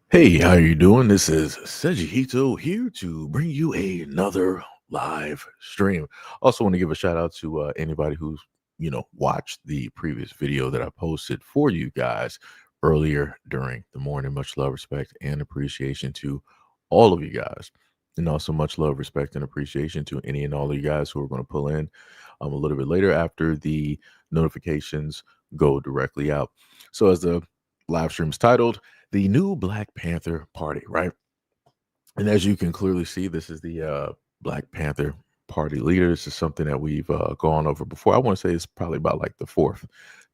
Hey, how you doing? This is SEIJIHITO here to bring you another live stream. Also, want to give a shout out to anybody who's watched the previous video that I posted for you guys earlier during the morning. Much love, respect, and appreciation to all of you guys, and also much love, respect, and appreciation to any and all of you guys who are going to pull in a little bit later after the notifications go directly out. So, as the live stream's titled, the new Black Panther Party, right? And as you can clearly see, this is the Black Panther Party leader. This is something that we've gone over before. I want to say it's probably about like the fourth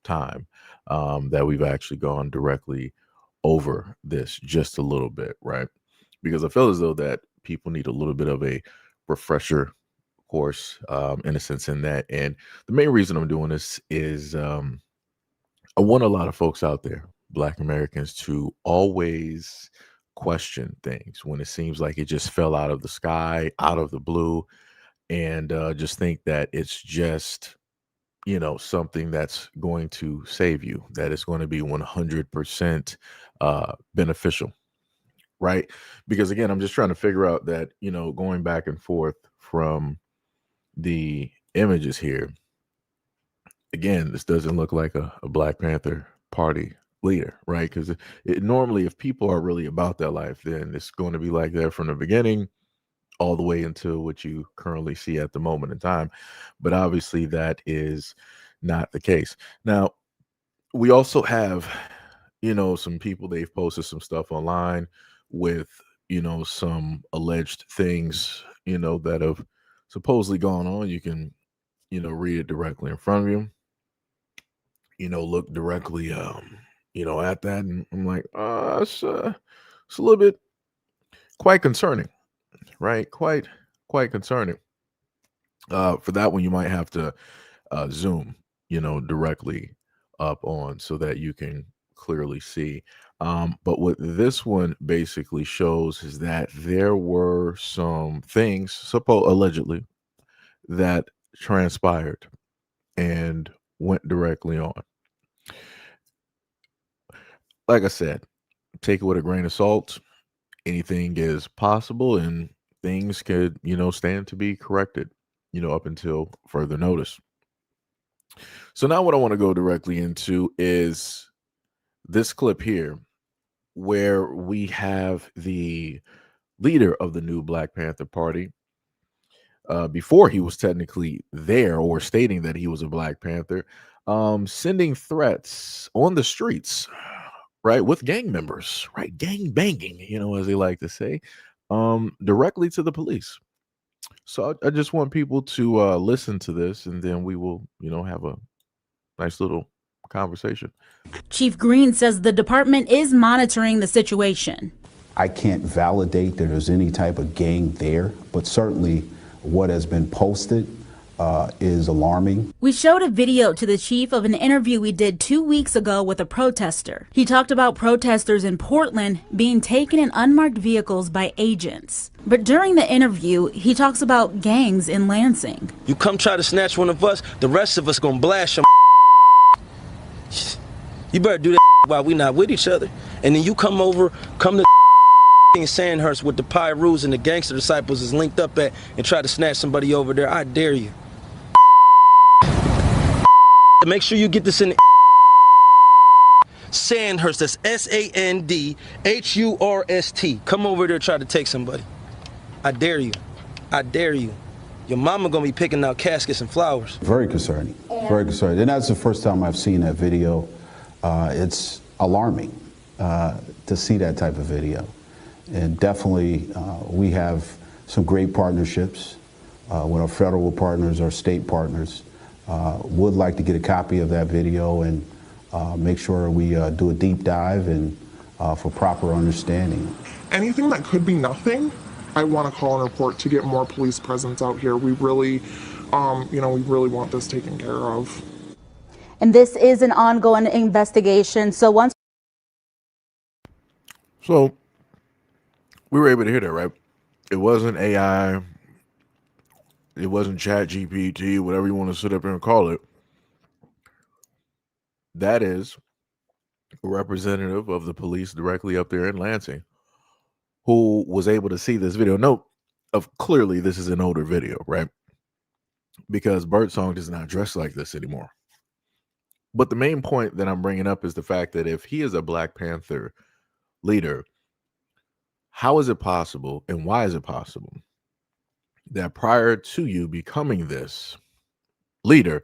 time that we've actually gone directly over this just a little bit, right? Because I feel as though that people need a little bit of a refresher course, in a sense, in that. And the main reason I'm doing this is I want a lot of folks out there, Black Americans, to always question things when it seems like it just fell out of the sky, out of the blue, and just think that it's just, something that's going to save you, that it's going to be 100% beneficial, right? Because again, I'm just trying to figure out that, going back and forth from the images here, again, this doesn't look like a Black Panther Party leader, right? Because it normally, if people are really about that life, then it's going to be like that from the beginning all the way until what you currently see at the moment in time. But obviously, that is not the case. Now, we also have, some people, they've posted some stuff online with, some alleged things, that have supposedly gone on. You can, read it directly in front of you, look directly, at that, and I'm like, it's a little bit quite concerning, right? Quite concerning. For that one, you might have to zoom, directly up on so that you can clearly see. But what this one basically shows is that there were some things, allegedly, that transpired and went directly on. Like I said, take it with a grain of salt. Anything is possible, and things could, stand to be corrected, up until further notice. So now what I want to go directly into is this clip here where we have the leader of the new Black Panther Party, before he was technically there or stating that he was a Black Panther, sending threats on the streets, right, with gang members, right, gang banging, as they like to say, directly to the police. So I just want people to listen to this, and then we will, have a nice little conversation. Chief Green says the department is monitoring the situation. I can't validate that there's any type of gang there, but certainly what has been posted is alarming. We showed a video to the chief of an interview we did 2 weeks ago with a protester. He talked about protesters in Portland being taken in unmarked vehicles by agents. But during the interview, he talks about gangs in Lansing. You come try to snatch one of us, the rest of us gonna blast your. You better do that while we not with each other. And then you come to in Sandhurst with the Pyrus and the gangster disciples is linked up at and try to snatch somebody over there. I dare you. Make sure you get this in Sandhurst. That's Sandhurst. Come over there and try to take somebody. I dare you. I dare you. Your mama gonna be picking out caskets and flowers. Very concerning. Very concerning. And that's the first time I've seen that video. It's alarming to see that type of video. And definitely we have some great partnerships with our federal partners, our state partners. Would like to get a copy of that video and make sure we do a deep dive and for proper understanding. Anything that could be nothing, I want to call and report to get more police presence out here. We really, we really want this taken care of. And this is an ongoing investigation. So we were able to hear that, right? It wasn't AI. It wasn't Chat GPT, whatever you want to sit up here and call it. That is representative of the police directly up there in Lansing, who was able to see this video. Note, clearly this is an older video, right? Because Birdsong does not dress like this anymore. But the main point that I'm bringing up is the fact that if he is a Black Panther leader, how is it possible and why is it possible that prior to you becoming this leader,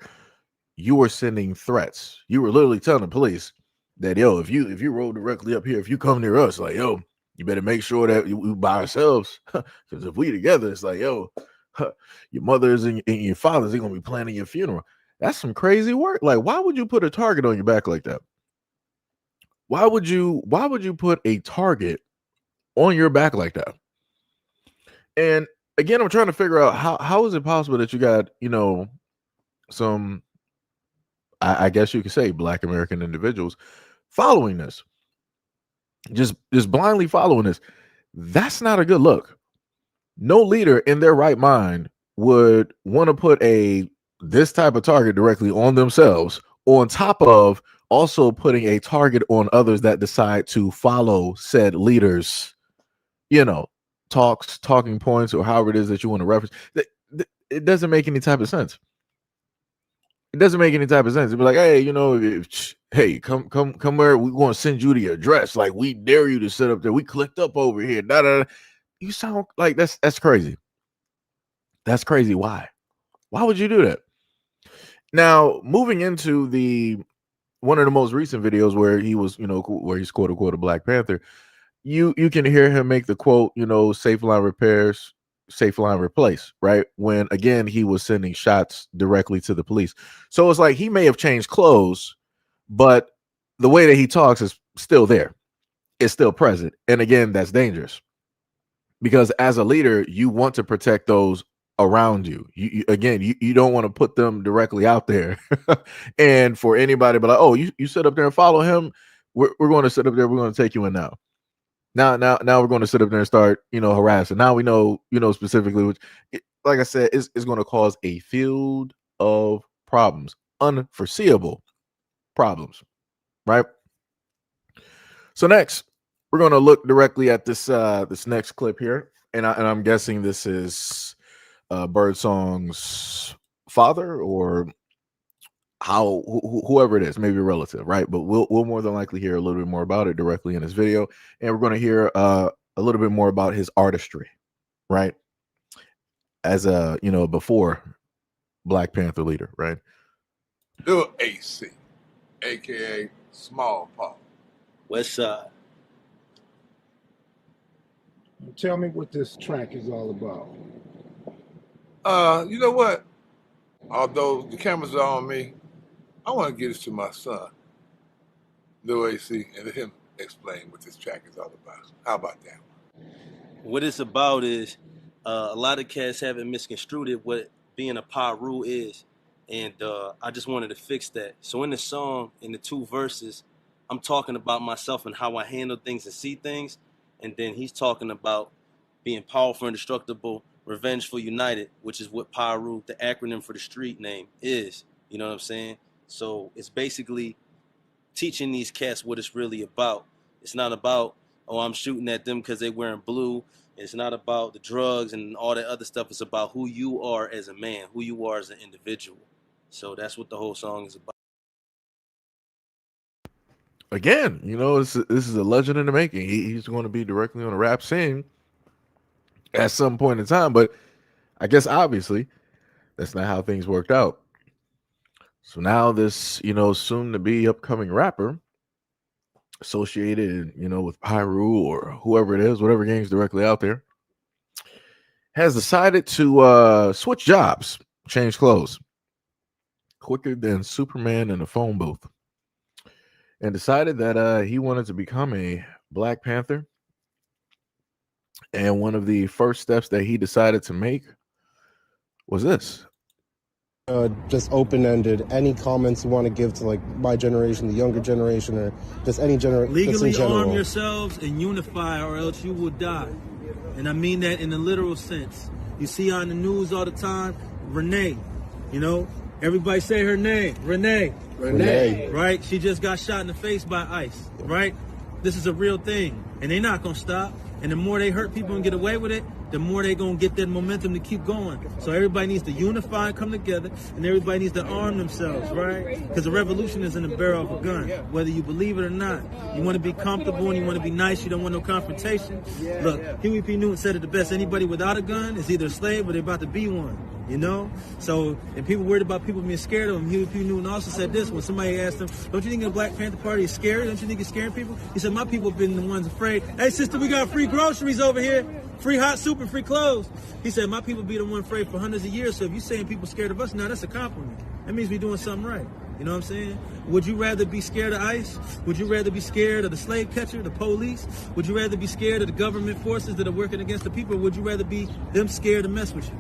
you were sending threats? You were literally telling the police that, yo, if you roll directly up here, if you come near us, like, yo, you better make sure that we by ourselves, because if we together, it's like, yo, your mothers and your fathers are gonna be planning your funeral. That's some crazy work. Like, why would you put a target on your back like that? Why would you put a target on your back like that? And again, I'm trying to figure out how is it possible that you got, some, I guess you could say, Black American individuals following this, just blindly following this. That's not a good look. No leader in their right mind would want to put this type of target directly on themselves, on top of also putting a target on others that decide to follow said leaders, talking points, or however it is that you want to reference. It doesn't make any type of sense. It doesn't make any type of sense. It'd be like, hey, hey, come where we want to send you the address. Like, we dare you to sit up there. We clicked up over here. Da, da, da. You sound like that's crazy. That's crazy. Why would you do that? Now, moving into one of the most recent videos where he was, where he's quote unquote a Black Panther, you can hear him make the quote, safe line repairs, safe line replace, right? When again, he was sending shots directly to the police. So it's like he may have changed clothes, but the way that he talks is still there. It's still present. And again, that's dangerous, because as a leader, you want to protect those around you. You don't want to put them directly out there. And for anybody to be like, oh, you sit up there and follow him, we're going to sit up there, we're going to take you in now. Now we're going to sit up there and start, harassing. Now we know, specifically, which, like I said, is going to cause a field of problems, unforeseeable problems, right? So next, we're going to look directly at this next clip here, and I'm guessing this is Birdsong's father, or whoever it is, maybe a relative, right? But we'll more than likely hear a little bit more about it directly in this video, and we're going to hear a little bit more about his artistry, right? As a before Black Panther leader, right? Little AC, aka Small Paul. West Side. Tell me what this track is all about. You know what? Although the cameras are on me, I want to give this to my son, Lil AC, and let him explain what this track is all about. How about that? What it's about is a lot of cats haven't misconstrued it, what being a Paru is. And I just wanted to fix that. So in the song, in the 2 verses, I'm talking about myself and how I handle things and see things. And then he's talking about being powerful, indestructible, revengeful, united, which is what Paru, the acronym for the street name, is. You know what I'm saying? So it's basically teaching these cats what it's really about. It's not about, oh, I'm shooting at them because they're wearing blue. It's not about the drugs and all that other stuff. It's about who you are as a man, who you are as an individual. So that's what the whole song is about. Again, this is a legend in the making. He's going to be directly on a rap scene at some point in time, but I guess obviously that's not how things worked out. So now this, soon to be upcoming rapper associated, with Pyru or whoever it is, whatever gang's directly out there, has decided to switch jobs, change clothes quicker than Superman in a phone booth, and decided that he wanted to become a Black Panther. And one of the first steps that he decided to make was this. Just open-ended. Any comments you want to give to like my generation, the younger generation, or just any generation? Legally arm yourselves and unify, or else you will die. And I mean that in a literal sense. You see on the news all the time, Renee, Everybody say her name, Renee. Renee. Right? She just got shot in the face by ICE, right? This is a real thing, and they're not gonna stop. And the more they hurt people and get away with it, the more they gonna get that momentum to keep going. So everybody needs to unify and come together, and everybody needs to arm themselves, right? Because the revolution is in the barrel of a gun, whether you believe it or not. You want to be comfortable and you want to be nice. You don't want no confrontation. Look, Huey P. Newton said it the best. Anybody without a gun is either a slave or they're about to be one. You know? So, and people worried about people being scared of him. Huey P. Newton also said this when somebody asked him, don't you think the Black Panther Party is scary? Don't you think it's scaring people? He said, my people have been the ones afraid. Hey, sister, we got free groceries over here. Free hot soup and free clothes. He said, my people be the one afraid for hundreds of years. So if you're saying people scared of us, now that's a compliment. That means we're doing something right. You know what I'm saying? Would you rather be scared of ICE? Would you rather be scared of the slave catcher, the police? Would you rather be scared of the government forces that are working against the people? Or would you rather be them scared to mess with you?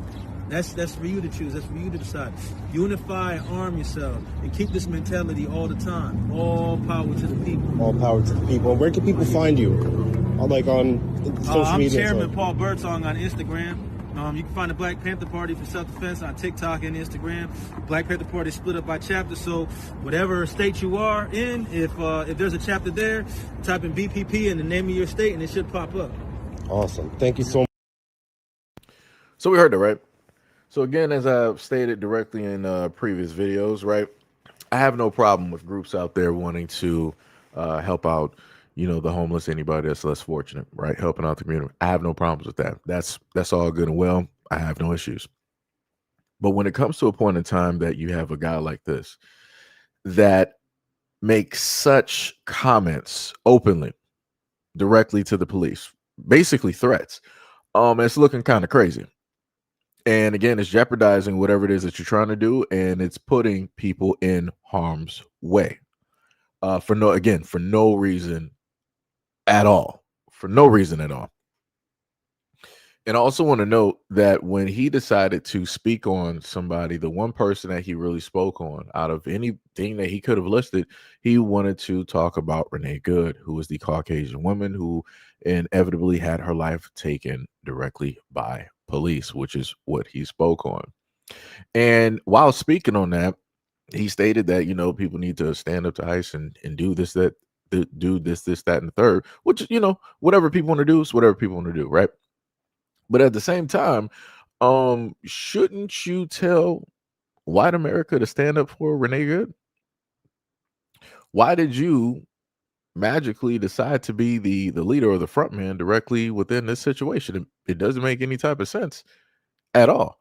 That's for you to choose. That's for you to decide. Unify and arm yourself and keep this mentality all the time. All power to the people. All power to the people. Where can people find you? Like on social media? I'm Chairman Paul Birdsong on Instagram. You can find the Black Panther Party for self-defense on TikTok and Instagram. Black Panther Party is split up by chapter, so whatever state you are in, if there's a chapter there, type in BPP and the name of your state and it should pop up. Awesome. Thank you so much. So we heard that, right? So again, as I've stated directly in previous videos, right, I have no problem with groups out there wanting to help out, you know, the homeless, anybody that's less fortunate, right, helping out the community. I have no problems with that. That's all good and well. I have no issues. But when it comes to a point in time that you have a guy like this that makes such comments openly, directly to the police, basically threats, it's looking kind of crazy. And again, it's jeopardizing whatever it is that you're trying to do, and it's putting people in harm's way for no reason at all. For no reason at all. And I also want to note that when he decided to speak on somebody, the one person that he really spoke on out of anything that he could have listed, he wanted to talk about Renee Good, who was the Caucasian woman who inevitably had her life taken directly by police, which is what he spoke on. And while speaking on that, he stated that, you know, people need to stand up to ICE and do this, that, do this, that, and the third, which, you know, whatever people want to do is whatever people want to do, right? But at the same time, shouldn't you tell white America to stand up for Renee Good? Why did you magically decide to be the leader or the front man directly within this situation? It doesn't make any type of sense at all.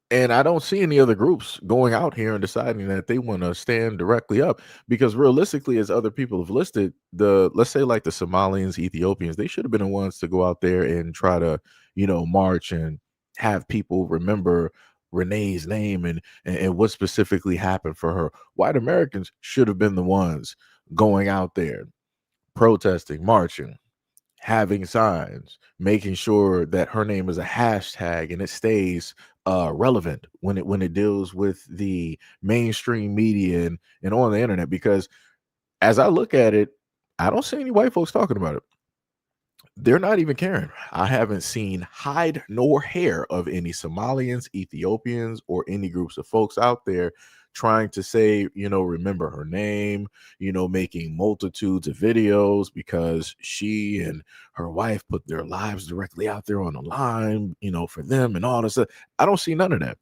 And I don't see any other groups going out here and deciding that they want to stand directly up, because realistically, as other people have listed, let's say like the Somalians, Ethiopians, they should have been the ones to go out there and try to, you know, march and have people remember Renee's name and what specifically happened for her. White Americans should have been the ones going out there, protesting, marching, having signs, making sure that her name is a hashtag and it stays relevant when it deals with the mainstream media and on the internet. Because as I look at it, I don't see any white folks talking about it. They're not even caring. I haven't seen hide nor hair of any Somalians, Ethiopians, or any groups of folks out there trying to say, you know, remember her name, you know, making multitudes of videos because she and her wife put their lives directly out there on the line, you know, for them and all this stuff. I don't see none of that.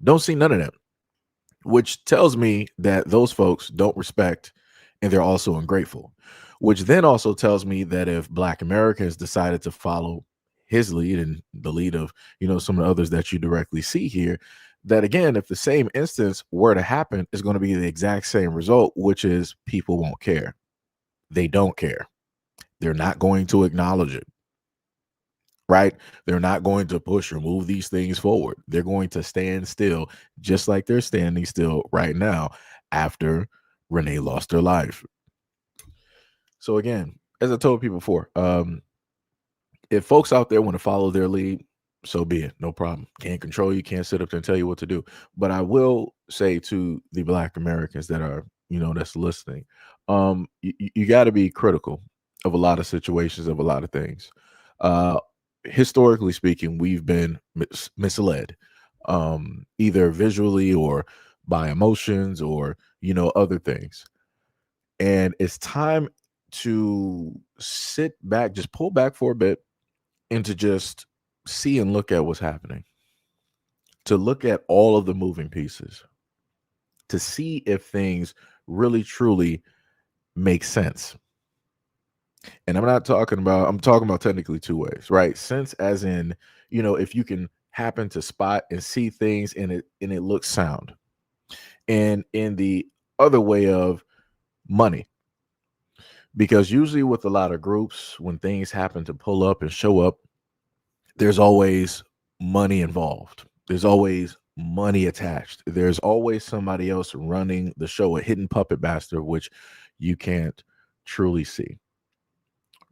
Don't see none of that, which tells me that those folks don't respect, and they're also ungrateful, which then also tells me that if Black America has decided to follow his lead and the lead of, you know, some of the others that you directly see here, that again, if the same instance were to happen, is going to be the exact same result, which is people won't care. They don't care. They're not going to acknowledge it, right? They're not going to push or move these things forward. They're going to stand still, just like they're standing still right now after Renee lost her life. So again, as I told people before, if folks out there want to follow their lead, so be it. No problem. Can't control you. Can't sit up there and tell you what to do. But I will say to the Black Americans that are, you know, that's listening, you got to be critical of a lot of situations, of a lot of things. Historically speaking, we've been misled. either visually or by emotions or, other things. And it's time to sit back, just pull back for a bit and to just see and look at what's happening, to look at all of the moving pieces, to see if things really truly make sense. And I'm talking about technically two ways, right? Sense as in, if you can happen to spot and see things and it looks sound. And in the other way of money, because usually with a lot of groups, when things happen to pull up and show up, there's always money involved. There's always money attached. There's always somebody else running the show, a hidden puppet master, which you can't truly see.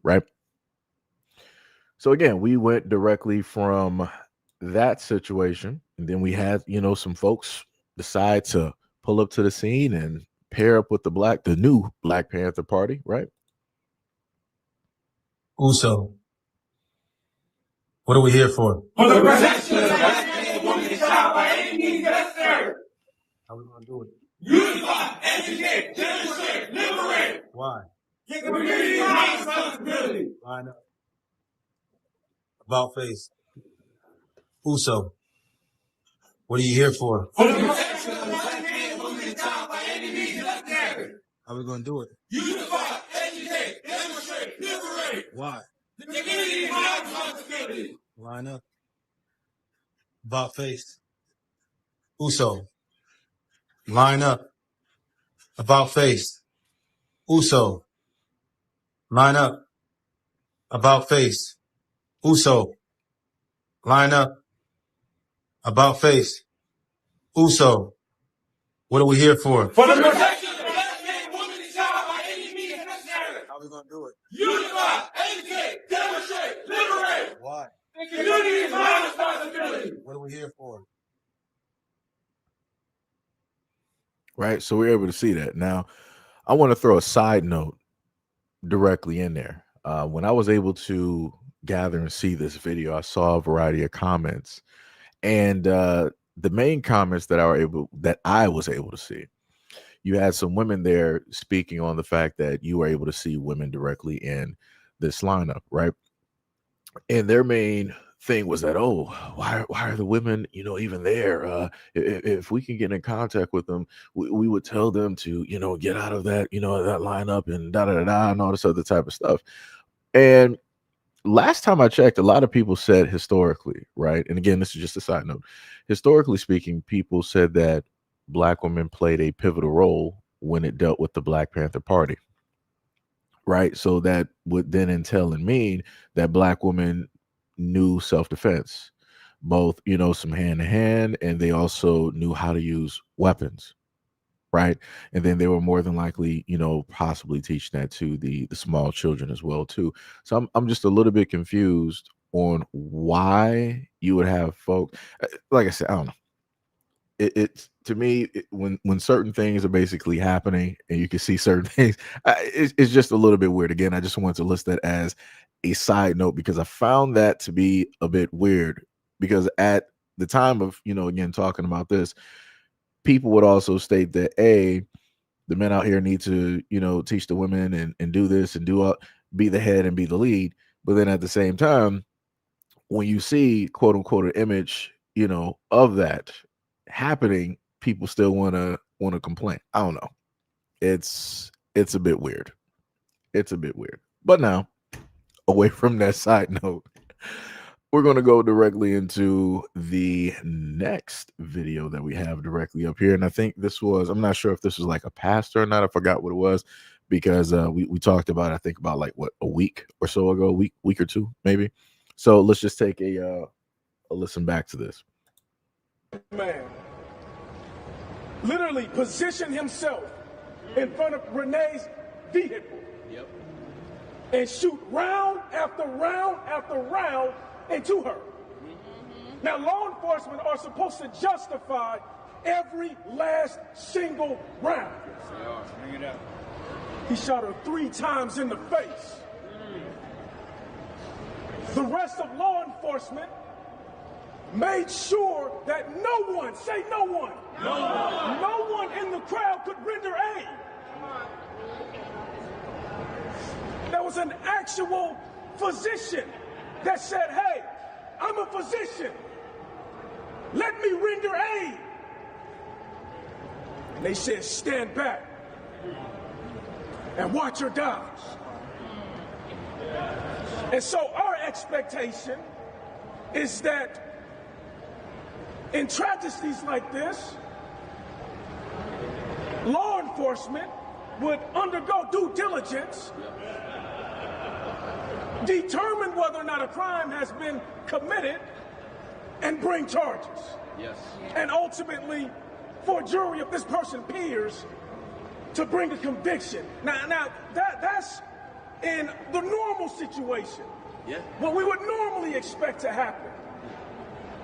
Right? So again, we went directly from that situation, and then we had, some folks decide to pull up to the scene and pair up with the new Black Panther Party, right? Uso, what are we here for? For the protection of the black man, woman, and child by any means necessary. How are we going to do it? Unify, educate, demonstrate, liberate. Why? Get the community my responsibility. Line up. About face. Uso, what are you here for? For the protection of the black man, woman, and child by any means necessary. How are we going to do it? Unify, educate, demonstrate, liberate. Why? The community my responsibility. Line up. About face. Uso, line up. About face. Uso, line up. About face. Uso, line up. About face. Uso, what are we here for? For the protection of the black man, woman, and child by any means necessary. How are we going to do it? Unify, educate, demonstrate, liberate. Why? The community is my responsibility. What are we here for? Right. So we're able to see that. Now, I want to throw a side note directly in there. When I was able to gather and see this video, I saw a variety of comments, and the main comments that I was able to see, you had some women there speaking on the fact that you were able to see women directly in this lineup, right? And their main thing was that, oh, why are the women, even there? If we can get in contact with them, we would tell them to, get out of that, that lineup and da and all this other type of stuff. And last time I checked, a lot of people said historically, right? And again, this is just a side note. Historically speaking, people said that Black women played a pivotal role when it dealt with the Black Panther Party, right? So that would then entail and mean that Black women knew self-defense, both, some hand-to-hand, and they also knew how to use weapons, right? And then they were more than likely, possibly teaching that to the small children as well too. So I'm just a little bit confused on why you would have folks, like I said, I don't know. It's to me, when certain things are basically happening and you can see certain things, it's just a little bit weird. Again, I just wanted to list that as a side note because I found that to be a bit weird, because at the time of, again, talking about this, people would also state that, the men out here need to, teach the women and do this and be the head and be the lead. But then at the same time, when you see quote unquote an image, of that happening, people still want to complain. I don't know. It's a bit weird. It's a bit weird. But now, away from that side note, we're going to go directly into the next video that we have directly up here. And I think I'm not sure if this was like a pastor or not. I forgot what it was, because we talked about, I think about like a week or so ago, week or two, maybe. So let's just take a listen back to this. Man literally positioned himself in front of Renee's vehicle. Yep. And shoot round after round after round into her. Now, law enforcement are supposed to justify every last single round. Yes, they are. Bring it up. He shot her 3 times in the face. The rest of law enforcement made sure that no one, say no one, no one in the crowd could render aid. There was an actual physician that said, hey, I'm a physician. Let me render aid. And they said, stand back and watch her dodge. And so our expectation is that in tragedies like this, law enforcement would undergo due diligence, determine whether or not a crime has been committed, and bring charges. Yes. And ultimately, for a jury, if this person appears, to bring a conviction. Now that's in the normal situation. Yeah. What we would normally expect to happen.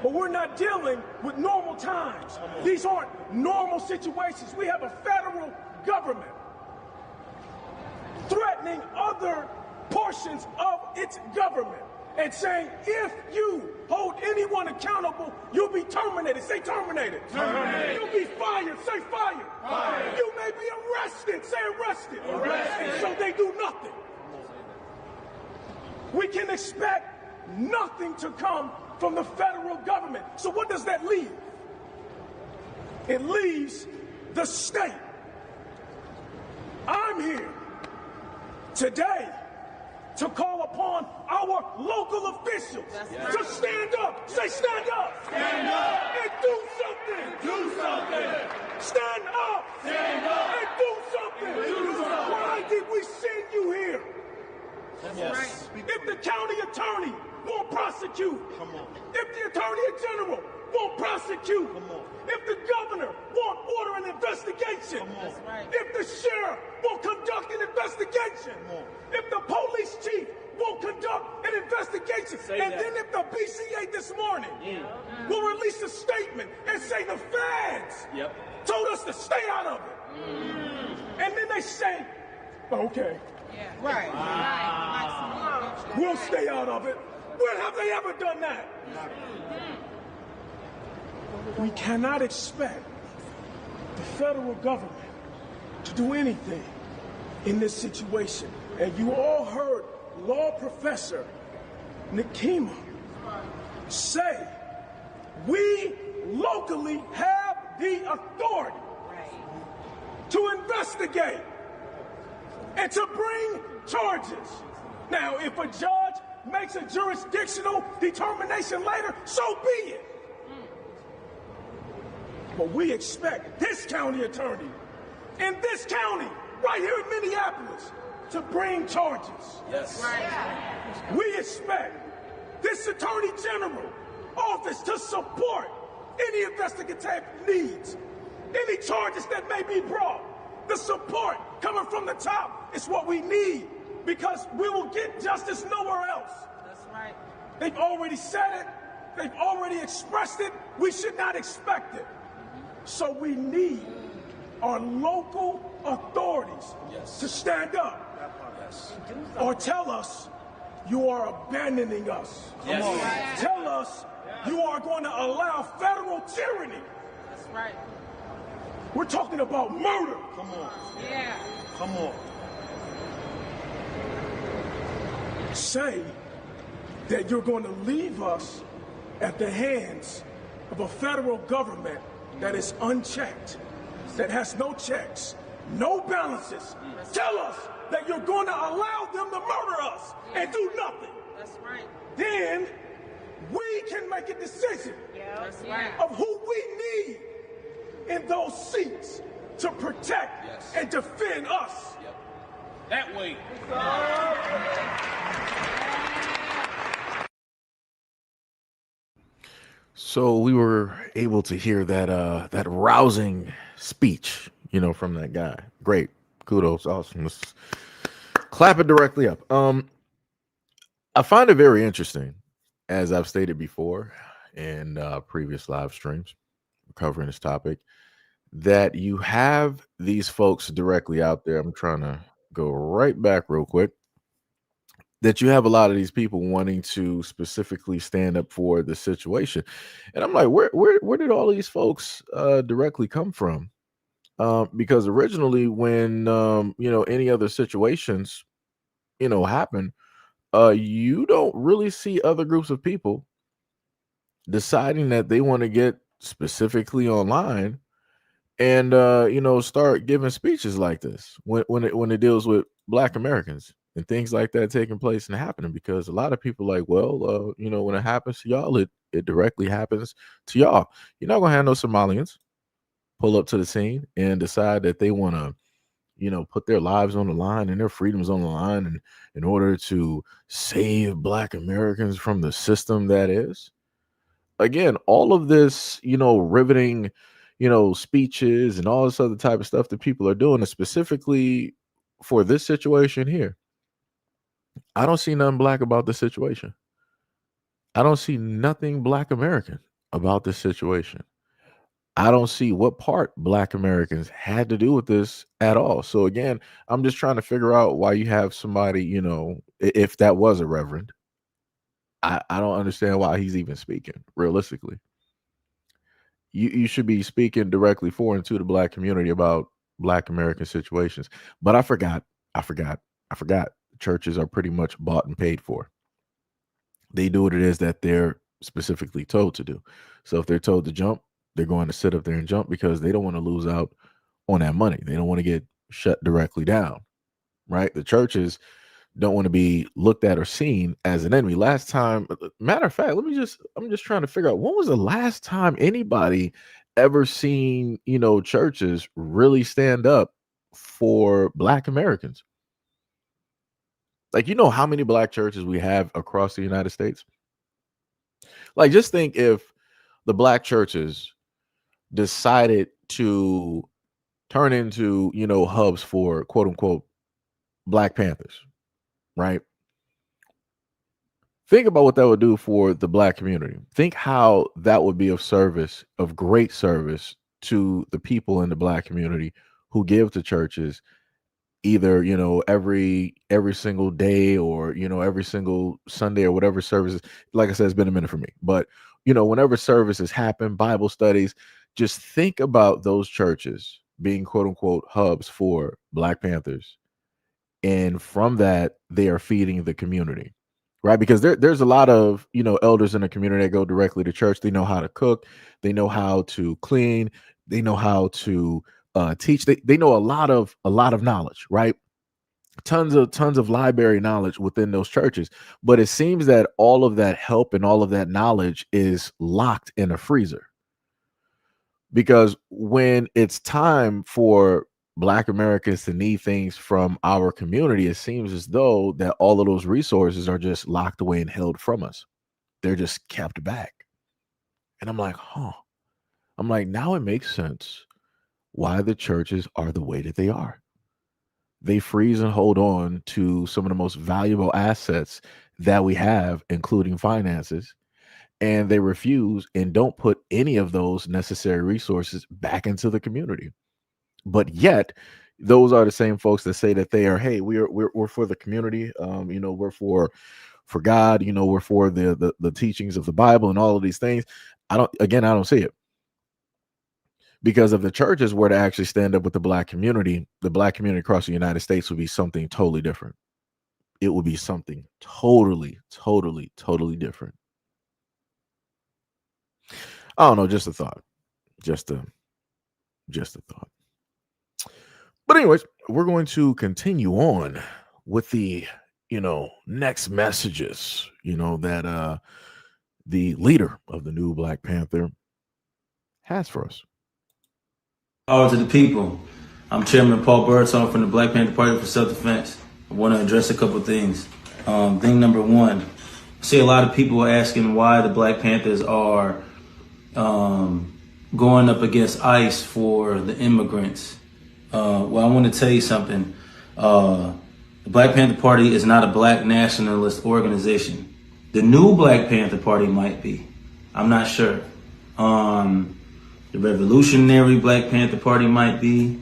But we're not dealing with normal times. These aren't normal situations. We have a federal government threatening other portions of its government and saying, if you hold anyone accountable, you'll be terminated. Say terminated. Terminated. You'll be fired. Say fired. Fired. You may be arrested. Say arrested. Arrested. And so they do nothing. We can expect nothing to come from the federal government. So what does that leave? It leaves the state. I'm here today to call upon our local officials to stand up. Say stand up. Stand up. And do something. Do something. Stand up. Stand up. And do something. Do something. Why did we send you here? Yes. If the county attorney won't prosecute, if the attorney general won't prosecute, if the governor won't order an investigation, if the sheriff won't conduct an investigation, if the police chief won't conduct an investigation, and then if the BCA this morning will release a statement and say the feds told us to stay out of it, and then they say, okay, we'll stay out of it. When have they ever done that? We cannot expect the federal government to do anything in this situation. And you all heard law professor Nikema say, we locally have the authority to investigate and to bring charges. Now, if a judge makes a jurisdictional determination later, so be it. But we expect this county attorney in this county, right here in Minneapolis, to bring charges. Yes. We expect this attorney general office to support any investigative needs, any charges that may be brought. The support coming from the top is what we need, because we will get justice nowhere else. That's right. They've already said it. They've already expressed it. We should not expect it. So we need our local authorities to stand up or tell us you are abandoning us. Tell us you are going to allow federal tyranny. That's right. We're talking about murder. Come on. Yeah. Come on. Say that you're going to leave us at the hands of a federal government that is unchecked, that has no checks, no balances. Tell us that you're going to allow them to murder us and do nothing. That's right. Then we can make a decision That's right. of who we need in those seats to protect and defend us. That way. So we were able to hear that rousing speech, from that guy. Great, kudos, awesome. Let's clap it directly up. I find it very interesting, as I've stated before in previous live streams covering this topic, that you have these folks directly out there. I'm trying to go right back real quick. that you have a lot of these people wanting to specifically stand up for the situation. And I'm like, where did all these folks directly come from? Because originally when any other situations, happen, you don't really see other groups of people deciding that they want to get specifically online and start giving speeches like this when it deals with Black Americans and things like that taking place and happening, because a lot of people like, well, when it happens to y'all, it directly happens to y'all. You're not gonna have no Somalians pull up to the scene and decide that they want to put their lives on the line and their freedoms on the line, and in order to save Black Americans from the system that is. Again, all of this, riveting, speeches and all this other type of stuff that people are doing is specifically for this situation here. I don't see nothing Black about the situation. I don't see nothing Black American about this situation. I don't see what part Black Americans had to do with this at all. So again, I'm just trying to figure out why you have somebody, if that was a reverend, I don't understand why he's even speaking realistically. You should be speaking directly for and to the Black community about Black American situations. But I forgot. Churches are pretty much bought and paid for. They do what it is that they're specifically told to do. So if they're told to jump, they're going to sit up there and jump because they don't want to lose out on that money. They don't want to get shut directly down, right? The churches don't want to be looked at or seen as an enemy. Last time, matter of fact, I'm just trying to figure out, when was the last time anybody ever seen, churches really stand up for Black Americans? Like, how many Black churches we have across the United States? Like, just think if the Black churches decided to turn into, hubs for quote unquote Black Panthers, right? Think about what that would do for the Black community. Think how that would be of service, of great service to the people in the Black community who give to churches either, every single day or, every single Sunday or whatever services. Like I said, it's been a minute for me, but whenever services happen, Bible studies, just think about those churches being quote unquote hubs for Black Panthers. And from that, they are feeding the community, right? Because there's a lot of, elders in the community that go directly to church. They know how to cook. They know how to clean. They know how to teach. They know a lot of knowledge, right? Tons of library knowledge within those churches. But it seems that all of that help and all of that knowledge is locked in a freezer. Because when it's time for Black Americans to need things from our community, it seems as though that all of those resources are just locked away and held from us. They're just kept back. And I'm like, now it makes sense why the churches are the way that they are. They freeze and hold on to some of the most valuable assets that we have, including finances, and they refuse and don't put any of those necessary resources back into the community. But yet, those are the same folks that say that they are, hey, we're for the community, we're for God, we're for the teachings of the Bible and all of these things. I don't see it. Because if the churches were to actually stand up with the Black community across the United States would be something totally different. It would be something totally, totally, totally different. I don't know, just a thought. Just a thought. But anyways, we're going to continue on with the, next messages, that the leader of the new Black Panther has for us. Power to the people. I'm Chairman Paul Burton from the Black Panther Party for Self-Defense. I want to address a couple of things. Thing number one, I see a lot of people asking why the Black Panthers are going up against ICE for the immigrants. Well, I want to tell you something. The Black Panther Party is not a Black nationalist organization. The new Black Panther Party might be. I'm not sure. The Revolutionary Black Panther Party might be.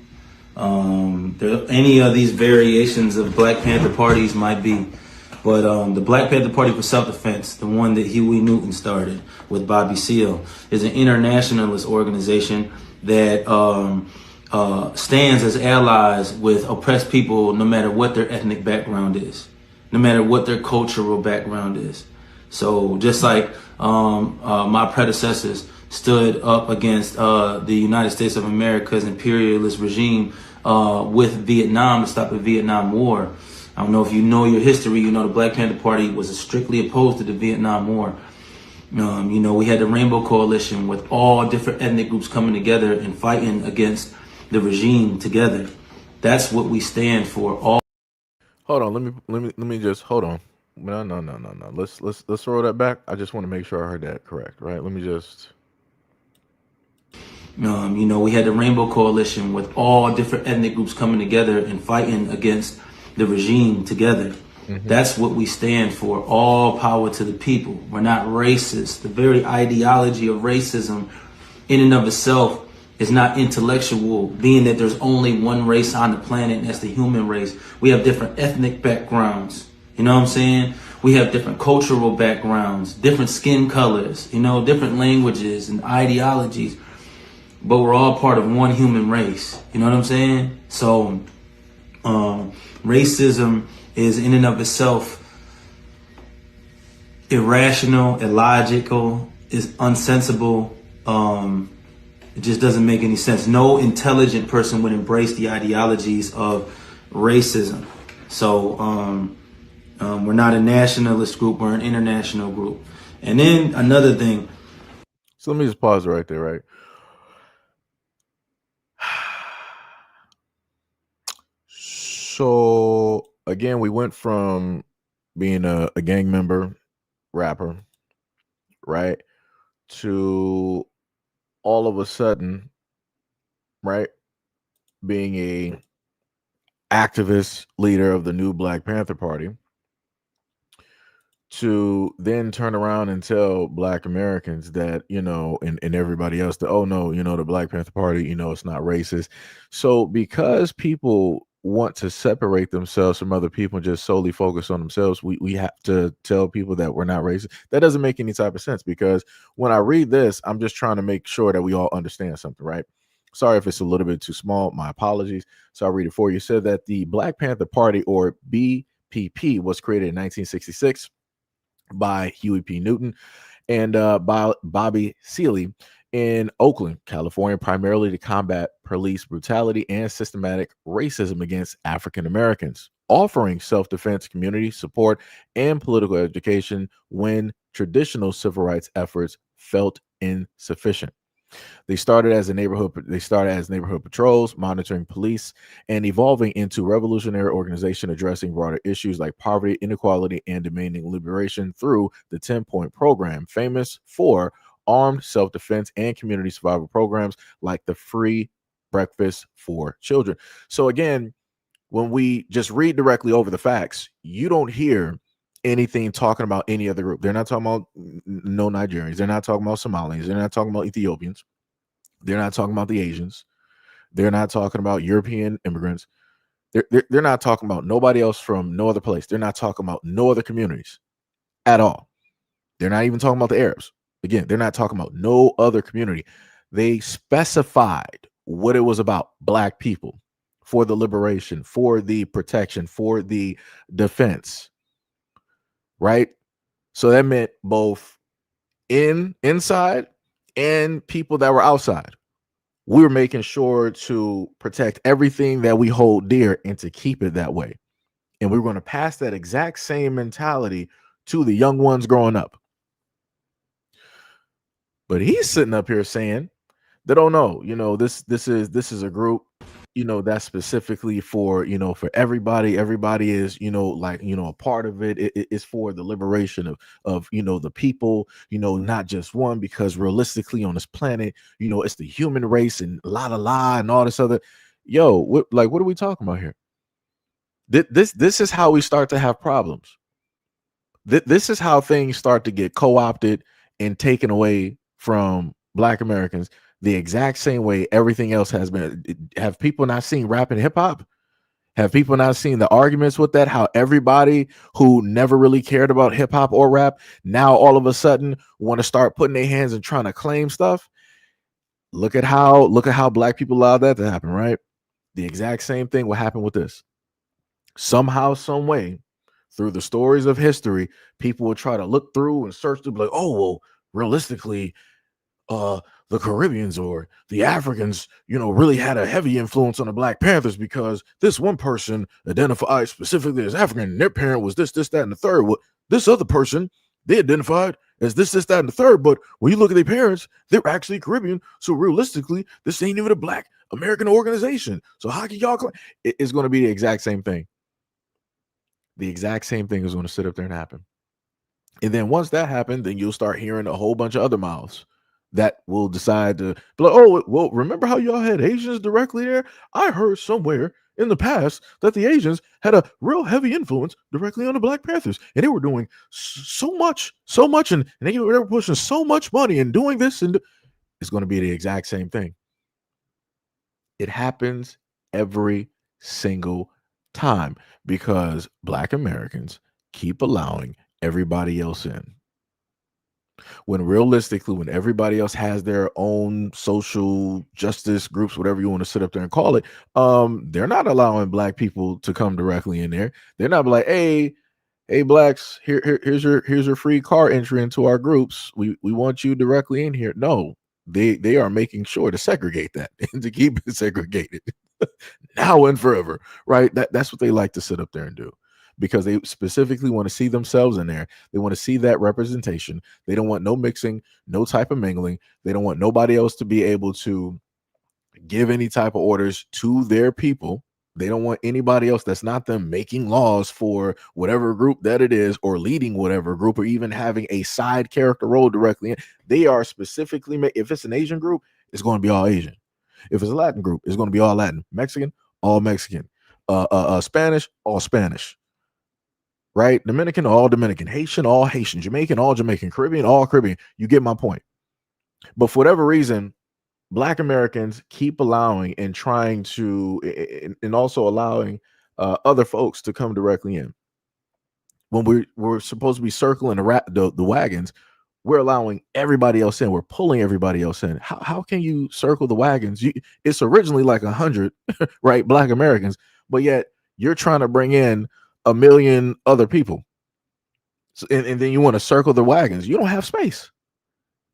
Any of these variations of Black Panther parties might be. But the Black Panther Party for Self-Defense, the one that Huey Newton started with Bobby Seale, is an internationalist organization that stands as allies with oppressed people no matter what their ethnic background is, no matter what their cultural background is. So just like my predecessors stood up against the United States of America's imperialist regime with Vietnam to stop the Vietnam War. I don't know if you know your history. You know the Black Panther Party was strictly opposed to the Vietnam War. You know, we had the Rainbow Coalition with all different ethnic groups coming together and fighting against the regime together. That's what we stand for. All. Hold on, let me just hold on. No. Let's throw that back. I just want to make sure I heard that correct, right? Let me just. You know, we had the Rainbow Coalition with all different ethnic groups coming together and fighting against the regime together. That's what we stand for. All power to the people. We're not racist. The very ideology of racism in and of itself is not intellectual, being that there's only one race on the planet, and that's the human race. We have different ethnic backgrounds. You know what I'm saying? We have different cultural backgrounds, different skin colors, you know, different languages and ideologies, but we're all part of one human race. You know what I'm saying? So racism is in and of itself irrational, illogical, is unsensible. It just doesn't make any sense. No intelligent person would embrace the ideologies of racism. So we're not a nationalist group, we're an international group. And then another thing. So let me just pause right there, right? So again, we went from being a gang member, rapper, right, to all of a sudden, right, being a activist leader of the new Black Panther Party, to then turn around and tell Black Americans that, you know, and everybody else that, oh no, you know, the Black Panther Party, you know, it's not racist. So because people want to separate themselves from other people and just solely focus on themselves, we have to tell people that we're not racist. That doesn't make any type of sense, because when I read this, I'm just trying to make sure that we all understand something, right? Sorry if it's a little bit too small, my apologies. So I'll read it for you. It said that the Black Panther Party, or BPP, was created in 1966 by Huey P. Newton and by Bobby Seale in Oakland, California, primarily to combat police brutality and systematic racism against African Americans, offering self-defense, community support, and political education when traditional civil rights efforts felt insufficient. They started as neighborhood patrols, monitoring police, and evolving into revolutionary organization addressing broader issues like poverty, inequality, and demanding liberation through the 10-point program, famous for armed self-defense and community survival programs like the free breakfast for children. So again, when we just read directly over the facts, you don't hear anything talking about any other group. They're not talking about no Nigerians. They're not talking about Somalis. They're not talking about Ethiopians. They're not talking about the Asians. They're not talking about European immigrants. They're not talking about nobody else from no other place. They're not talking about no other communities at all. They're not even talking about the Arabs. Again, they're not talking about no other community. They specified what it was about: Black people, for the liberation, for the protection, for the defense, right? So that meant both inside and people that were outside. We were making sure to protect everything that we hold dear and to keep it that way. And we were going to pass that exact same mentality to the young ones growing up. But he's sitting up here saying that, oh no, you know, this is a group, you know, that's specifically for, you know, for everybody. Everybody is, you know, like, you know, a part of it. It's for the liberation of, you know, the people, you know, not just one, because realistically on this planet, you know, it's the human race and la and all this other. Yo, what are we talking about here? This is how we start to have problems. This is how things start to get co-opted and taken away from Black Americans, the exact same way everything else has been. Have people not seen rap and hip hop? Have people not seen the arguments with that? How everybody who never really cared about hip hop or rap now all of a sudden want to start putting their hands and trying to claim stuff? Look at how black people allowed that to happen, right? The exact same thing will happen with this. Somehow, some way, through the stories of history, people will try to look through and search to be like, oh, well, realistically, the Caribbeans or the Africans, really had a heavy influence on the Black Panthers because this one person identified specifically as African, and their parent was this, that, and the third. Well, this other person, they identified as this, that, and the third. But when you look at their parents, they're actually Caribbean. So realistically, this ain't even a Black American organization. So how can y'all it's going to be the exact same thing. The exact same thing is going to sit up there and happen. And then once that happened, then you'll start hearing a whole bunch of other mouths that will decide to be like, oh, well, remember how y'all had Asians directly there? I heard somewhere in the past that the Asians had a real heavy influence directly on the Black Panthers. And they were doing so much, and they were pushing so much money and doing this. And it's going to be the exact same thing. It happens every single time because Black Americans keep allowing everybody else in. When realistically, when everybody else has their own social justice groups, whatever you want to sit up there and call it, they're not allowing Black people to come directly in there. They're not like, hey, Blacks, here's your free car entry into our groups. We want you directly in here. No, they are making sure to segregate that and to keep it segregated now and forever, right? That's what they like to sit up there and do, because they specifically want to see themselves in there. They want to see that representation. They don't want no mixing, no type of mingling. They don't want nobody else to be able to give any type of orders to their people. They don't want anybody else that's not them making laws for whatever group that it is, or leading whatever group, or even having a side character role directly in. They are specifically if it's an Asian group, it's going to be all Asian. If it's a Latin group, it's going to be all Latin. Mexican, all Mexican. Spanish, all Spanish. Right? Dominican, all Dominican. Haitian, all Haitian. Jamaican, all Jamaican. Caribbean, all Caribbean. You get my point. But for whatever reason, Black Americans keep allowing and trying to, and also allowing other folks to come directly in. When we're supposed to be circling the wagons, we're allowing everybody else in. We're pulling everybody else in. How can you circle the wagons? It's originally like 100, right, Black Americans, but yet you're trying to bring in 1 million other people. So, and then you want to circle the wagons. You don't have space.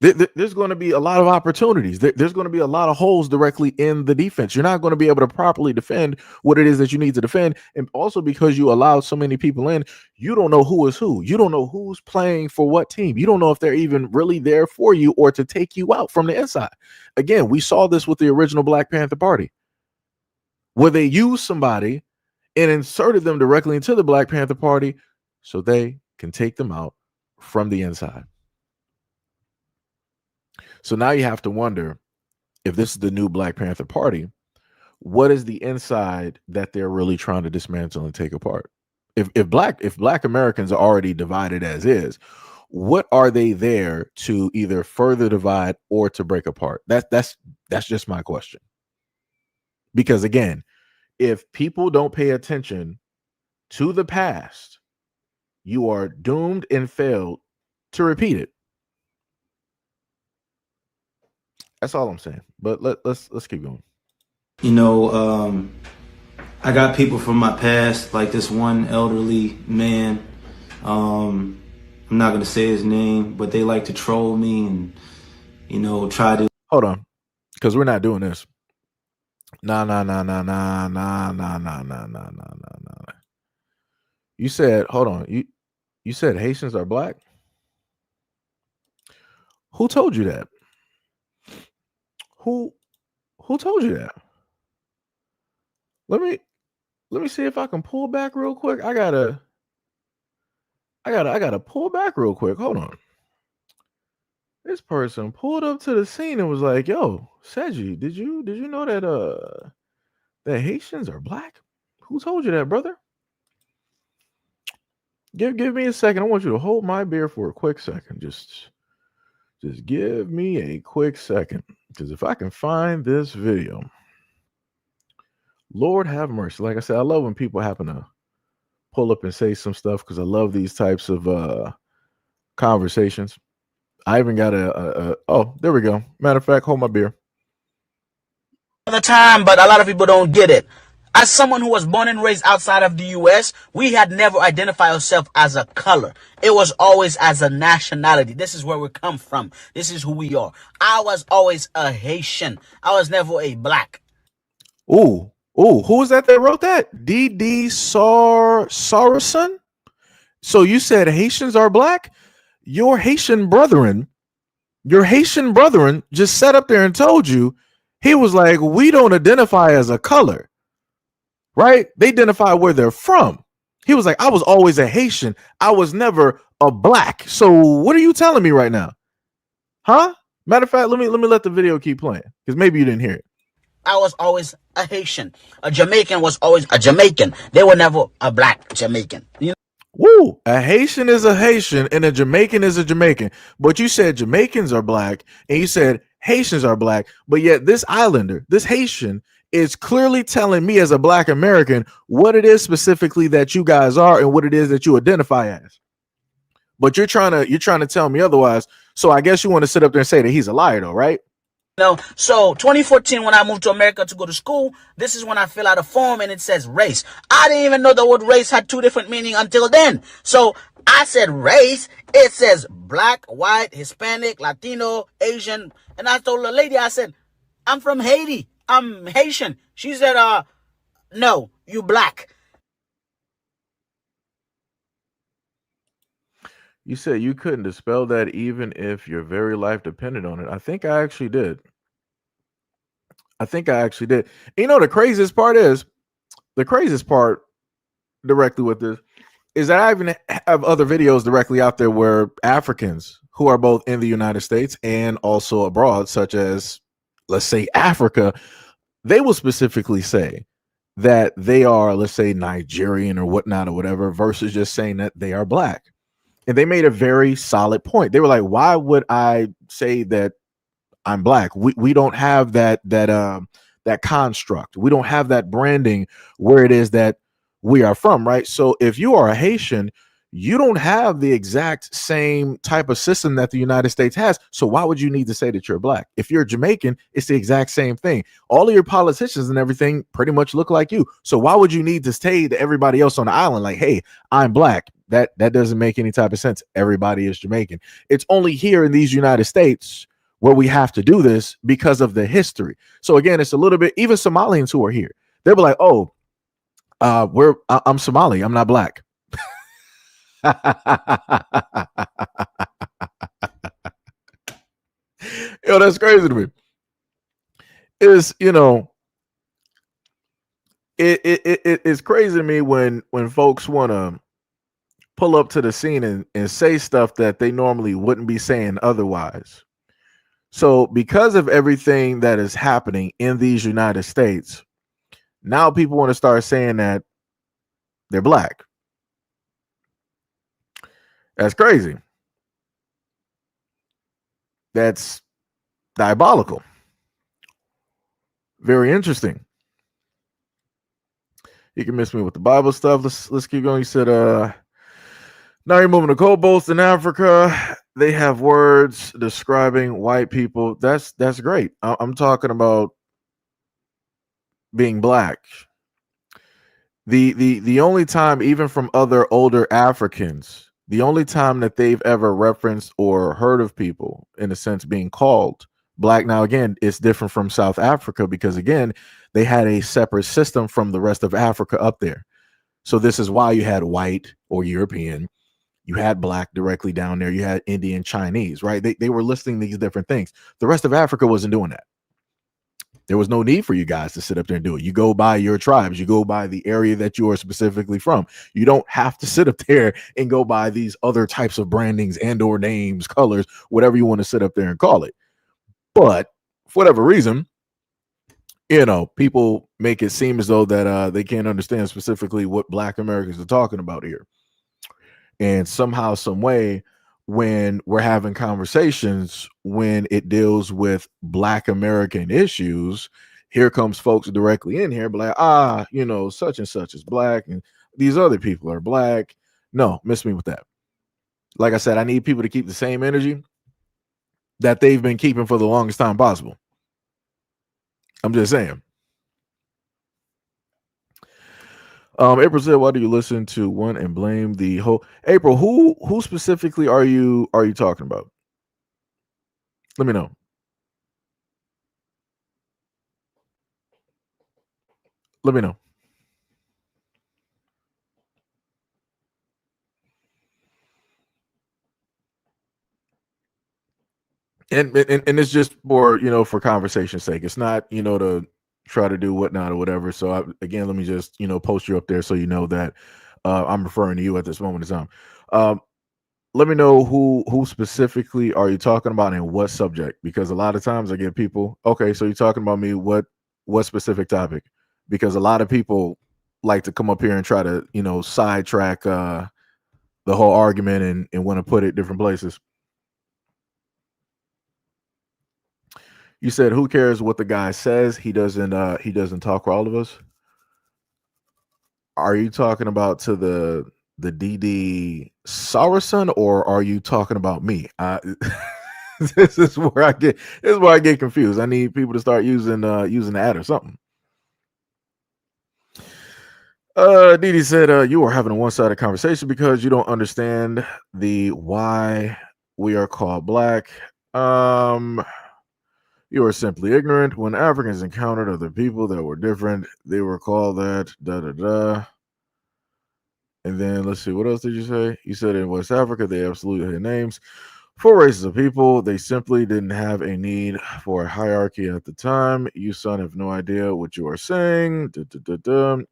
There's going to be a lot of opportunities. There's going to be a lot of holes directly in the defense. You're not going to be able to properly defend what it is that you need to defend. And also, because you allowed so many people in, you don't know who is who. You don't know who's playing for what team. You don't know if they're even really there for you or to take you out from the inside. Again, we saw this with the original Black Panther Party, where they used somebody and inserted them directly into the Black Panther Party so they can take them out from the inside. So now you have to wonder, if this is the new Black Panther Party, what is the inside that they're really trying to dismantle and take apart? If Black Americans are already divided as is, what are they there to either further divide or to break apart? That's just my question. Because again, if people don't pay attention to the past, you are doomed and failed to repeat it. That's all I'm saying. But let's keep going. I got people from my past, like this one elderly man. I'm not gonna say his name, but they like to troll me and try to. Hold on, because we're not doing this. Nah. You said, hold on. You said Haitians are Black? Who told you that? Who told you that? Let me see if I can pull back real quick. I gotta pull back real quick. Hold on. This person pulled up to the scene and was like, "Yo, Seji, did you know that that Haitians are Black? Who told you that, brother?" Give me a second. I want you to hold my beer for a quick second. Just give me a quick second, because if I can find this video, Lord have mercy. Like I said, I love when people happen to pull up and say some stuff because I love these types of conversations. I even got oh, there we go. Matter of fact, hold my beer. The time, but a lot of people don't get it. As someone who was born and raised outside of the U.S., we had never identified ourselves as a color. It was always as a nationality. This is where we come from. This is who we are. I was always a Haitian. I was never a black. Ooh, who was that wrote that? D.D. Saracen? So you said Haitians are black? Your Haitian brethren just sat up there and told you, he was like, we don't identify as a color, right? They identify where they're from. He was like, I was always a Haitian. I was never a black. So what are you telling me right now? Huh? Matter of fact, let me let the video keep playing because maybe you didn't hear it. I was always a Haitian. A Jamaican was always a Jamaican. They were never a black Jamaican. You know? Woo! A Haitian is a Haitian and a Jamaican is a Jamaican. But you said Jamaicans are black and you said Haitians are black. But yet this islander, this Haitian, is clearly telling me as a black American what it is specifically that you guys are and what it is that you identify as. But you're trying to tell me otherwise. So I guess you want to sit up there and say that he's a liar, though, right? No. So 2014, when I moved to America to go to school, this is when I fill out a form and it says race. I didn't even know the word race had two different meanings until then. So I said race. It says black, white, Hispanic, Latino, Asian. And I told the lady, I said, I'm from Haiti. I'm Haitian. She said, no, you black. You said you couldn't dispel that even if your very life depended on it. I think I actually did. You know, the craziest part directly with this is that I even have other videos directly out there where Africans who are both in the United States and also abroad, such as, let's say, Africa, they will specifically say that they are, let's say, Nigerian or whatnot or whatever, versus just saying that they are black. And they made a very solid point. They were like, why would I say that I'm black? We don't have that construct. We don't have that branding where it is that we are from, right? So if you are a Haitian, you don't have the exact same type of system that the United States has. So why would you need to say that you're black? If you're Jamaican, it's the exact same thing. All of your politicians and everything pretty much look like you. So why would you need to say to everybody else on the island, like, hey, I'm black? That doesn't make any type of sense. Everybody is Jamaican. It's only here in these United States where we have to do this because of the history. So again, it's a little bit, even Somalians who are here, they'll be like, oh, I'm Somali. I'm not black. Yo, that's crazy to me. It's, you know, it's crazy to me when folks want to pull up to the scene and say stuff that they normally wouldn't be saying otherwise. So because of everything that is happening in these United States, now people want to start saying that they're black. That's crazy. That's diabolical. Very interesting. You can miss me with the Bible stuff. Let's keep going. You said now you're moving to Cobalt in Africa. They have words describing white people. That's great. I'm talking about being black. The only time, even from other older Africans, the only time that they've ever referenced or heard of people in a sense being called black. Now, again, it's different from South Africa because, again, they had a separate system from the rest of Africa up there. So this is why you had white or European. You had black directly down there. You had Indian, Chinese, right? They were listing these different things. The rest of Africa wasn't doing that. There was no need for you guys to sit up there and do it. You go by your tribes. You go by the area that you are specifically from. You don't have to sit up there and go by these other types of brandings and or names, colors, whatever you want to sit up there and call it. But for whatever reason, you know, people make it seem as though that they can't understand specifically what Black Americans are talking about here. And somehow, some way, when we're having conversations, when it deals with Black American issues, here comes folks directly in here, but like, you know, such and such is black, and these other people are black. No, miss me with that. Like I said, I need people to keep the same energy that they've been keeping for the longest time possible. I'm just saying. April said, "Why do you listen to one and blame the whole?" April, who specifically are you talking about? Let me know. Let me know. And it's just for, you know, for conversation's sake. It's not, you know, to try to do whatnot or whatever. So again, let me just, you know, post you up there so you know that I'm referring to you at this moment in time. Let me know who specifically are you talking about and what subject, because a lot of times I get people, okay, so you're talking about me, what specific topic? Because a lot of people like to come up here and try to, you know, sidetrack the whole argument and want to put it different places. You said, who cares what the guy says? He doesn't talk for all of us. Are you talking about to the DD Saracen, or are you talking about me? This is where I get confused. I need people to start using the ad or something. Didi said, you are having a one-sided conversation because you don't understand the why we are called black. You are simply ignorant. When Africans encountered other people that were different, they were called that, da da da. And then let's see, what else did you say? You said in West Africa, they absolutely had names for races of people. They simply didn't have a need for a hierarchy at the time. You, son, have no idea what you are saying. Da, da, da, da.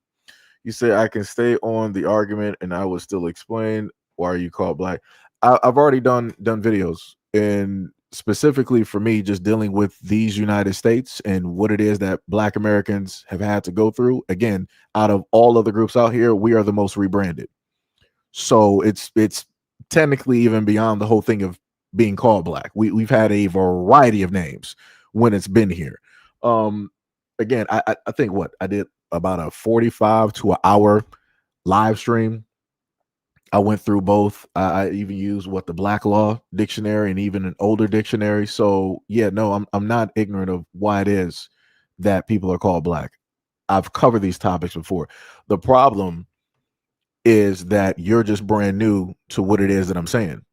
You say I can stay on the argument and I would still explain why you call black. I've already done videos, and specifically for me, just dealing with these United States and what it is that Black Americans have had to go through. Again, out of all other groups out here, we are the most rebranded. So it's technically even beyond the whole thing of being called black. We've had a variety of names when it's been here. Again, I think what I did about a 45 to an hour live stream. I went through both. I even used the Black Law Dictionary and even an older dictionary. So yeah, no, I'm not ignorant of why it is that people are called black. I've covered these topics before. The problem is that you're just brand new to what it is that I'm saying.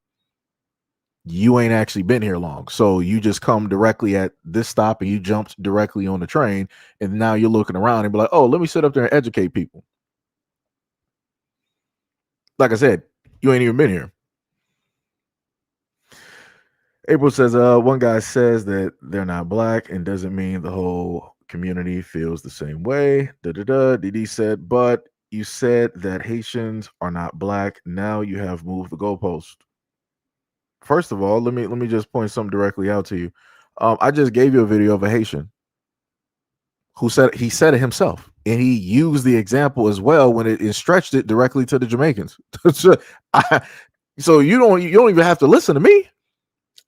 You ain't actually been here long. So you just come directly at this stop and you jumped directly on the train. And now you're looking around and be like, oh, let me sit up there and educate people. Like I said, you ain't even been here. April says, one guy says that they're not black and doesn't mean the whole community feels the same way. DD said, but you said that Haitians are not black. Now you have moved the goalpost. First of all, let me just point something directly out to you. I just gave you a video of a Haitian who said it himself, and he used the example as well when it stretched it directly to the Jamaicans. So you don't even have to listen to me.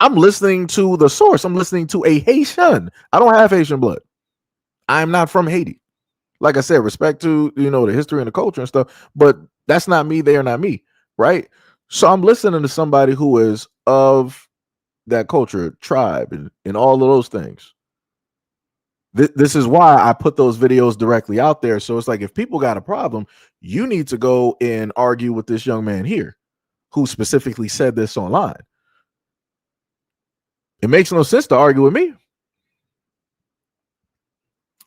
I'm listening to the source. I'm listening to a Haitian. I don't have Haitian blood. I'm not from Haiti. Like I said, respect to, you know, the history and the culture and stuff, but that's not me. They are not me, right? So I'm listening to somebody who is of that culture, tribe, and all of those things. This is why I put those videos directly out there. So it's like, if people got a problem, you need to go and argue with this young man here who specifically said this online. It makes no sense to argue with me.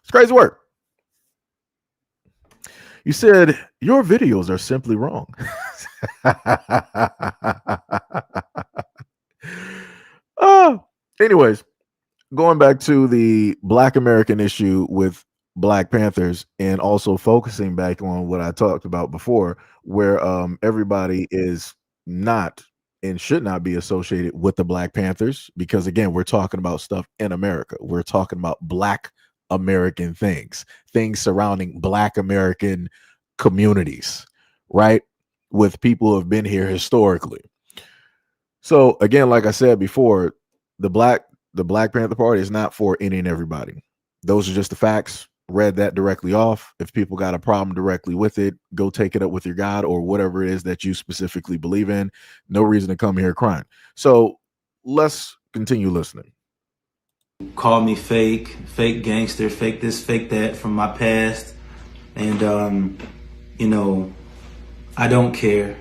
It's crazy work. You said your videos are simply wrong. Anyways, going back to the Black American issue with Black Panthers, and also focusing back on what I talked about before, where everybody is not and should not be associated with the Black Panthers, because again, we're talking about stuff in America. We're talking about Black American things surrounding Black American communities, right? With people who have been here historically. So again, like I said before, the Black Panther Party is not for any and everybody. Those are just the facts. Read that directly off. If people got a problem directly with it, go take it up with your God or whatever it is that you specifically believe in. No reason to come here crying. So let's continue listening. Call me fake gangster, fake this, fake that from my past. And, you know, I don't care.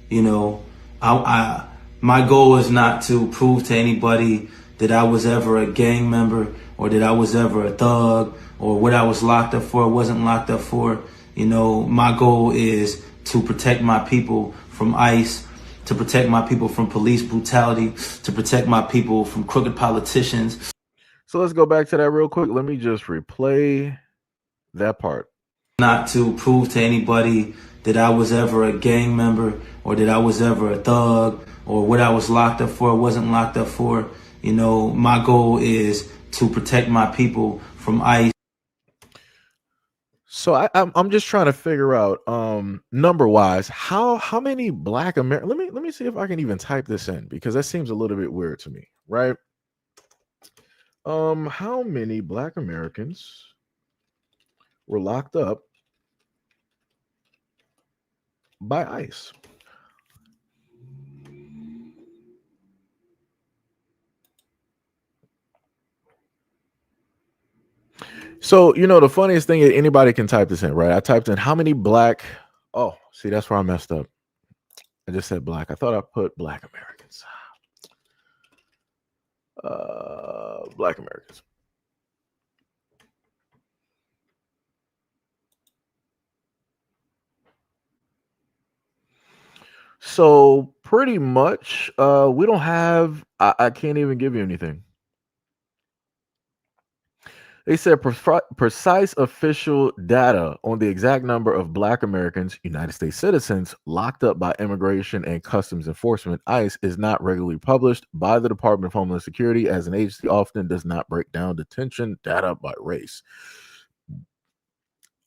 You know, my goal is not to prove to anybody that I was ever a gang member or that I was ever a thug or what I was locked up for or wasn't locked up for. You know, my goal is to protect my people from ICE, to protect my people from police brutality, to protect my people from crooked politicians. So let's go back to that real quick. Let me just replay that part. Not to prove to anybody that I was ever a gang member or that I was ever a thug or what I was locked up for or wasn't locked up for. You know, my goal is to protect my people from ICE. So I'm just trying to figure out number wise how many Black Americans. Let me see if I can even type this in because that seems a little bit weird to me, right? How many Black Americans were locked up by ICE? So, you know, the funniest thing is anybody can type this in, right? I typed in how many Black. Oh, see, that's where I messed up. I just said Black. I thought I put Black Americans. Black Americans. So pretty much, we don't have. I can't even give you anything. They said precise official data on the exact number of Black Americans, United States citizens, locked up by Immigration and Customs Enforcement, ICE, is not regularly published by the Department of Homeland Security, as an agency often does not break down detention data by race.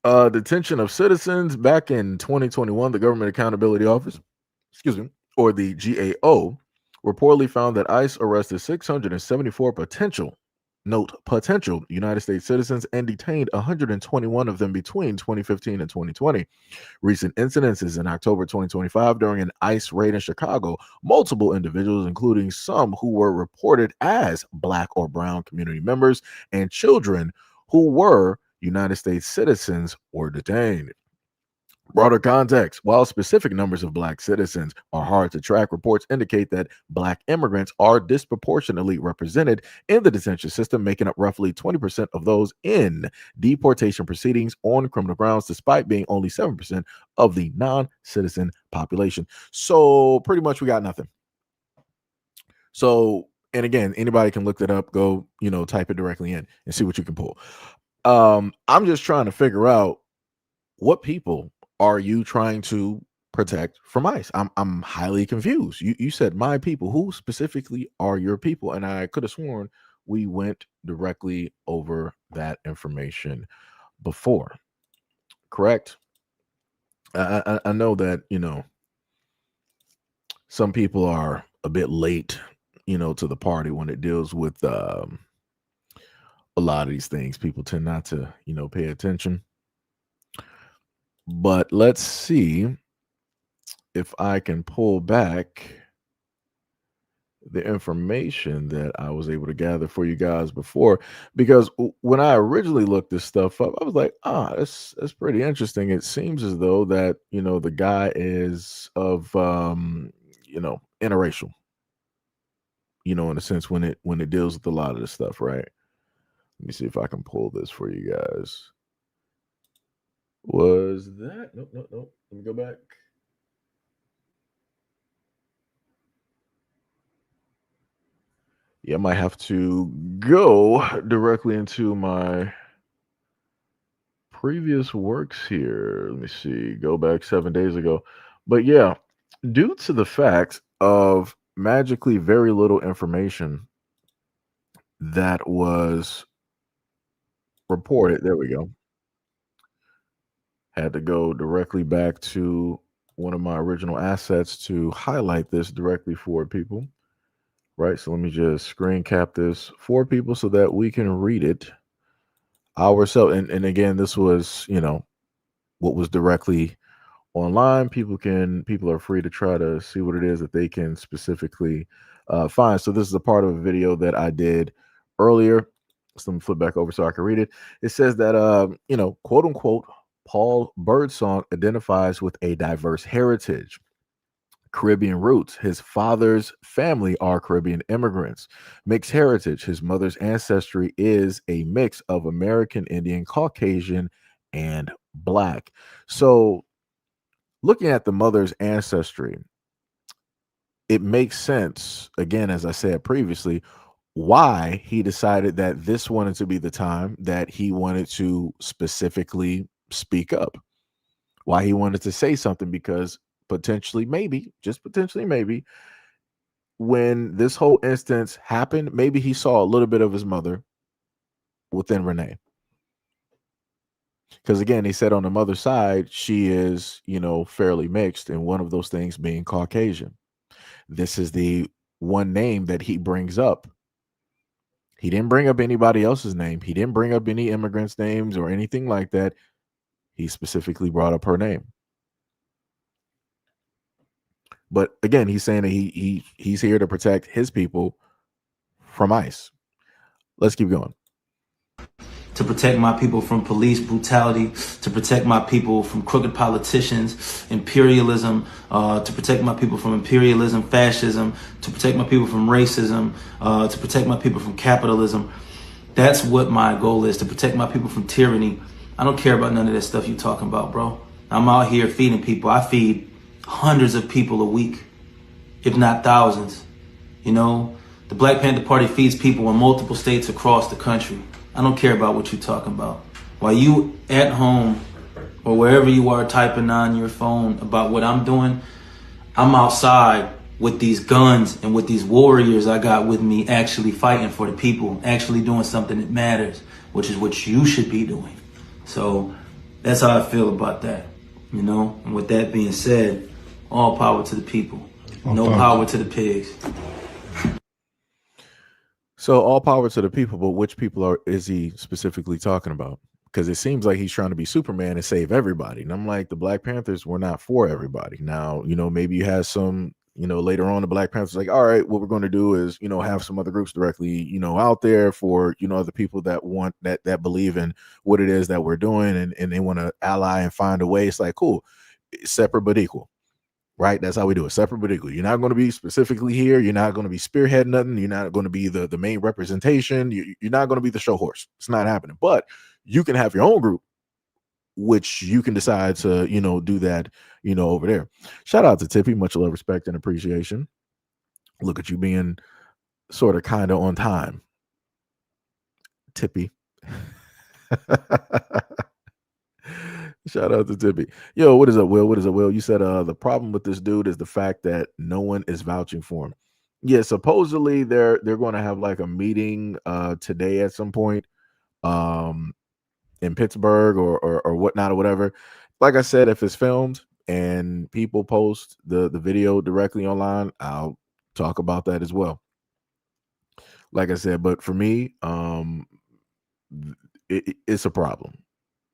Detention of citizens back in 2021, the Government Accountability Office, or the GAO, reportedly found that ICE arrested 674 potential United States citizens and detained 121 of them between 2015 and 2020. Recent incidences in October 2025 during an ICE raid in Chicago, multiple individuals, including some who were reported as Black or brown community members and children who were United States citizens, were detained. Broader context: while specific numbers of Black citizens are hard to track, reports indicate that Black immigrants are disproportionately represented in the detention system, making up roughly 20% of those in deportation proceedings on criminal grounds, despite being only 7% of the non-citizen population. So pretty much we got nothing. So, and again, anybody can look that up, go, type it directly in and see what you can pull. I'm just trying to figure out what people are you trying to protect from ICE? I'm highly confused. You said my people. Who specifically are your people? And I could have sworn we went directly over that information before. Correct? I know that, some people are a bit late, to the party when it deals with a lot of these things. People tend not to, pay attention. But let's see if I can pull back the information that I was able to gather for you guys before, because when I originally looked this stuff up, I was like, that's pretty interesting. It seems as though that, the guy is of, interracial, in a sense when it deals with a lot of this stuff, right? Let me see if I can pull this for you guys. Was that? Nope. Let me go back. Yeah, I might have to go directly into my previous works here. Let me see. Go back 7 days ago. But yeah, due to the fact of magically very little information that was reported. There we go. Had to go directly back to one of my original assets to highlight this directly for people. Right, so let me just screen cap this for people so that we can read it ourselves. And again, this was, what was directly online. People are free to try to see what it is that they can specifically find. So this is a part of a video that I did earlier. So let me flip back over so I can read it. It says that quote unquote, Paul Birdsong identifies with a diverse heritage, Caribbean roots. His father's family are Caribbean immigrants. Mixed heritage. His mother's ancestry is a mix of American Indian, Caucasian, and Black. So looking at the mother's ancestry, it makes sense, again, as I said previously, why he decided that this wanted to be the time that he wanted to specifically speak up, why he wanted to say something, because potentially, maybe, just potentially, maybe, when this whole instance happened, maybe he saw a little bit of his mother within Renee. Because again, he said on the mother's side, she is, fairly mixed, and one of those things being Caucasian. This is the one name that he brings up. He didn't bring up anybody else's name. He didn't bring up any immigrants' names or anything like that. He specifically brought up her name. But again, he's saying that he's here to protect his people from ICE. Let's keep going. To protect my people from police brutality, to protect my people from crooked politicians, imperialism, to protect my people from imperialism, fascism, to protect my people from racism, to protect my people from capitalism. That's what my goal is, to protect my people from tyranny. I don't care about none of that stuff you talking about, bro. I'm out here feeding people. I feed hundreds of people a week, if not thousands. The Black Panther Party feeds people in multiple states across the country. I don't care about what you're talking about. While you at home or wherever you are typing on your phone about what I'm doing, I'm outside with these guns and with these warriors I got with me, actually fighting for the people, actually doing something that matters, which is what you should be doing. So that's how I feel about that, And with that being said, all power to the people. No power to the pigs. So all power to the people, but which people is he specifically talking about? Because it seems like he's trying to be Superman and save everybody. And I'm like, the Black Panthers were not for everybody. Now, maybe you have some, later on the Black Panthers like, all right, what we're going to do is, have some other groups directly, out there for, other people that want that believe in what it is that we're doing, and they want to ally and find a way. It's like, cool, separate but equal. Right? That's how we do it. Separate but equal. You're not going to be specifically here. You're not going to be spearheading nothing. You're not going to be the main representation. You're not going to be the show horse. It's not happening. But you can have your own group, which you can decide to, do that, over there. Shout out to Tippy. Much love, respect, and appreciation. Look at you being sort of kind of on time. Tippy. Shout out to Tippy. Yo, what is up, Will? What is up, Will? You said the problem with this dude is the fact that no one is vouching for him. Yeah, supposedly they're going to have like a meeting today at some point in Pittsburgh or whatnot or whatever. Like I said, if it's filmed and people post the video directly online, I'll talk about that as well. Like I said, but for me, it's a problem.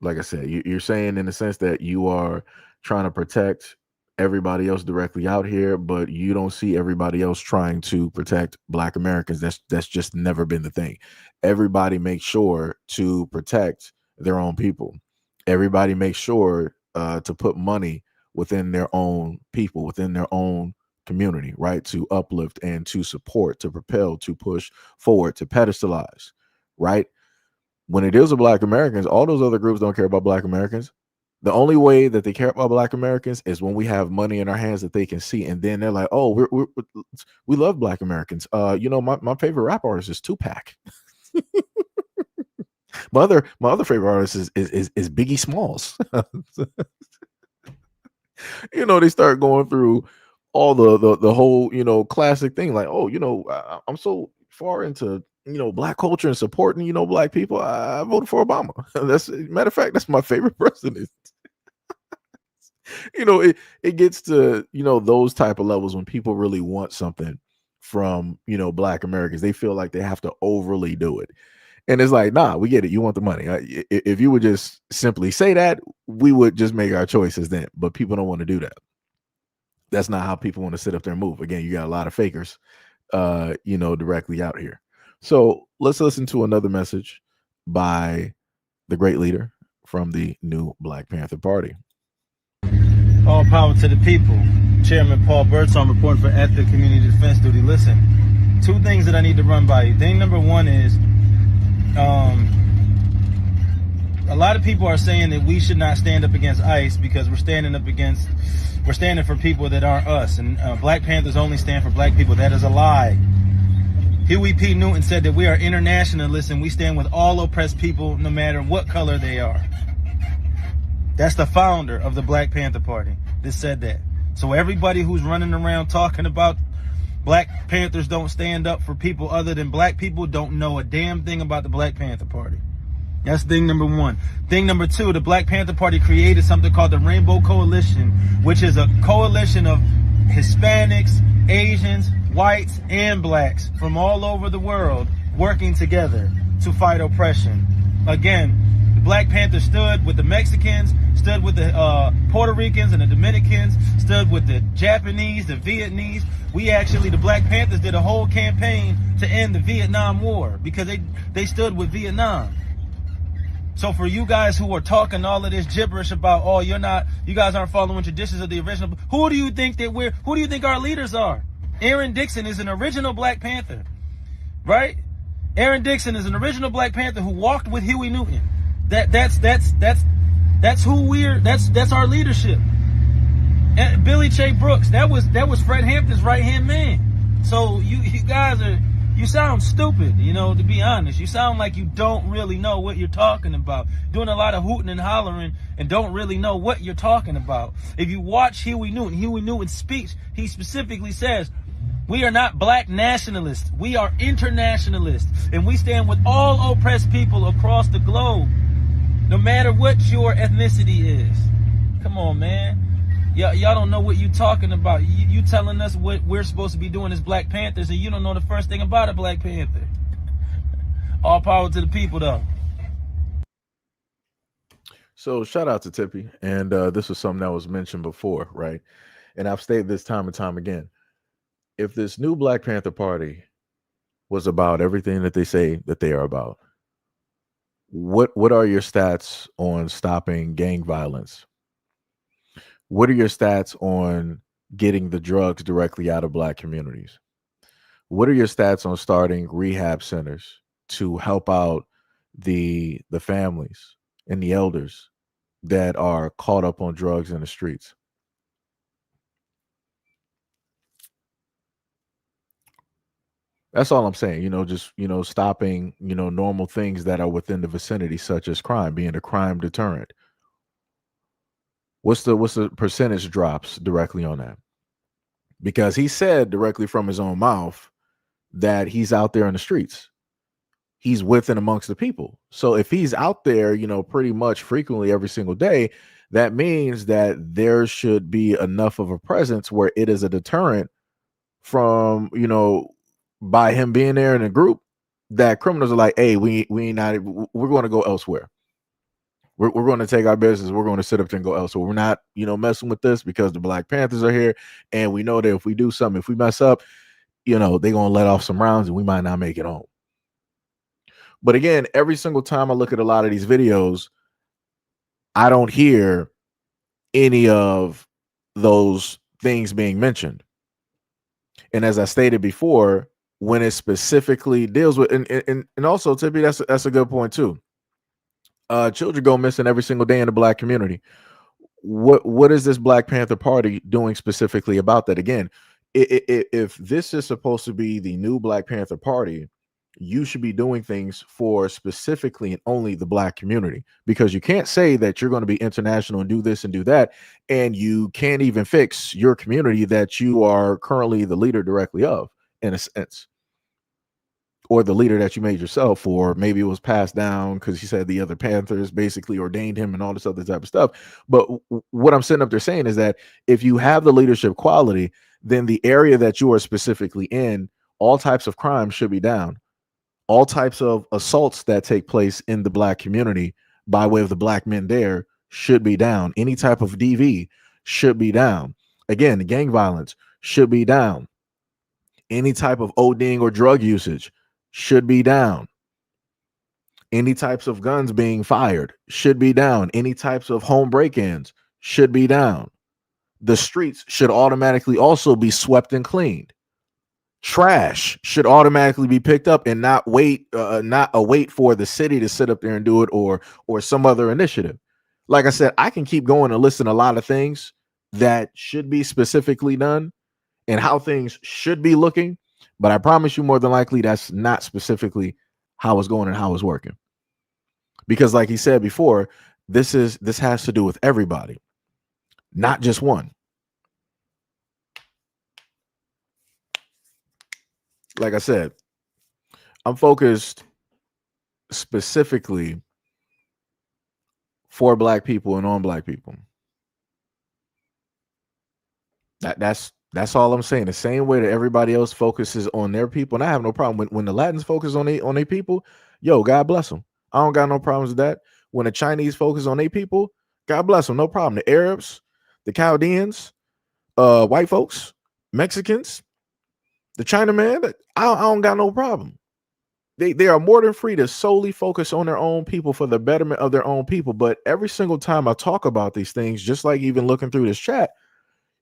Like I said, you're saying in the sense that you are trying to protect everybody else directly out here, but you don't see everybody else trying to protect Black Americans. That's just never been the thing. Everybody makes sure to protect their own people. Everybody makes sure to put money within their own people, within their own community, right? To uplift and to support, to propel, to push forward, to pedestalize, right? When it deals with Black Americans, all those other groups don't care about Black Americans. The only way that they care about Black Americans is when we have money in our hands that they can see, and then they're like, "Oh, we love Black Americans." My favorite rap artist is Tupac. my other favorite artist is Biggie Smalls. They start going through all the whole classic thing, like, oh, I'm so far into Black culture and supporting Black people. I voted for Obama. That's, matter of fact, that's my favorite president. It gets to those type of levels when people really want something from Black Americans. They feel like they have to overly do it, And it's like, nah, we get it. You want the money. If you would just simply say that, we would just make our choices then. But people don't want to do that. That's not how people want to sit up there and move. Again, you got a lot of fakers, directly out here. So let's listen to another message by the great leader from the new Black Panther Party. All power to the people. Chairman Paul Birdsong reporting for Ethnic Community Defense Duty. Listen, two things that I need to run by you. Thing number one is, a lot of people are saying that we should not stand up against ICE because we're standing for people that aren't us. And Black Panthers only stand for black people. That is a lie. Huey P. Newton said that we are internationalists and we stand with all oppressed people no matter what color they are. That's the founder of the Black Panther Party that said that. So everybody who's running around talking about Black Panthers don't stand up for people other than black people don't know a damn thing about the Black Panther Party. That's thing number one. Thing number two, the Black Panther Party created something called the Rainbow Coalition, which is a coalition of Hispanics, Asians, whites, and blacks from all over the world working together to fight oppression. Again, the Black Panthers stood with the Mexicans, stood with the Puerto Ricans and the Dominicans, stood with the Japanese, the Vietnamese. The Black Panthers did a whole campaign to end the Vietnam War because they stood with Vietnam. So for you guys who are talking all of this gibberish about, you guys aren't following traditions of the original, who do you think our leaders are? Aaron Dixon is an original Black Panther, right? Aaron Dixon is an original Black Panther who walked with Huey Newton. That's our leadership. And Billy Che Brooks, that was Fred Hampton's right-hand man. So you guys you sound stupid, to be honest. You sound like you don't really know what you're talking about. Doing a lot of hooting and hollering and don't really know what you're talking about. If you watch Huey Newton's speech, he specifically says, we are not black nationalists. We are internationalists. And we stand with all oppressed people across the globe, no matter what your ethnicity is. Come on, man. Y'all don't know what you're talking about. You telling us what we're supposed to be doing as Black Panthers, and you don't know the first thing about a Black Panther. All power to the people, though. So shout out to Tippy. And this was something that was mentioned before, right? And I've stated this time and time again. If this new Black Panther Party was about everything that they say that they are about, what are your stats on stopping gang violence? What are your stats on getting the drugs directly out of black communities? What are your stats on starting rehab centers to help out the families and the elders that are caught up on drugs in the streets? That's all I'm saying. Just stopping, normal things that are within the vicinity, such as crime, being a crime deterrent. What's the percentage drops directly on that? Because he said directly from his own mouth that he's out there in the streets. He's with and amongst the people. So if he's out there, pretty much frequently every single day, that means that there should be enough of a presence where it is a deterrent from, by him being there in a group, that criminals are like, hey, we're going to go elsewhere. We're going to take our business. We're going to sit up there and go elsewhere. We're not, messing with this because the Black Panthers are here. And we know that if we do something, if we mess up, they're going to let off some rounds and we might not make it home. But again, every single time I look at a lot of these videos, I don't hear any of those things being mentioned. And as I stated before, when it specifically deals with, and also, Tippy, that's a good point too. Children go missing every single day in the black community. What is this Black Panther Party doing specifically about that? Again, if this is supposed to be the new Black Panther Party, you should be doing things for specifically and only the black community, because you can't say that you're going to be international and do this and do that, and you can't even fix your community that you are currently the leader directly of, in a sense. Or the leader that you made yourself, or maybe it was passed down because he said the other Panthers basically ordained him and all this other type of stuff. But what I'm sitting up there saying is that if you have the leadership quality, then the area that you are specifically in, all types of crime should be down. all types of assaults that take place in the black community by way of the black men there should be down. Any type of DV should be down. Again, gang violence should be down. Any type of ODing or drug usage should be down. Any types of guns being fired should be down. Any types of home break-ins should be down. The streets should automatically also be swept and cleaned. Trash should automatically be picked up and not wait for the city to sit up there and do it, or some other initiative. Like I said, I can keep going and listen a lot of things that should be specifically done and how things should be looking, but I promise you more than likely that's not specifically how it's going and how it's working. Because like he said before, this has to do with everybody, not just one. Like I said, I'm focused specifically for black people and on black people. That's all I'm saying. The same way that everybody else focuses on their people, and I have no problem when the Latins focus on their people. Yo, God bless them. I don't got no problems with that. When the Chinese focus on their people, God bless them, no problem. The Arabs, the Chaldeans, white folks, Mexicans, the Chinaman, I don't got no problem. They are more than free to solely focus on their own people for the betterment of their own people. But every single time I talk about these things, just like even looking through this chat,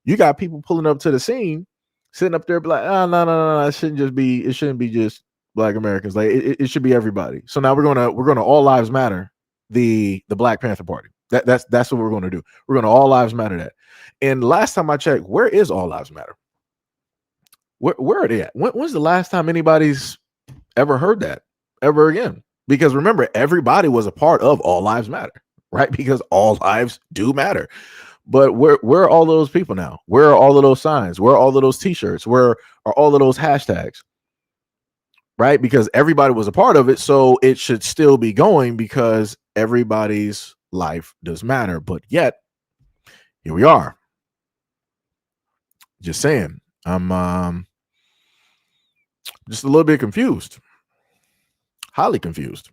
you got people pulling up to the scene, sitting up there like, oh, no, it shouldn't be just black Americans. Like it should be everybody. So now we're gonna all lives matter the Black Panther Party. That's what we're gonna do. We're gonna all lives matter that. And last time I checked, where is all lives matter? Where are they at? When's the last time anybody's ever heard that ever again? Because remember, everybody was a part of all lives matter, right? Because all lives do matter. But where are all those people now? Where are all of those signs? Where are all of those t-shirts? Where are all of those hashtags? Right? Because everybody was a part of it, so it should still be going because everybody's life does matter. But yet, here we are. Just saying, I'm just a little bit confused. Highly confused.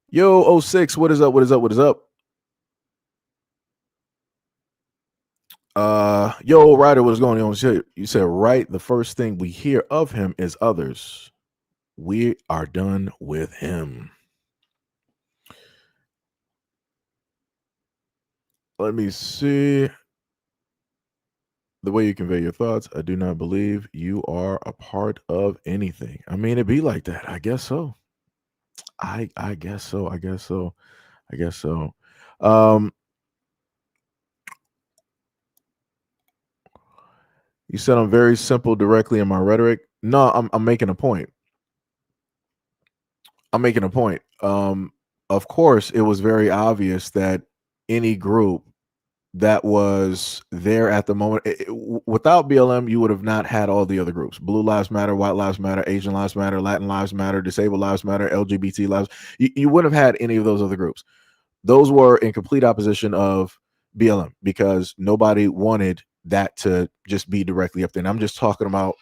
Yo, 06, what is up? What is up? What is up? Yo, Ryder, what is going on? You said, right, the first thing we hear of him is others. We are done with him. Let me see. The way you convey your thoughts, I do not believe you are a part of anything. I mean, it'd be like that. I guess so. I guess so. I guess so. I guess so. You said I'm very simple directly in my rhetoric. No, I'm making a point. I'm making a point. Of course, it was very obvious that any group that was there at the moment, without BLM, you would have not had all the other groups. Blue Lives Matter, White Lives Matter, Asian Lives Matter, Latin Lives Matter, Disabled Lives Matter, LGBT Lives. You wouldn't have had any of those other groups. Those were in complete opposition of BLM because nobody wanted that to just be directly up there. And I'm just talking about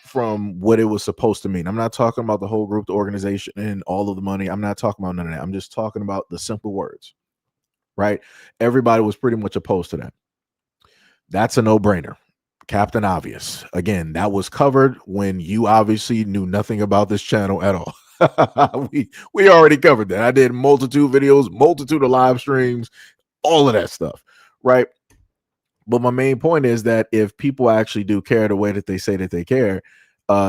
from what it was supposed to mean. I'm not talking about the whole group, the organization, and all of the money. I'm not talking about none of that. I'm just talking about the simple words, right? Everybody was pretty much opposed to that. That's a no-brainer. Captain Obvious. Again, that was covered when you obviously knew nothing about this channel at all. we already covered that. I did multitude videos, multitude of live streams, all of that stuff, right? But my main point is that if people actually do care the way that they say that they care,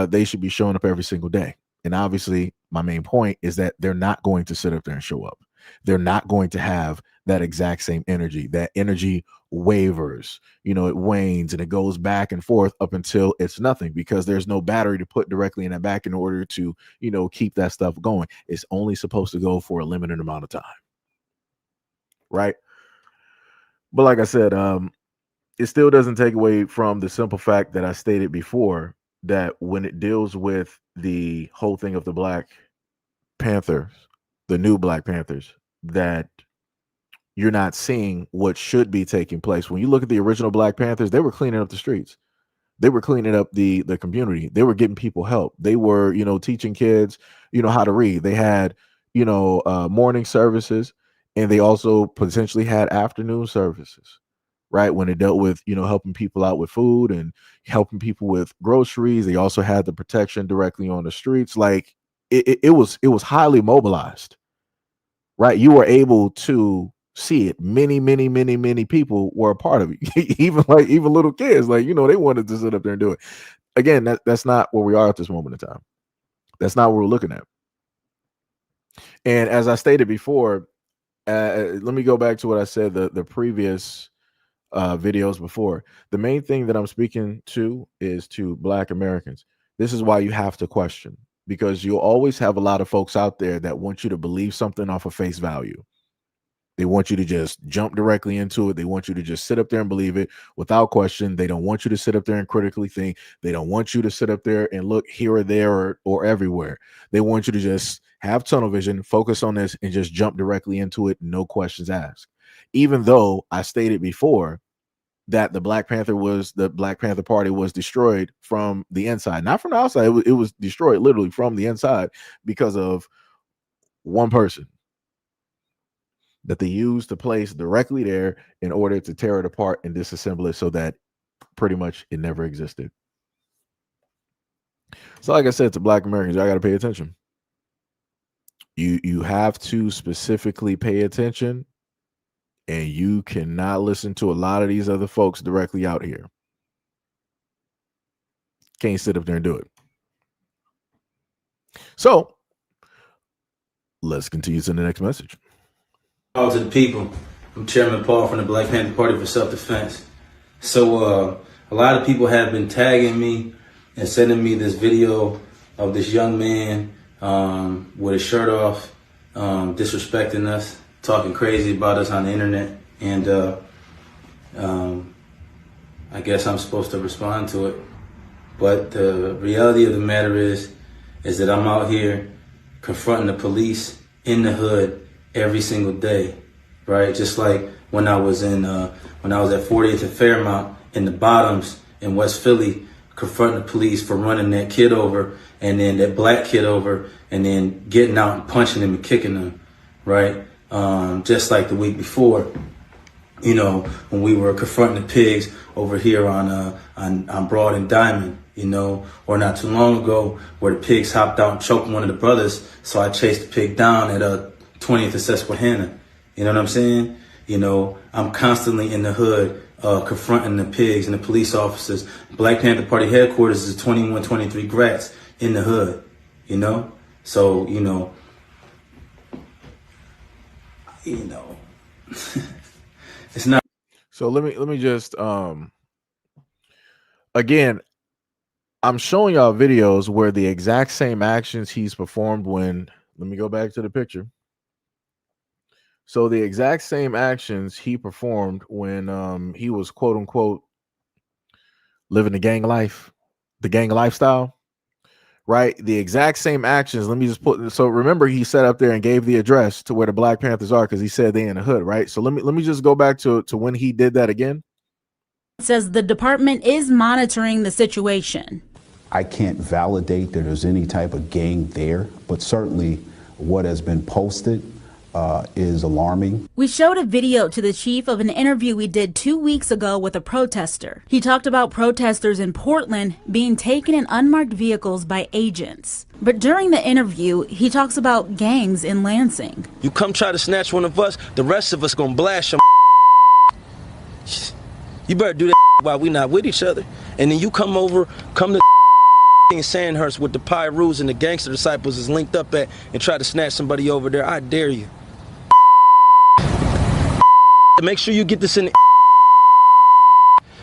they should be showing up every single day. And obviously, my main point is that they're not going to sit up there and show up. They're not going to have that exact same energy. That energy wavers, it wanes and it goes back and forth up until it's nothing because there's no battery to put directly in that back in order to, keep that stuff going. It's only supposed to go for a limited amount of time. Right. But like I said, it still doesn't take away from the simple fact that I stated before that when it deals with the whole thing of the Black Panthers, the new Black Panthers, that you're not seeing what should be taking place. When you look at the original Black Panthers, they were cleaning up the streets. They were cleaning up the community. They were getting people help. They were, teaching kids, how to read. They had, morning services, and they also potentially had afternoon services, right? When it dealt with, helping people out with food and helping people with groceries. They also had the protection directly on the streets. Like it was highly mobilized, right? You were able to see it. Many people were a part of it. even little kids, like, they wanted to sit up there and do it. Again, that's not where we are at this moment in time. That's not what we're looking at. And as I stated before, let me go back to what I said the previous videos before. The main thing that I'm speaking to is to Black Americans. This is why you have to question, because you'll always have a lot of folks out there that want you to believe something off of face value. They want you to just jump directly into it. They want you to just sit up there and believe it without question. They don't want you to sit up there and critically think. They don't want you to sit up there and look here or there or everywhere. They want you to just have tunnel vision, focus on this, and just jump directly into it, no questions asked. Even though I stated before that the Black Panther Party was destroyed from the inside, not from the outside. It was destroyed literally from the inside because of one person that they used to place directly there in order to tear it apart and disassemble it, so that pretty much it never existed. So like I said to Black Americans, y'all got to pay attention. You have to specifically pay attention, and you cannot listen to a lot of these other folks directly out here. Can't sit up there and do it. So let's continue to the next message. All to the people. I'm Chairman Paul from the Black Panther Party for Self-Defense. So a lot of people have been tagging me and sending me this video of this young man with his shirt off, disrespecting us, talking crazy about us on the internet. And I guess I'm supposed to respond to it. But the reality of the matter is that I'm out here confronting the police in the hood every single day, right? Just like when I was at 40th and Fairmount in the Bottoms in West Philly, confronting the police for running that kid over, and then that black kid over, and then getting out and punching him and kicking him, right? Just like the week before, when we were confronting the pigs over here on Broad and Diamond, or not too long ago where the pigs hopped out and choked one of the brothers. So I chased the pig down at 20th and Susquehanna. You know what I'm saying? I'm constantly in the hood confronting the pigs and the police officers. Black Panther Party headquarters is 2123 Gratz in the hood, So, it's not. So let me just again, I'm showing y'all videos where the exact same actions he's performed when, let me go back to the picture. So the exact same actions he performed when he was quote unquote living the gang life, the gang lifestyle, right? The exact same actions. Let me just put, so remember he sat up there and gave the address to where the Black Panthers are because he said they in the hood, right? So let me just go back to when he did that again. It says the department is monitoring the situation. I can't validate that there's any type of gang there, but certainly what has been posted is alarming. We showed a video to the chief of an interview we did 2 weeks ago with a protester. He talked about protesters in Portland being taken in unmarked vehicles by agents. But during the interview, he talks about gangs in Lansing. You come try to snatch one of us, the rest of us gonna blast your. You better do that while we not with each other. And then you come to in Sandhurst with the Pyrus and the gangster disciples is linked up at and try to snatch somebody over there. I dare you. Make sure you get this in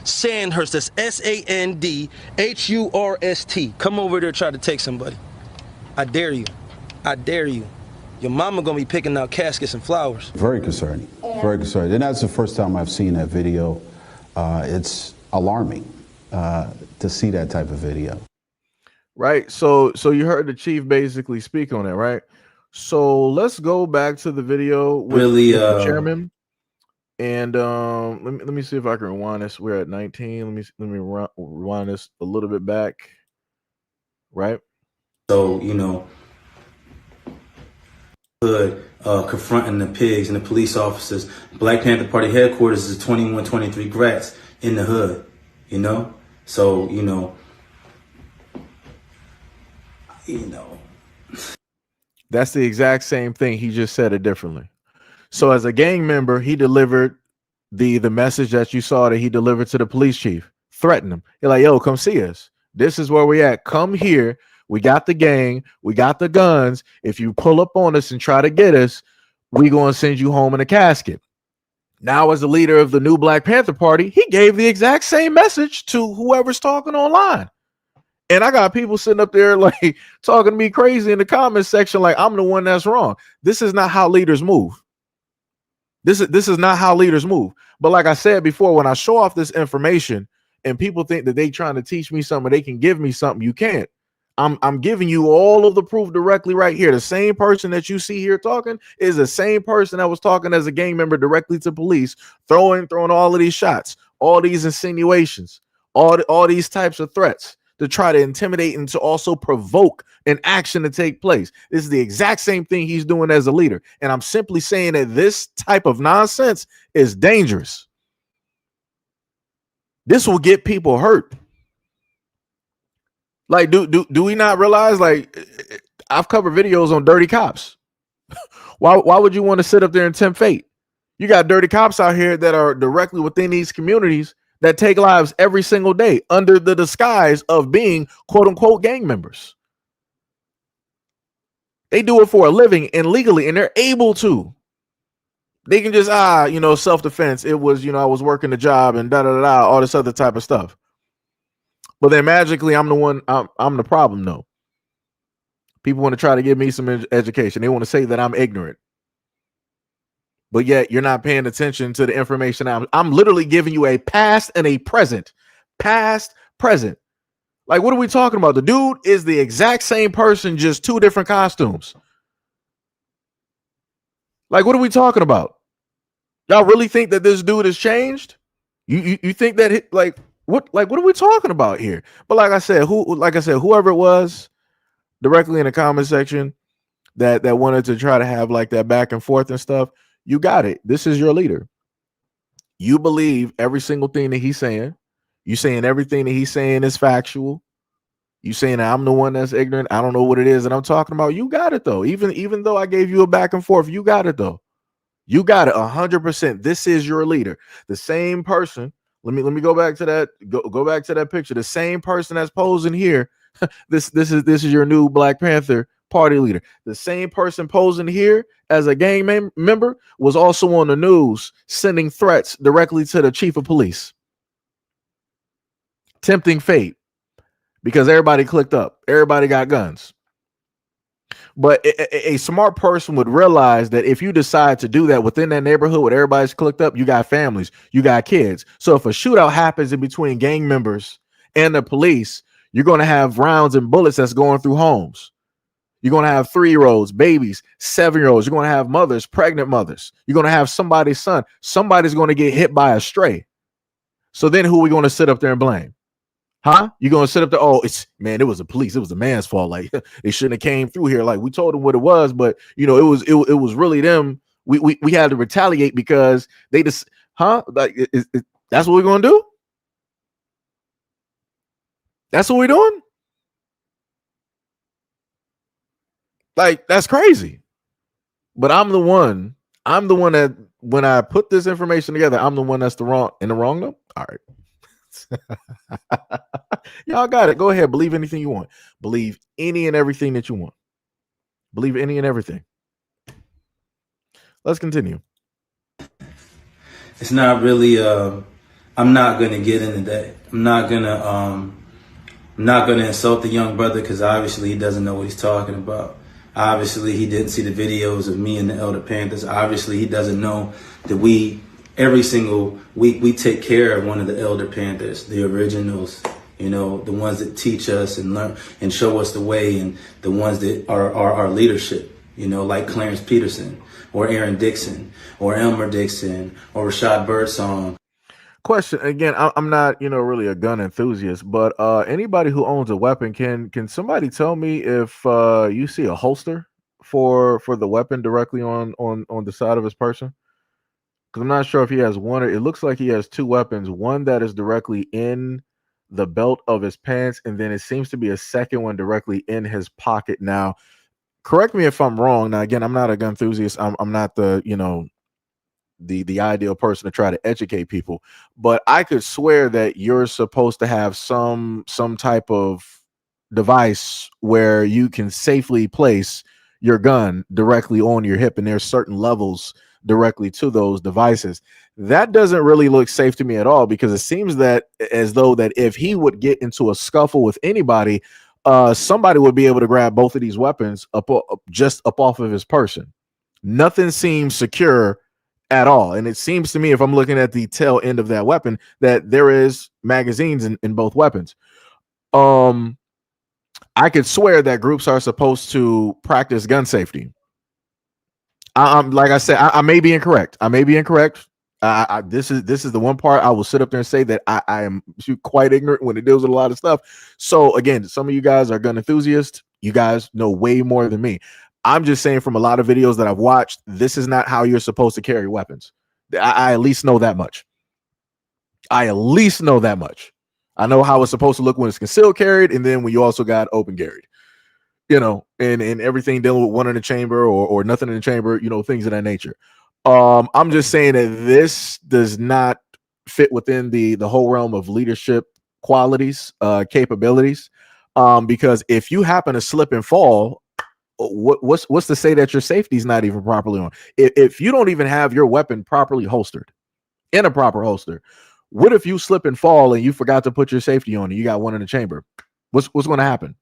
Sandhurst. That's Sandhurst. Come over there, try to take somebody. I dare you. I dare you. Your mama gonna be picking out caskets and flowers. Very concerning. Very concerning. And that's the first time I've seen that video. It's alarming to see that type of video. Right. So you heard the chief basically speak on it, right? So let's go back to the video with the chairman. And let me see if I can rewind this. We're at 19. Let me rewind this a little bit back. Right. So, you know, hood confronting the pigs and the police officers. Black Panther Party headquarters is 21, 23 grats in the hood, you know? So, you know. That's the exact same thing. He just said it differently. So as a gang member, he delivered the message that you saw that he delivered to the police chief, threatened him. You're like, yo, come see us. This is where we at. Come here. We got the gang. We got the guns. If you pull up on us and try to get us, we going to send you home in a casket. Now, as the leader of the new Black Panther Party, he gave the exact same message to whoever's talking online. And I got people sitting up there like talking to me crazy in the comments section like I'm the one that's wrong. This is not how leaders move. This is not how leaders move. But like I said before, when I show off this information and people think that they trying to teach me something, they can give me something, you can't. I'm giving you all of the proof directly right here. The same person that you see here talking is the same person that was talking as a gang member directly to police, throwing all of these shots, all these insinuations, all these types of threats to try to intimidate and to also provoke an action to take place. This is the exact same thing he's doing as a leader. And I'm simply saying that this type of nonsense is dangerous. This will get people hurt. Like, do we not realize, like, I've covered videos on dirty cops. Why would you want to sit up there and tempt fate? You got dirty cops out here that are directly within these communities that take lives every single day under the disguise of being quote unquote gang members. They do it for a living and legally, and they're able to. They can just, self-defense. It was, I was working the job and all this other type of stuff. But then magically, I'm the problem, though. People want to try to give me some education. They want to say that I'm ignorant. But yet you're not paying attention to the information. I'm literally giving you a past and a present. Past, present. Like, what are we talking about? The dude is the exact same person, just two different costumes. Like, what are we talking about? Y'all really think that this dude has changed? You think that what are we talking about here? But like I said, whoever it was directly in the comment section that wanted to try to have like that back and forth and stuff, you got it. This is your leader. You believe every single thing that he's saying. You saying everything that he's saying is factual. You saying that I'm the one that's ignorant. I don't know what it is that I'm talking about. You got it though. Even though I gave you a back and forth, you got it though. You got it 100%. This is your leader. The same person. Let me go back to that. Go back to that picture. The same person that's posing here. This is your new Black Panther Party leader. The same person posing here as a gang member was also on the news sending threats directly to the chief of police. Tempting fate because everybody clicked up. Everybody got guns. But a smart person would realize that if you decide to do that within that neighborhood where everybody's clicked up, you got families, you got kids. So if a shootout happens in between gang members and the police, you're going to have rounds and bullets that's going through homes. You're going to have 3-year-olds, babies, 7-year-olds. You're going to have mothers, pregnant mothers. You're going to have somebody's son. Somebody's going to get hit by a stray. So then who are we going to sit up there and blame? Huh? You're going to sit up there, it was the police. It was the man's fault. Like, they shouldn't have came through here. Like, we told them what it was, but, it was really them. We had to retaliate because they just, Like, that's what we're going to do? That's what we're doing? Like, that's crazy. But I'm the one that, when I put this information together, I'm the one that's in the wrong though? All right. Y'all got it. Go ahead. Believe anything you want. Believe any and everything that you want. Believe any and everything. Let's continue. It's not really I'm not gonna get into that. I'm not gonna insult the young brother because obviously he doesn't know what he's talking about. Obviously he didn't see the videos of me and the Elder Panthers. Obviously he doesn't know that every single week we take care of one of the Elder Panthers, the originals, the ones that teach us and learn and show us the way, and the ones that are our leadership. like Clarence Peterson or Aaron Dixon or Elmer Dixon or Rashad Birdsong. Question again, I'm not, really a gun enthusiast, but anybody who owns a weapon, can somebody tell me if you see a holster for the weapon directly on the side of his person? Because I'm not sure if he has one, or it looks like he has two weapons, one that is directly in the belt of his pants, and then it seems to be a second one directly in his pocket. Now, correct me if I'm wrong. Now, again, I'm not a gun enthusiast. I'm not the ideal person to try to educate people, but I could swear that you're supposed to have some type of device where you can safely place your gun directly on your hip, and there's certain levels directly to those devices. That doesn't really look safe to me at all, because it seems that as though that if he would get into a scuffle with anybody, somebody would be able to grab both of these weapons just up off of his person. Nothing seems secure at all. And it seems to me, if I'm looking at the tail end of that weapon, that there is magazines in both weapons. I could swear that groups are supposed to practice gun safety. I'm like I said, I may be incorrect. This is the one part I will sit up there and say that I am quite ignorant when it deals with a lot of stuff. So again, some of you guys are gun enthusiasts. You guys know way more than me. I'm just saying, from a lot of videos that I've watched, this is not how you're supposed to carry weapons. I at least know that much. I know how it's supposed to look when it's concealed carried, and then when you also got open carried. And everything dealing with one in the chamber or nothing in the chamber, things of that nature. I'm just saying that this does not fit within the whole realm of leadership qualities, capabilities. Because if you happen to slip and fall, what's to say that your safety is not even properly on? If you don't even have your weapon properly holstered in a proper holster, what if you slip and fall and you forgot to put your safety on and you got one in the chamber? What's going to happen?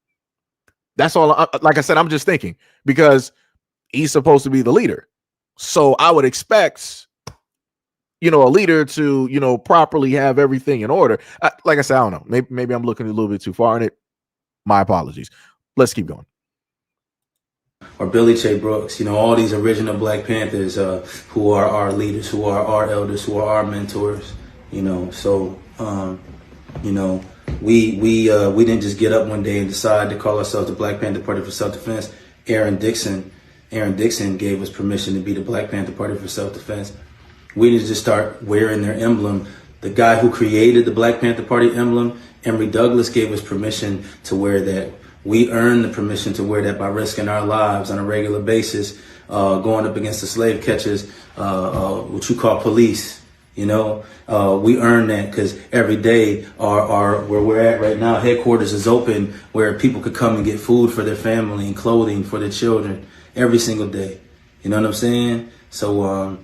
That's all. Like I said, I'm just thinking, because he's supposed to be the leader. So I would expect, a leader to, properly have everything in order. Like I said, I don't know. Maybe I'm looking a little bit too far in it. My apologies. Let's keep going. Or Billy J. Brooks, all these original Black Panthers who are our leaders, who are our elders, who are our mentors, So, we didn't just get up one day and decide to call ourselves the Black Panther Party for Self-Defense. Aaron Dixon gave us permission to be the Black Panther Party for Self-Defense. We didn't just start wearing their emblem. The guy who created the Black Panther Party emblem, Emory Douglas, gave us permission to wear that. We earned the permission to wear that by risking our lives on a regular basis, going up against the slave catchers, what you call police. We earned that because every day our where we're at right now, headquarters is open where people could come and get food for their family and clothing for their children every single day. You know what I'm saying? So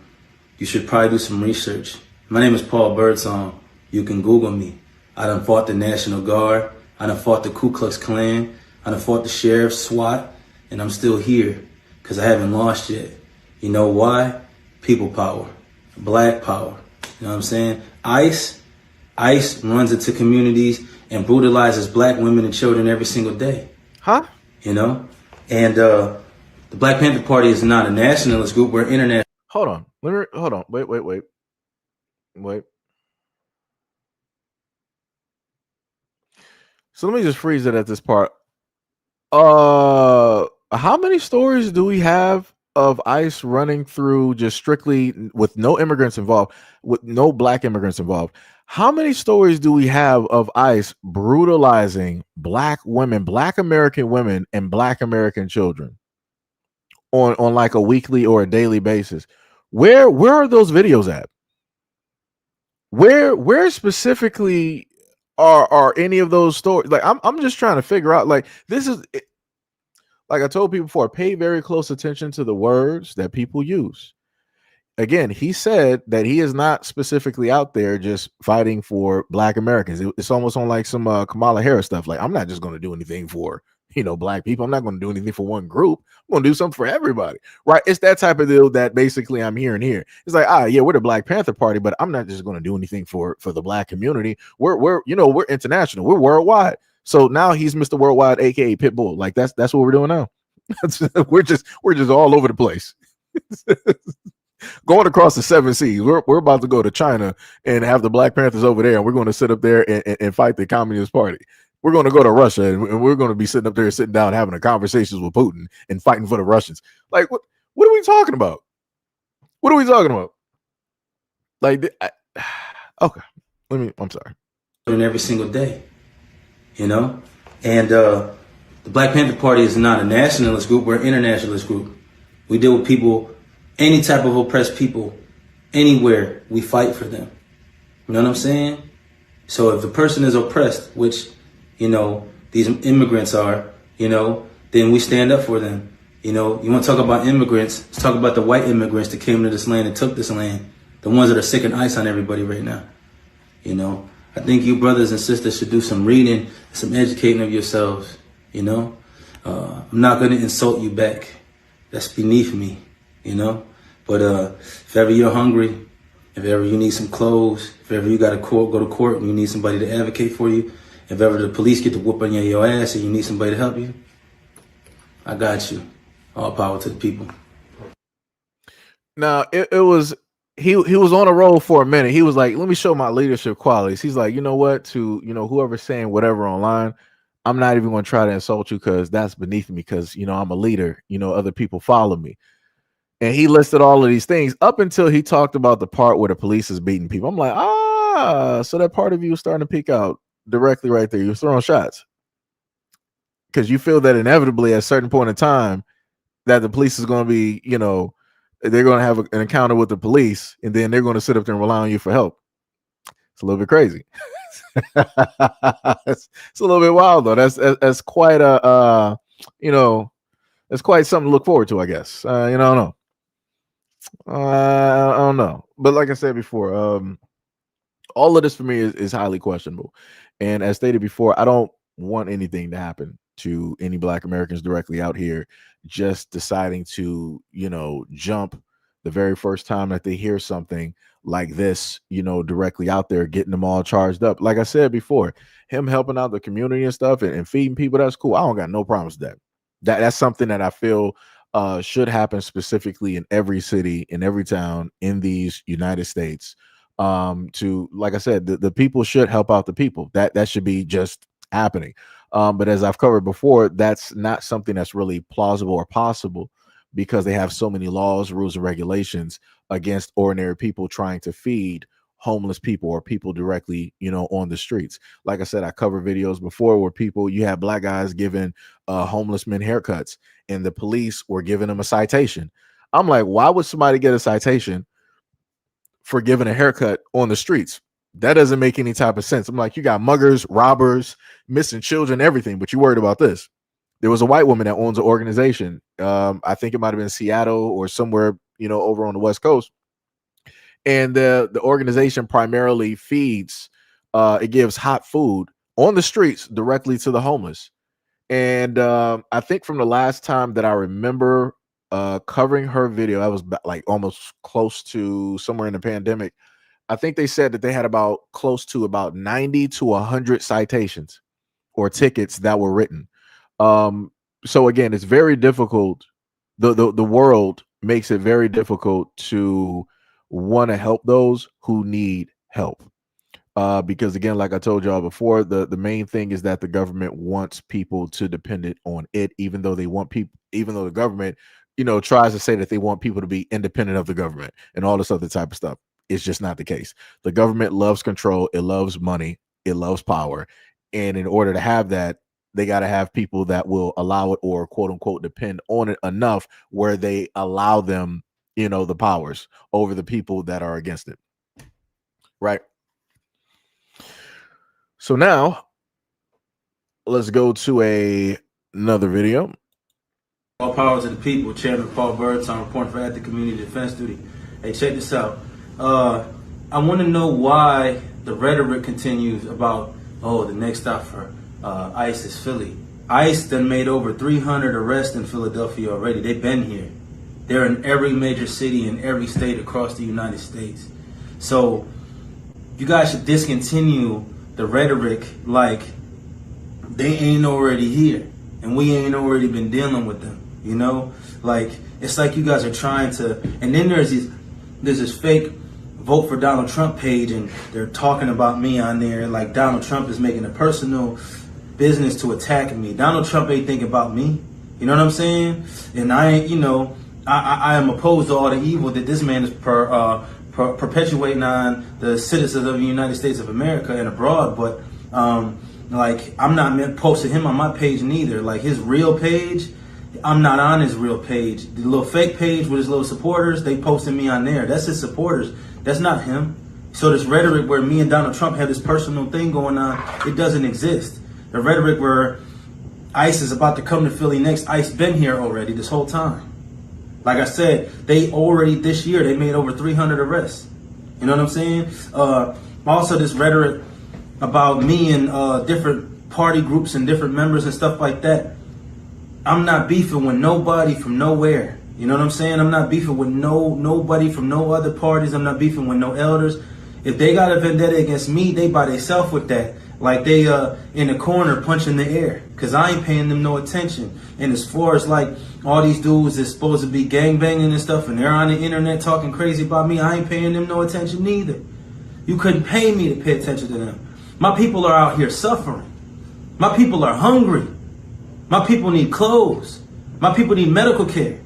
you should probably do some research. My name is Paul Birdsong. You can Google me. I done fought the National Guard. I done fought the Ku Klux Klan. I done fought the sheriff, SWAT, and I'm still here because I haven't lost yet. You know why? People power, Black power. You know what I'm saying? ICE runs into communities and brutalizes Black women and children every single day. Huh? And the Black Panther Party is not a nationalist group. We're international. Hold on. Wait. So let me just freeze it at this part. How many stories do we have of ICE running through just strictly with no immigrants involved, with no Black immigrants involved? How many stories do we have of ICE brutalizing Black women, Black American women, and Black American children on like a weekly or a daily basis? Where are those videos at? Where specifically are any of those stories? Like I'm just trying to figure out, like, this is, like I told people before, pay very close attention to the words that people use. Again, he said that he is not specifically out there just fighting for Black Americans. It's almost on like some Kamala Harris stuff. Like, I'm not just going to do anything for, Black people. I'm not going to do anything for one group. I'm going to do something for everybody. Right? It's that type of deal that basically I'm hearing here. It's like, yeah, we're the Black Panther Party, but I'm not just going to do anything for the Black community. We're international. We're worldwide. So now he's Mr. Worldwide, aka Pitbull. Like that's what we're doing now. we're just all over the place. Going across the 7 seas. We're about to go to China and have the Black Panthers over there, and we're going to sit up there and fight the Communist Party. We're going to go to Russia, and we're going to be sitting up there, sitting down, having a conversations with Putin and fighting for the Russians. Like, what are we talking about? What are we talking about? Like, okay, I'm sorry. Every single day, you know, and the Black Panther Party is not a nationalist group; we're an internationalist group. We deal with people, any type of oppressed people, anywhere. We fight for them. You know what I'm saying? So if the person is oppressed, which, you know, these immigrants are, you know, then we stand up for them. You know, you want to talk about immigrants, let's talk about the white immigrants that came to this land and took this land. The ones that are sicking ice on everybody right now. You know, I think you brothers and sisters should do some reading, some educating of yourselves. You know, I'm not going to insult you back. That's beneath me, you know. But if ever you're hungry, if ever you need some clothes, if ever you got to go to court and you need somebody to advocate for you, if ever the police get to whooping your ass and you need somebody to help you, I got you. All power to the people. Now, it was, he was on a roll for a minute. He was like, let me show my leadership qualities. He's like, you know what, to, you know, whoever's saying whatever online, I'm not even going to try to insult you because that's beneath me, because, you know, I'm a leader, you know, other people follow me. And he listed all of these things up until he talked about the part where the police is beating people. I'm like, so that part of you is starting to peek out directly right there. You're throwing shots because you feel that inevitably at a certain point in time that the police is going to be, you know, they're going to have an encounter with the police, and then they're going to sit up there and rely on you for help. It's a little bit crazy. It's a little bit wild though. That's quite a you know, it's quite something to look forward to, I guess. You know, I don't know. But like I said before, all of this for me is highly questionable. And as stated before, I don't want anything to happen to any Black Americans directly out here just deciding to, you know, jump the very first time that they hear something like this, you know, directly out there, getting them all charged up. Like I said before, him helping out the community and stuff and feeding people, that's cool. I don't got no problems with that. That's something that I feel should happen specifically in every city, in every town in these United States. To, like I said, the people should help out the people. That should be just happening. But as I've covered before, that's not something that's really plausible or possible because they have so many laws, rules, and regulations against ordinary people trying to feed homeless people or people directly, you know, on the streets. Like I said, I covered videos before where you had Black guys giving homeless men haircuts and the police were giving them a citation. I'm like, why would somebody get a citation for giving a haircut on the streets? That doesn't make any type of sense. I'm like, you got muggers, robbers, missing children, everything, but you worried about this. There was a white woman that owns an organization. I think it might have been Seattle or somewhere, you know, over on the West Coast. And the organization primarily feeds, it gives hot food on the streets directly to the homeless. And I think from the last time that I remember covering her video, I was like almost close to somewhere in the pandemic. I think they said that they had close to about 90 to 100 citations or tickets that were written. So again, it's very difficult. The world makes it very difficult to want to help those who need help. Because again, like I told y'all before, the main thing is that the government wants people to depend on it, even though the government, you know, tries to say that they want people to be independent of the government and all this other type of stuff. It's just not the case. The government loves control. It loves money. It loves power. And in order to have that, they got to have people that will allow it or quote unquote depend on it enough where they allow them, you know, the powers over the people that are against it. Right. So now let's go to another video. All power to the people. Chairman Paul Birds, I'm reporting for Active Community Defense Duty. Hey, check this out. I want to know why the rhetoric continues about, oh, the next stop for ICE is Philly. ICE done made over 300 arrests in Philadelphia already. They've been here. They're in every major city in every state across the United States. So you guys should discontinue the rhetoric like they ain't already here and we ain't already been dealing with them. You know, like it's like you guys are trying to. And then there's this fake vote for Donald Trump page, and they're talking about me on there like Donald Trump is making a personal business to attack me. Donald Trump ain't thinking about me. You know what I'm saying? And I ain't, you know, I am opposed to all the evil that this man is perpetuating on the citizens of the United States of America and abroad. But like, I'm not posting him on my page neither. Like his real page, I'm not on his real page. The little fake page with his little supporters, they posting me on there. That's his supporters. That's not him. So this rhetoric where me and Donald Trump have this personal thing going on, it doesn't exist. The rhetoric where ICE is about to come to Philly next, ICE been here already this whole time. Like I said, they already this year, they made over 300 arrests. You know what I'm saying? Also this rhetoric about me and different party groups and different members and stuff like that. I'm not beefing with nobody from nowhere. You know what I'm saying? I'm not beefing with nobody from no other parties. I'm not beefing with no elders. If they got a vendetta against me, they by themselves with that. Like they in the corner punching the air. Cause I ain't paying them no attention. And as far as like all these dudes that's supposed to be gangbanging and stuff and they're on the internet talking crazy about me, I ain't paying them no attention neither. You couldn't pay me to pay attention to them. My people are out here suffering. My people are hungry. My people need clothes. My people need medical care.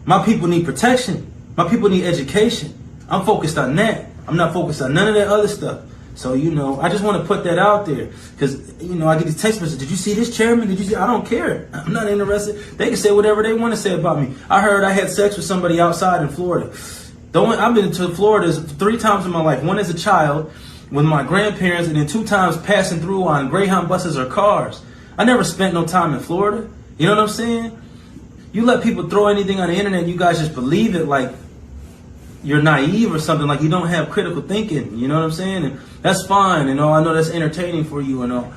My people need protection. My people need education. I'm focused on that. I'm not focused on none of that other stuff. So, you know, I just want to put that out there because, you know, I get these text messages. Did you see this chairman? Did you see? I don't care. I'm not interested. They can say whatever they want to say about me. I heard I had sex with somebody outside in Florida. I've been to Florida 3 times in my life. One as a child with my grandparents and then 2 times passing through on Greyhound buses or cars. I never spent no time in Florida. You know what I'm saying? You let people throw anything on the internet, you guys just believe it like you're naive or something, like you don't have critical thinking. You know what I'm saying? And that's fine. You know, I know that's entertaining for you and all.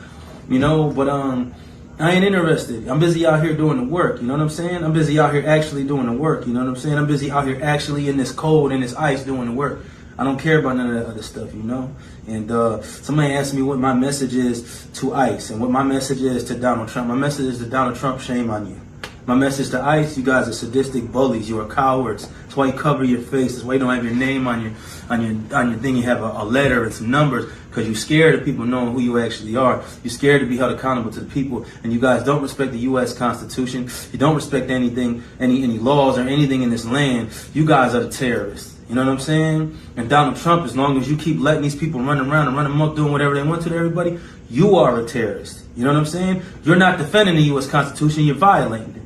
You know, but I ain't interested. I'm busy out here doing the work. You know what I'm saying? I'm busy out here actually doing the work. You know what I'm saying? I'm busy out here actually in this cold and this ice doing the work. I don't care about none of that other stuff, you know? And somebody asked me what my message is to ICE and what my message is to Donald Trump. My message is to Donald Trump, shame on you. My message to ICE, you guys are sadistic bullies. You are cowards. That's why you cover your face. That's why you don't have your name on your thing. You have a letter and some numbers because you're scared of people knowing who you actually are. You're scared to be held accountable to the people. And you guys don't respect the U.S. Constitution. You don't respect anything, any laws or anything in this land. You guys are the terrorists. You know what I'm saying? And Donald Trump, as long as you keep letting these people run around and run amok doing whatever they want to everybody, you are a terrorist. You know what I'm saying? You're not defending the U.S. Constitution. You're violating it.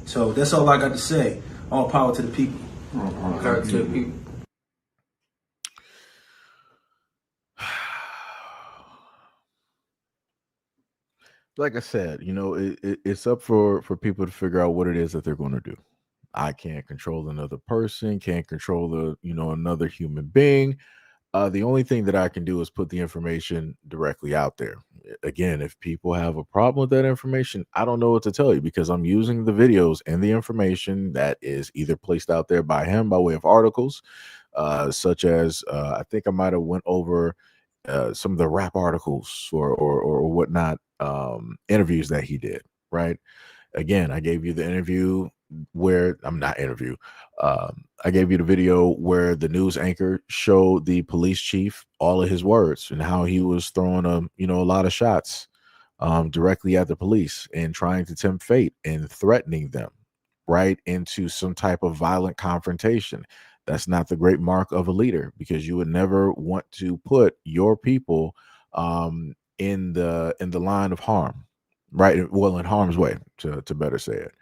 So that's all I got to say. All power to the people. All power to the people. Like I said, you know, it's up for people to figure out what it is that they're going to do. I can't control another person, can't control another human being. The only thing that I can do is put the information directly out there. Again, if people have a problem with that information, I don't know what to tell you because I'm using the videos and the information that is either placed out there by him by way of articles, such as I think I might have went over some of the rap articles or whatnot, interviews that he did, right? Again, I gave you the interview where I gave you the video where the news anchor showed the police chief all of his words and how he was throwing a lot of shots directly at the police and trying to tempt fate and threatening them right into some type of violent confrontation. That's not the great mark of a leader because you would never want to put your people in the line of harm, right? Well, in harm's way, to better say it.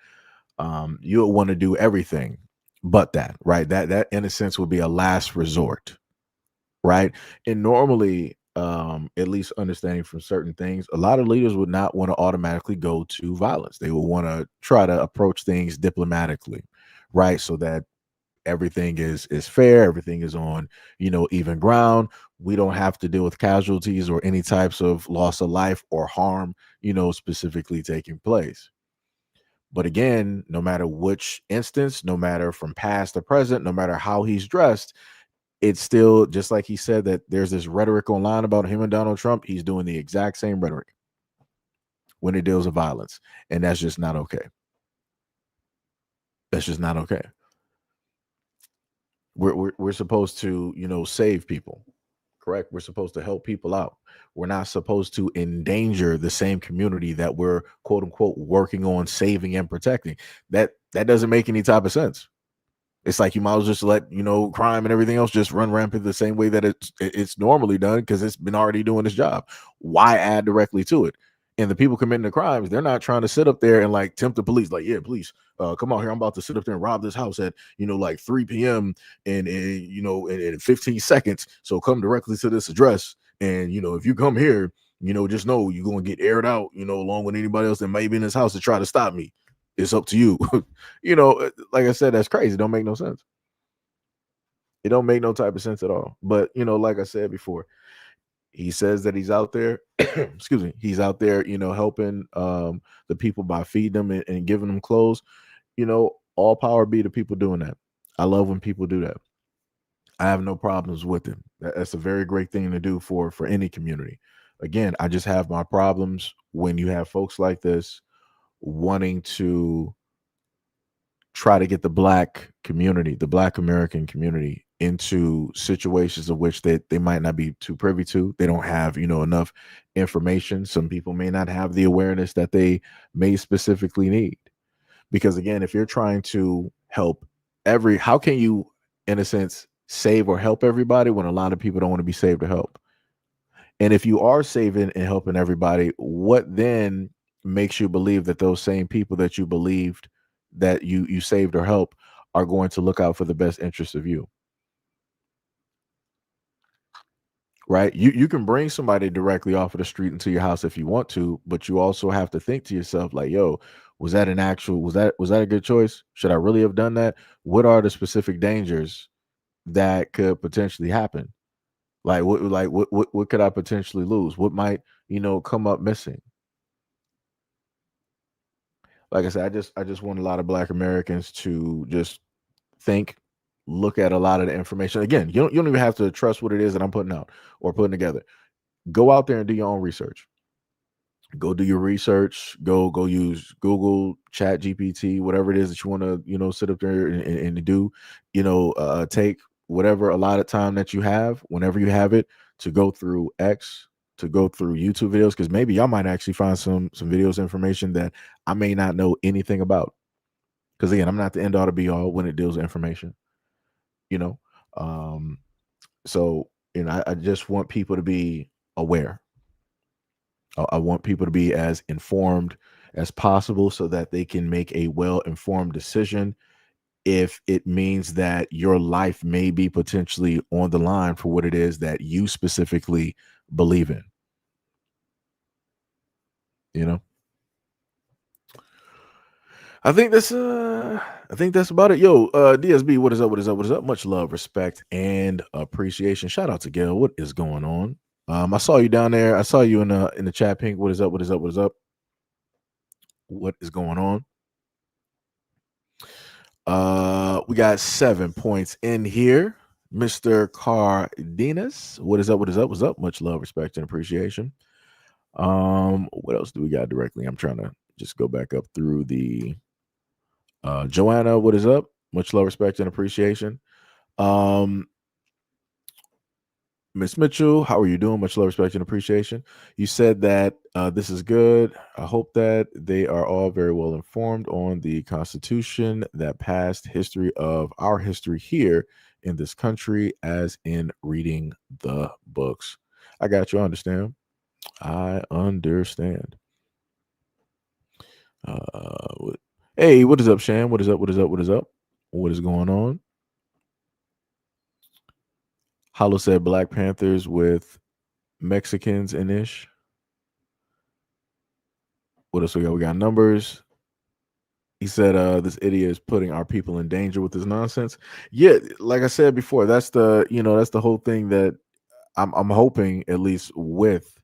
You'll want to do everything but that, right? That in a sense would be a last resort, right? And normally, at least understanding from certain things, a lot of leaders would not want to automatically go to violence. They will want to try to approach things diplomatically, right? So that everything is fair, everything is on even ground. We don't have to deal with casualties or any types of loss of life or harm specifically taking place. But again, no matter which instance, no matter from past to present, no matter how he's dressed, it's still just like he said that there's this rhetoric online about him and Donald Trump. He's doing the exact same rhetoric when it deals with violence, and that's just not okay. That's just not okay. We're supposed to, save people. Correct. We're supposed to help people out. We're not supposed to endanger the same community that we're quote unquote working on saving and protecting. That doesn't make any type of sense. It's like you might as well just let crime and everything else just run rampant the same way that it's normally done, because it's been already doing its job. Why add directly to it? And the people committing the crimes, they're not trying to sit up there and like tempt the police, like, yeah, police, come out here. I'm about to sit up there and rob this house at like 3 p.m. and in 15 seconds. So come directly to this address, and if you come here, just know you're gonna get aired out, along with anybody else that may be in this house to try to stop me. It's up to you. Like I said, that's crazy. It don't make no sense. It don't make no type of sense at all. But like I said before, he says that he's out there. Excuse me. He's out there, helping the people by feeding them and giving them clothes. All power be to people doing that. I love when people do that. I have no problems with them. That's a very great thing to do for any community. Again, I just have my problems when you have folks like this wanting to try to get the black community, the black American community, into situations of which they might not be too privy to. They don't have, enough information. Some people may not have the awareness that they may specifically need. Because again, if you're trying to help how can you, in a sense, save or help everybody when a lot of people don't want to be saved or helped? And if you are saving and helping everybody, what then makes you believe that those same people that you believed that you saved or helped are going to look out for the best interest of you? Right? You can bring somebody directly off of the street into your house if you want to, but you also have to think to yourself, like, yo, was that a good choice? Should I really have done that? What are the specific dangers that could potentially happen? What could I potentially lose? What might, come up missing? Like I said, I just want a lot of black Americans to just think, look at a lot of the information. Again, you don't even have to trust what it is that I'm putting out or putting together. Go out there and do your own research. Go do your research. Go use Google, Chat GPT, whatever it is that you want to, sit up there and do. Take whatever allotted time that you have, whenever you have it, to go through X, to go through YouTube videos, because maybe y'all might actually find some videos, information that I may not know anything about. Because again, I'm not the end all to be all when it deals with information. So I just want people to be aware. I want people to be as informed as possible so that they can make a well-informed decision if it means that your life may be potentially on the line for what it is that you specifically believe in. I think that's about it. Yo, DSB, what is up? What is up? What is up? Much love, respect, and appreciation. Shout out to Gail. What is going on? I saw you down there. I saw you in the chat, Pink. What is up? What is up? What is up? What is going on? We got 7 points in here. Mr. Cardenas. What is up? What is up? What's up? Much love, respect, and appreciation. What else do we got directly? I'm trying to just go back up through the Joanna, what is up? Much love, respect, and appreciation. Miss Mitchell, how are you doing? Much love, respect, and appreciation. You said that this is good. I hope that they are all very well informed on the Constitution, that past history of our history here in this country, as in reading the books. I got you. I understand. Hey, what is up, Shan? What is up? What is up? What is up? What is going on? Hollow said Black Panthers with Mexicans and ish. What else we got? We got numbers. He said this idiot is putting our people in danger with his nonsense. Yeah, like I said before, that's the whole thing that I'm hoping, at least with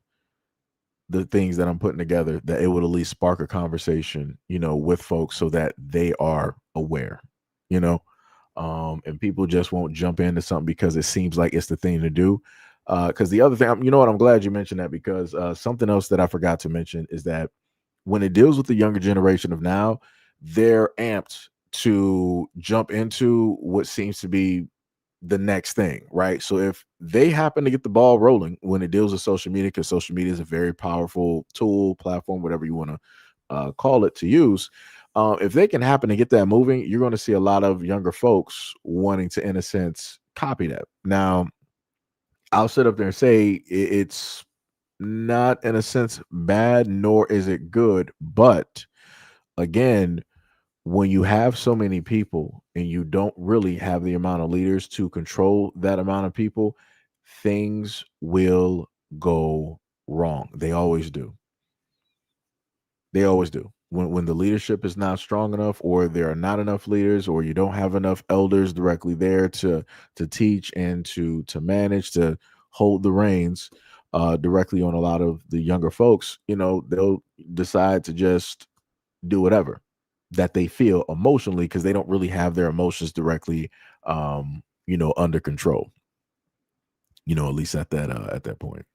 the things that I'm putting together, that it would at least spark a conversation, with folks so that they are aware, and people just won't jump into something because it seems like it's the thing to do. Because the other thing, I'm glad you mentioned that, because something else that I forgot to mention is that when it deals with the younger generation of now, they're amped to jump into what seems to be the next thing, right? So if they happen to get the ball rolling when it deals with social media, because social media is a very powerful tool, platform, whatever you want to call it to use. If they can happen to get that moving, you're going to see a lot of younger folks wanting to, in a sense, copy that. Now, I'll sit up there and say it's not, in a sense, bad, nor is it good. But again, when you have so many people and you don't really have the amount of leaders to control that amount of people, things will go wrong. They always do. They always do. When the leadership is not strong enough, or there are not enough leaders, or you don't have enough elders directly there to teach and to manage, to hold the reins directly on a lot of the younger folks, they'll decide to just do whatever that they feel emotionally, because they don't really have their emotions directly under control, at least at that point.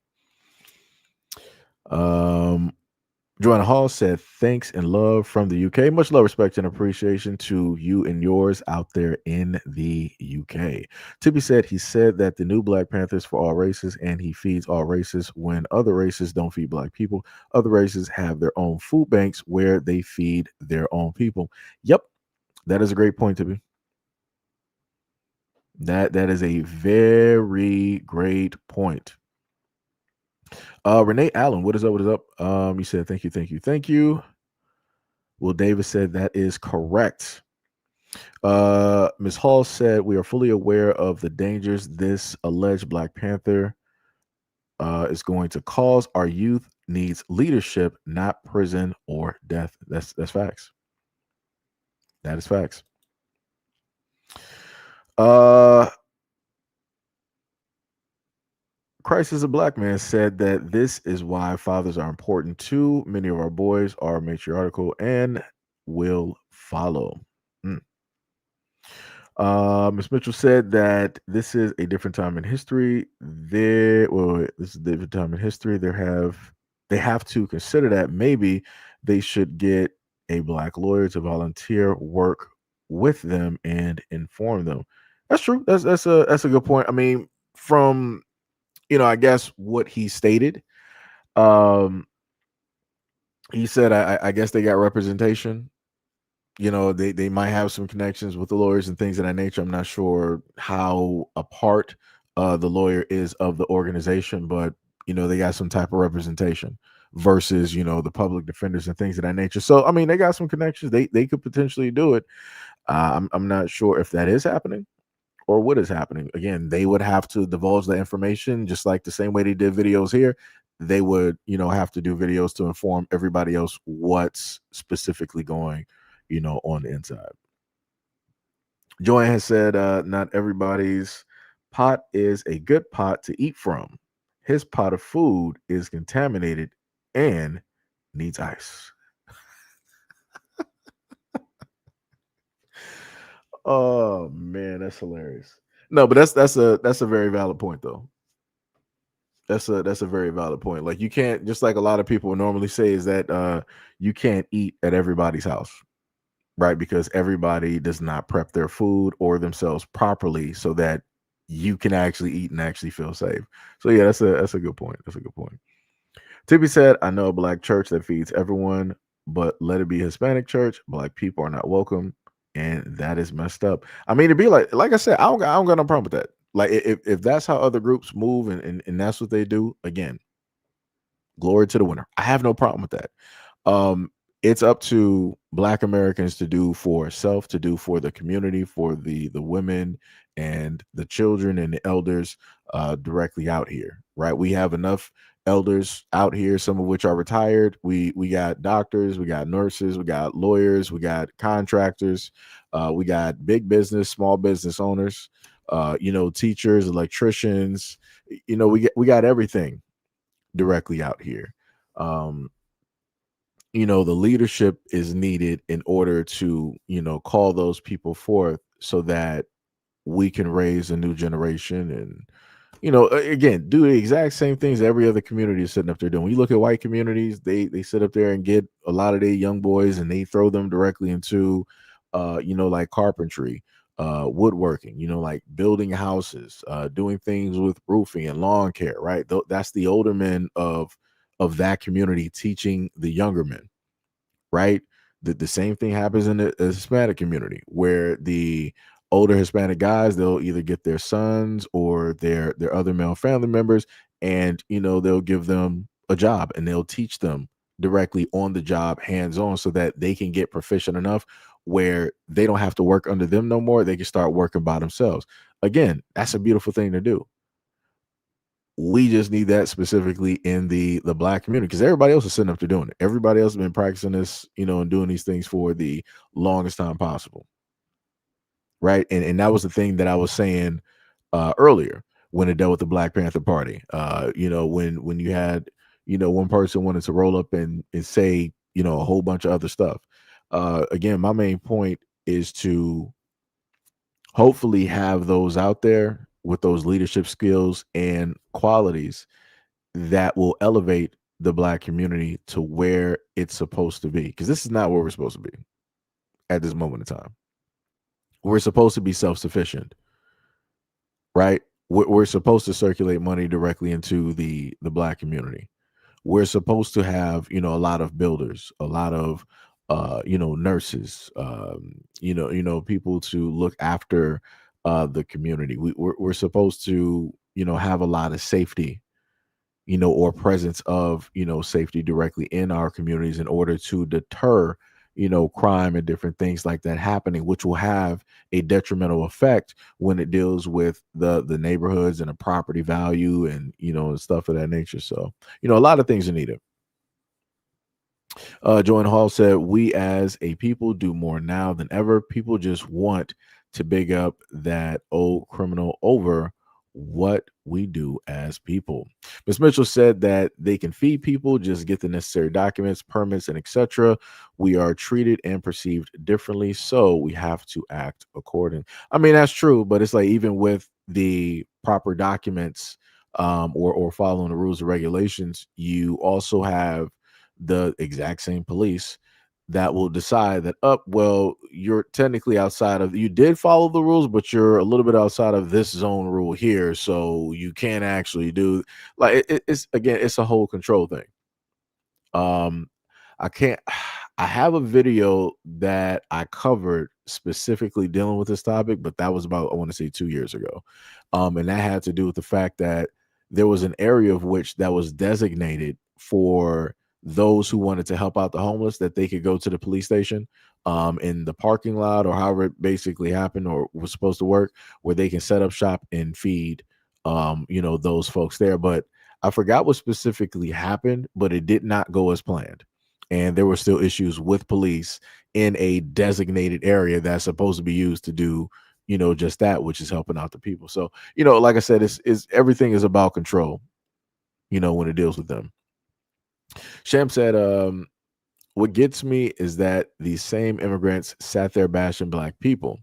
Joanna Hall said, thanks and love from the UK. Much love, respect, and appreciation to you and yours out there in the UK. Tippy said, he said that the new Black Panthers for all races, and he feeds all races when other races don't feed Black people. Other races have their own food banks where they feed their own people. Yep, that is a great point, Tippy. That is a very great point. Renee Allen, what is up? What is up? You said thank you. Will Davis said that is correct. Ms. Hall said we are fully aware of the dangers this alleged Black Panther is going to cause. Our youth needs leadership, not prison or death. That's facts. That is facts. Christ is a Black Man said that this is why fathers are important too. Many of our boys are matriarchal and will follow. Ms. Mitchell said that this is a different time in history. This is a different time in history. They have to consider that maybe they should get a Black lawyer to volunteer work with them and inform them. That's true. That's a good point. I mean, from I guess what he stated, he said, I guess they got representation. They might have some connections with the lawyers and things of that nature. I'm not sure how a part the lawyer is of the organization, but they got some type of representation versus the public defenders and things of that nature. So I mean, they got some connections. They could potentially do it. I'm not sure if that is happening or what is happening. Again, they would have to divulge the information, just like the same way they did videos here. They would have to do videos to inform everybody else what's specifically going on the inside. Joanne has said, not everybody's pot is a good pot to eat from. His pot of food is contaminated and needs ice. Oh man, that's hilarious. No, but that's a very valid point though. That's a very valid point. Like, you can't, just like a lot of people normally say, is that you can't eat at everybody's house. Right, because everybody does not prep their food or themselves properly so that you can actually eat and actually feel safe. So yeah, that's a good point. That's a good point. Tippy said, I know a Black church that feeds everyone, but let it be Hispanic church. Black people are not welcome, and that is messed up. I mean, to be like I said, I don't got no problem with that. Like, if that's how other groups move and that's what they do, again, glory to the winner. I have no problem with that. It's up to Black Americans to do for self, to do for the community, for the women and the children and the elders directly out here, right? We have enough elders out here, some of which are retired. We got doctors, we got nurses, we got lawyers, we got contractors, we got big business, small business owners, teachers, electricians. We got everything directly out here. The leadership is needed in order to, call those people forth so that we can raise a new generation and, again, do the exact same things every other community is sitting up there doing. When you look at white communities, they sit up there and get a lot of their young boys and they throw them directly into like carpentry, woodworking, like building houses, doing things with roofing and lawn care, right? That's the older men of that community teaching the younger men, right? The same thing happens in the Hispanic community, where the older Hispanic guys, they'll either get their sons or their other male family members, and they'll give them a job and they'll teach them directly on the job, hands on, so that they can get proficient enough where they don't have to work under them no more. They can start working by themselves. Again, that's a beautiful thing to do. We just need that specifically in the black community, because everybody else is sitting up to doing it. Everybody else has been practicing this, and doing these things for the longest time possible, right? And that was the thing that I was saying earlier when it dealt with the Black Panther Party. When you had one person wanted to roll up and say a whole bunch of other stuff. Again, my main point is to hopefully have those out there with those leadership skills and qualities that will elevate the black community to where it's supposed to be, because this is not where we're supposed to be at this moment in time. We're supposed to be self-sufficient, right? We're supposed to circulate money directly into the black community. We're supposed to have a lot of builders, a lot of nurses, people to look after the community. We're supposed to have a lot of safety, or presence of safety directly in our communities in order to deter crime and different things like that happening, which will have a detrimental effect when it deals with the neighborhoods and the property value and and stuff of that nature. So a lot of things are needed. Joanne Hall said, we as a people do more now than ever. People just want to big up that old criminal over what we do as people. Ms. Mitchell said that they can feed people, just get the necessary documents, permits, and etc. We are treated and perceived differently, so we have to act according. I mean, that's true, but it's like even with the proper documents or following the rules and regulations, you also have the exact same police that will decide that well, you're technically outside of, you did follow the rules, but you're a little bit outside of this zone rule here, so you can't actually do, like, it's again, it's a whole control thing. I can't I have a video that I covered specifically dealing with this topic, but that was about, I want to say 2 years ago. And that had to do with the fact that there was an area of which that was designated for those who wanted to help out the homeless, that they could go to the police station in the parking lot, or however it basically happened or was supposed to work, where they can set up shop and feed those folks there. But I forgot what specifically happened, but it did not go as planned. And there were still issues with police in a designated area that's supposed to be used to do just that, which is helping out the people. So like I said, it's everything is about control when it deals with them. Sham said, what gets me is that these same immigrants sat there bashing black people.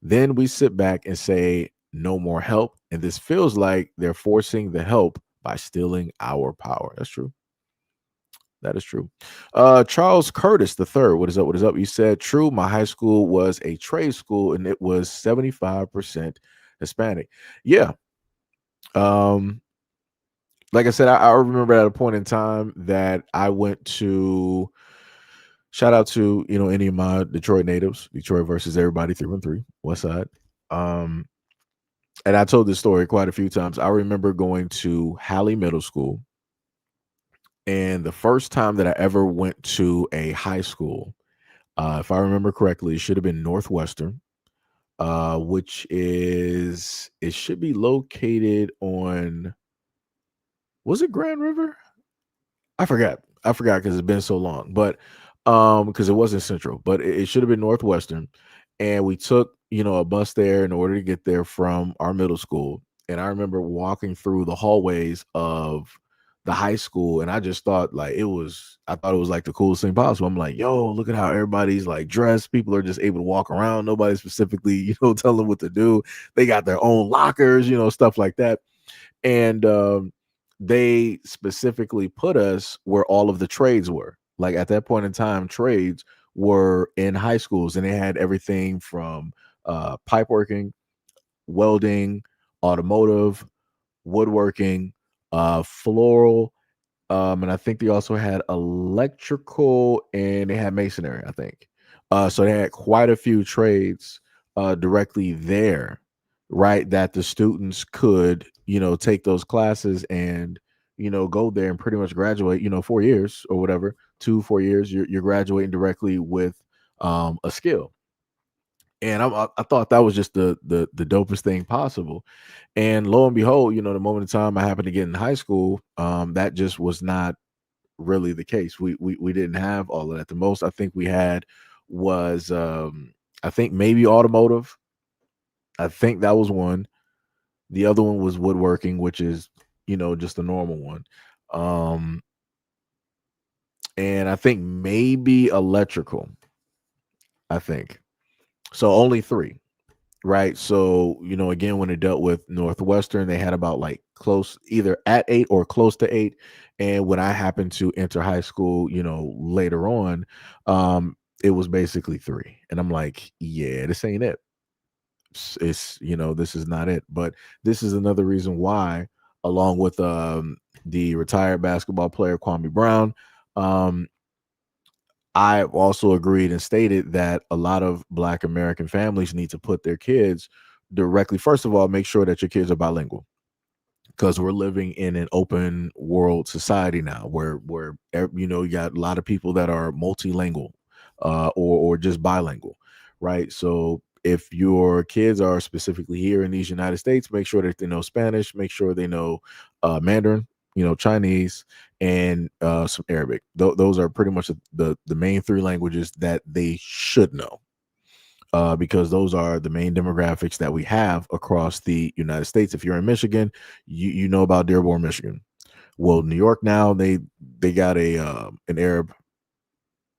Then we sit back and say, no more help. And this feels like they're forcing the help by stealing our power. That's true. That is true. Charles Curtis III, what is up? What is up? You said, true. My high school was a trade school and it was 75% Hispanic. Yeah. Like I said, I remember at a point in time that I went to, shout out to any of my Detroit natives, Detroit versus everybody, 313 West Side. And I told this story quite a few times. I remember going to Halley Middle School, and the first time that I ever went to a high school, if I remember correctly, it should have been Northwestern, which is, it should be located on, was it Grand River? I forgot because it's been so long, but because it wasn't Central, but it should have been Northwestern. And we took a bus there in order to get there from our middle school. And I remember walking through the hallways of the high school, and I just thought, like, I thought it was like the coolest thing possible. I'm like, yo, look at how everybody's like dressed. People are just able to walk around. Nobody specifically tell them what to do. They got their own lockers, stuff like that. And they specifically put us where all of the trades were. Like at that point in time, trades were in high schools, and they had everything from pipe working, welding, automotive, woodworking, floral, and I think they also had electrical and they had masonry, I think. So they had quite a few trades directly there, right? That the students could, take those classes and, go there and pretty much graduate, 4 years or whatever, 2 4 years, you're graduating directly with a skill. And I thought that was just the dopest thing possible. And lo and behold, the moment in time I happened to get in high school, that just was not really the case. We didn't have all of that. The most I think we had was I think maybe automotive. I think that was one. The other one was woodworking, which is, just a normal one. Um and I think maybe electrical. I think. So only three. Right. So, again, when it dealt with Northwestern, they had about like close either at 8 or close to 8. And when I happened to enter high school, later on, it was basically three. And I'm like, yeah, this ain't it. This is not it. But this is another reason why, along with the retired basketball player Kwame Brown, um, I also agreed and stated that a lot of Black American families need to put their kids directly. First of all, make sure that your kids are bilingual, because we're living in an open world society now, where you got a lot of people that are multilingual, or just bilingual, right? So if your kids are specifically here in these United States, make sure that they know Spanish, make sure they know Mandarin, Chinese, and some Arabic. Those are pretty much the main three languages that they should know, because those are the main demographics that we have across the United States. If you're in Michigan, you know about Dearborn, Michigan. Well, New York now, they got an Arab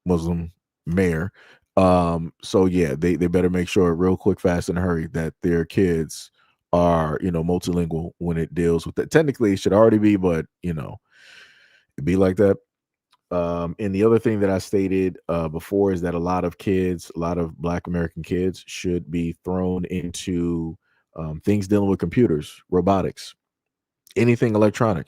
Muslim mayor. So yeah, they better make sure real quick, fast, and hurry that their kids are multilingual when it deals with that. Technically, it should already be, but it be like that. And the other thing that I stated before is that a lot of Black American kids should be thrown into things dealing with computers, robotics, anything electronic,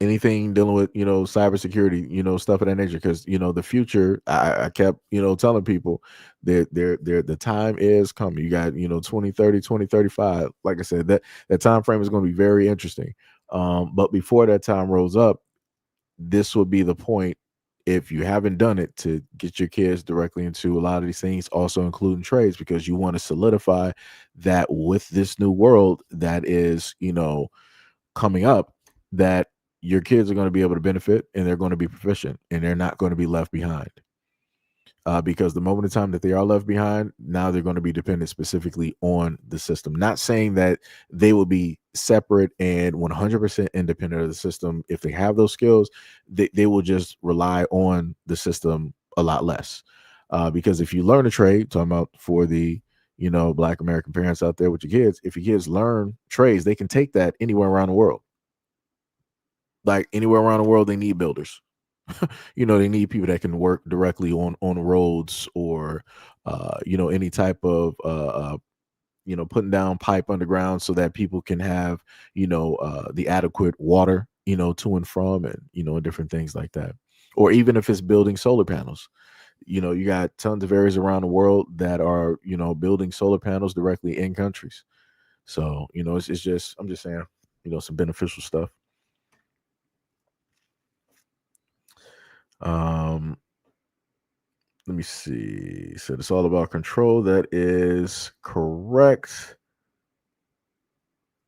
anything dealing with cybersecurity, stuff of that nature. Because the future, I kept telling people that the time is coming. You got 2030, 2035. Like I said, that time frame is going to be very interesting. But before that time rolls up, this will be the point, if you haven't done it, to get your kids directly into a lot of these things, also including trades, because you want to solidify that with this new world that is coming up, that your kids are going to be able to benefit, and they're going to be proficient, and they're not going to be left behind. Because the moment in time that they are left behind, now they're going to be dependent specifically on the system. Not saying that they will be separate and 100% independent of the system. If they have those skills, they will just rely on the system a lot less. Because if you learn a trade, talking about for the Black American parents out there with your kids, if your kids learn trades, they can take that anywhere around the world. Like anywhere around the world, they need builders. They need people that can work directly on roads, or any type of putting down pipe underground so that people can have the adequate water to and from, and different things like that. Or even if it's building solar panels, you got tons of areas around the world that are building solar panels directly in countries. So it's just, I'm just saying, some beneficial stuff. Let me see. Said it's all about control. That is correct.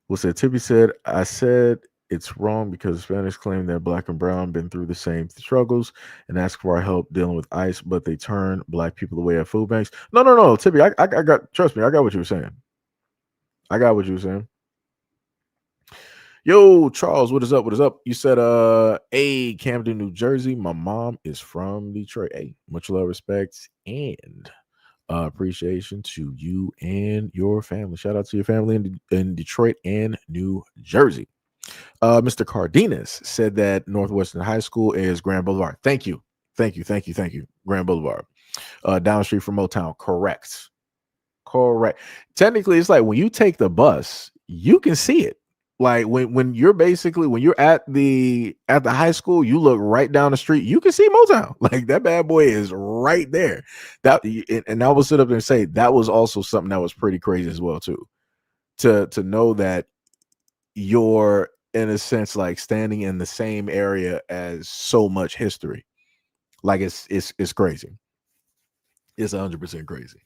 Well said. Tippy said, I said it's wrong because Spanish claim that Black and brown been through the same struggles and ask for our help dealing with ICE, but they turn Black people away at food banks. No, Tippy, I got, trust me, I got what you were saying. I got what you were saying. Yo, Charles, what is up? What is up? You said, hey, Camden, New Jersey. My mom is from Detroit. Hey, much love, respect, and appreciation to you and your family. Shout out to your family in Detroit and New Jersey. Mr. Cardenas said that Northwestern High School is Grand Boulevard. Thank you. Thank you. Grand Boulevard, down the street from Motown. Correct. Technically, it's like when you take the bus, you can see it. Like when you're basically when you're at the high school, you look right down the street, you can see Motown. Like that bad boy is right there. And I will sit up there and say that was also something that was pretty crazy as well too. To know that you're in a sense like standing in the same area as so much history. Like it's crazy. It's 100% crazy.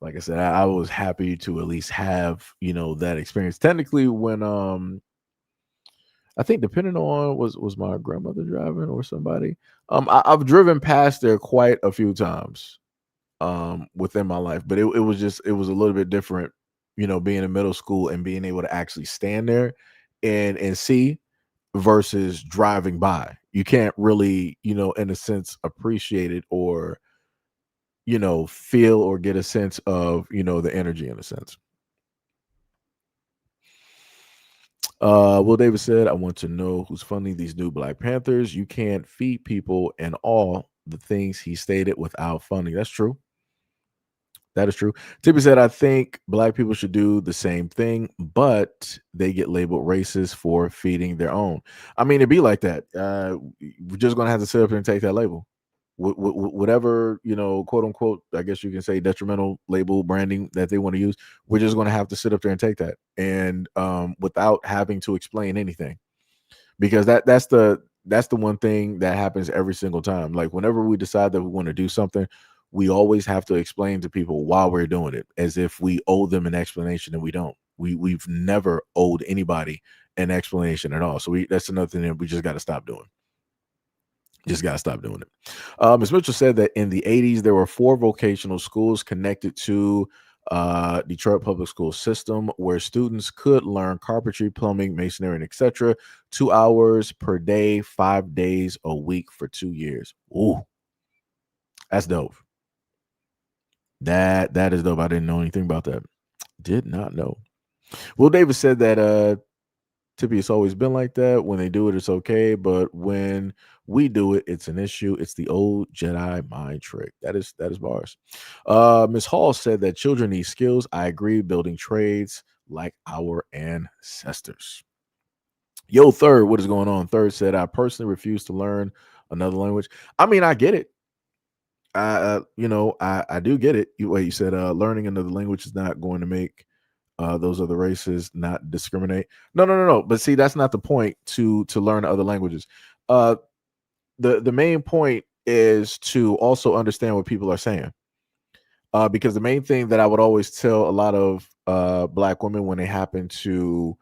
Like I said, I was happy to at least have, that experience. Technically, when I think depending on was my grandmother driving or somebody, I've driven past there quite a few times within my life, but it was a little bit different, being in middle school and being able to actually stand there and see versus driving by. You can't really, in a sense, appreciate it or feel or get a sense of, the energy in a sense. Will Davis said, I want to know who's funding these new Black Panthers. You can't feed people and all the things he stated without funding. That's true. That is true. Tippy said, I think Black people should do the same thing, but they get labeled racist for feeding their own. I mean, it'd be like that. We're just going to have to sit up here and take that label. Whatever, quote unquote, I guess you can say detrimental label branding that they want to use, we're just going to have to sit up there and take that. And without having to explain anything, because that's the one thing that happens every single time. Like whenever we decide that we want to do something, we always have to explain to people why we're doing it, as if we owe them an explanation, and we don't. We've never owed anybody an explanation at all. So that's another thing that we just got to stop doing. Just got to stop doing it. Ms. Mitchell said that in the 80s, there were 4 vocational schools connected to Detroit public school system where students could learn carpentry, plumbing, masonry, and etc. 2 hours per day, 5 days a week for 2 years. Ooh, that's dope. That is dope. I didn't know anything about that. Did not know. Will Davis said that Tippy, it's always been like that. When they do it, it's okay, but when we do it, it's an issue. It's the old Jedi mind trick. That is bars. Ms. Hall said that children need skills. I agree, building trades like our ancestors. Yo, Third, what is going on? Third said, I personally refuse to learn another language. I mean, I get it. I do get it. You said learning another language is not going to make those other races not discriminate. No. But see, that's not the point to learn other languages. The main point is to also understand what people are saying. Because the main thing that I would always tell a lot of Black women when they happen to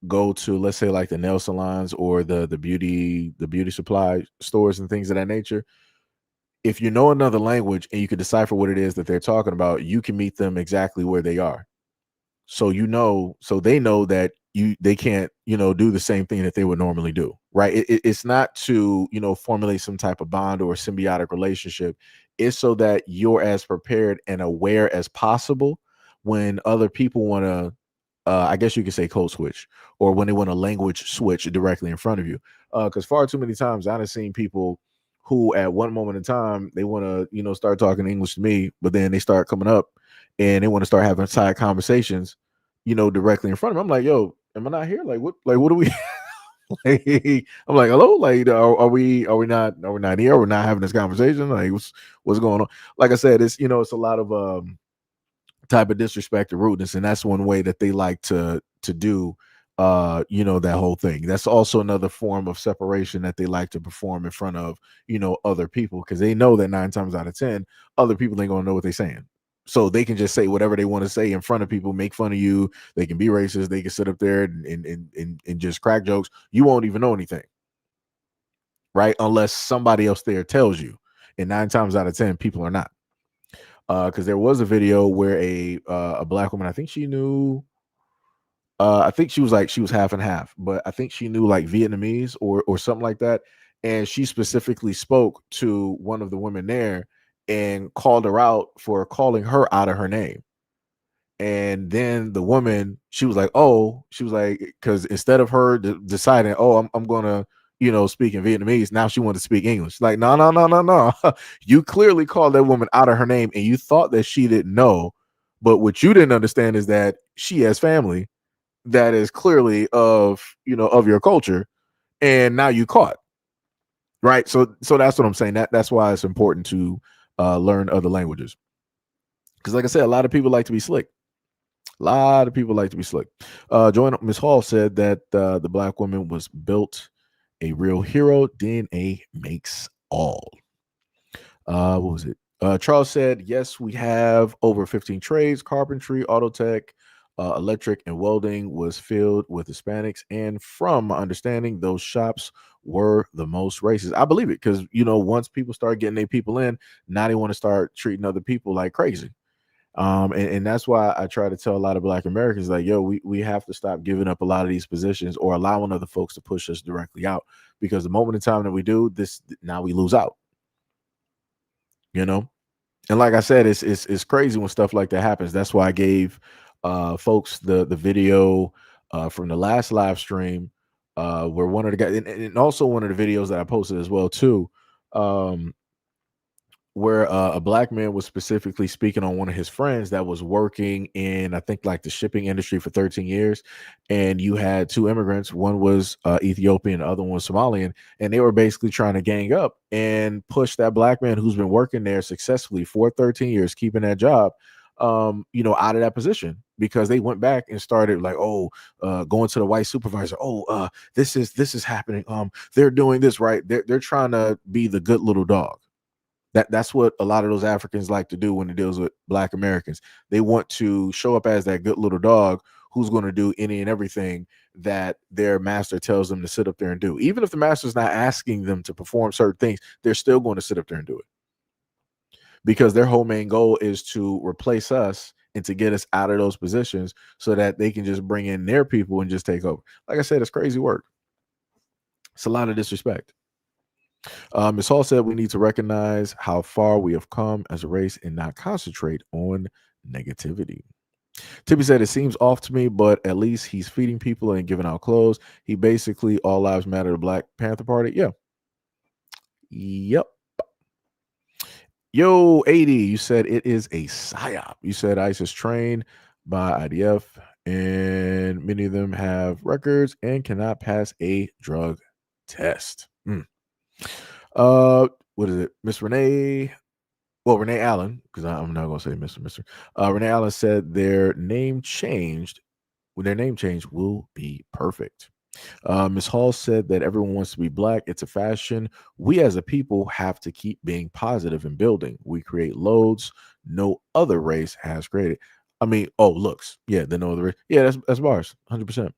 go to, let's say, like the nail salons or the beauty supply stores and things of that nature, if you know another language and you can decipher what it is that they're talking about, you can meet them exactly where they are. So they know that they can't, do the same thing that they would normally do, right? It's not to, formulate some type of bond or symbiotic relationship. It's so that you're as prepared and aware as possible when other people want to, I guess you could say code switch, or when they want a language switch directly in front of you. Because far too many times I've seen people who at one moment in time, they want to, start talking English to me, but then they start coming up and they want to start having side conversations, directly in front of me. I'm like, yo, am I not here? Like, what are we? I'm like, hello, like, are we not here? We're not having this conversation. Like, what's going on? Like I said, it's, it's a lot of type of disrespect or rudeness, and that's one way that they like to do that whole thing. That's also another form of separation that they like to perform in front of other people, because they know that 9 times out of 10 other people ain't gonna know what they're saying, so they can just say whatever they want to say in front of people, make fun of you. They can be racist. They can sit up there and just crack jokes. You won't even know anything, right? Unless somebody else there tells you, and 9 times out of 10 people are not. Because there was a video where a Black woman, I think she knew, I think she was half and half, but I think she knew like Vietnamese or something like that, and she specifically spoke to one of the women there and called her out for calling her out of her name. And then the woman, she was like, because instead of her deciding, oh, I'm gonna speaking Vietnamese. Now she wanted to speak English. Like, no, no, no, no, no. You clearly called that woman out of her name and you thought that she didn't know. But what you didn't understand is that she has family that is clearly of your culture, and now you caught. Right. So that's what I'm saying. That's why it's important to learn other languages. Because like I said, a lot of people like to be slick. A lot of people like to be slick. Join Miss Hall said that the black woman was built a real hero. DNA makes all. What was it? Charles said, yes, we have over 15 trades: carpentry, auto tech, electric, and welding was filled with Hispanics. And from my understanding, those shops were the most racist. I believe it because, once people start getting their people in, now they want to start treating other people like crazy. And that's why I try to tell a lot of Black Americans, like, yo, we have to stop giving up a lot of these positions or allowing other folks to push us directly out, because the moment in time that we do this, now we lose out. And like I said, it's crazy when stuff like that happens. That's why I gave folks the video from the last live stream, where one of the guys, and also one of the videos that I posted as well too, where a black man was specifically speaking on one of his friends that was working in, I think, like the shipping industry for 13 years. And you had two immigrants. One was Ethiopian, the other one was Somalian. And they were basically trying to gang up and push that black man who's been working there successfully for 13 years, keeping that job, out of that position, because they went back and started like, going to the white supervisor. This is happening. They're doing this, right. They're trying to be the good little dog. That's what a lot of those Africans like to do when it deals with Black Americans. They want to show up as that good little dog who's going to do any and everything that their master tells them to sit up there and do. Even if the master's not asking them to perform certain things, they're still going to sit up there and do it, because their whole main goal is to replace us and to get us out of those positions so that they can just bring in their people and just take over. Like I said, it's crazy work. It's a lot of disrespect. Ms. Hall said we need to recognize how far we have come as a race and not concentrate on negativity. Tippy said it seems off to me, but at least he's feeding people and giving out clothes. He basically all lives matter to Black Panther Party. Yeah. Yep. Yo, 80, you said it is a psyop. You said ICE is trained by IDF and many of them have records and cannot pass a drug test. What is it? Miss Renee? Well, Renee Allen, because I'm not gonna say Mr. Renee Allen said their name changed. When their name change will be perfect. Ms. Hall said that everyone wants to be Black. It's a fashion. We as a people have to keep being positive and building. We create loads no other race has created. I mean, looks. Yeah, the no other race. Yeah, that's bars. 100%.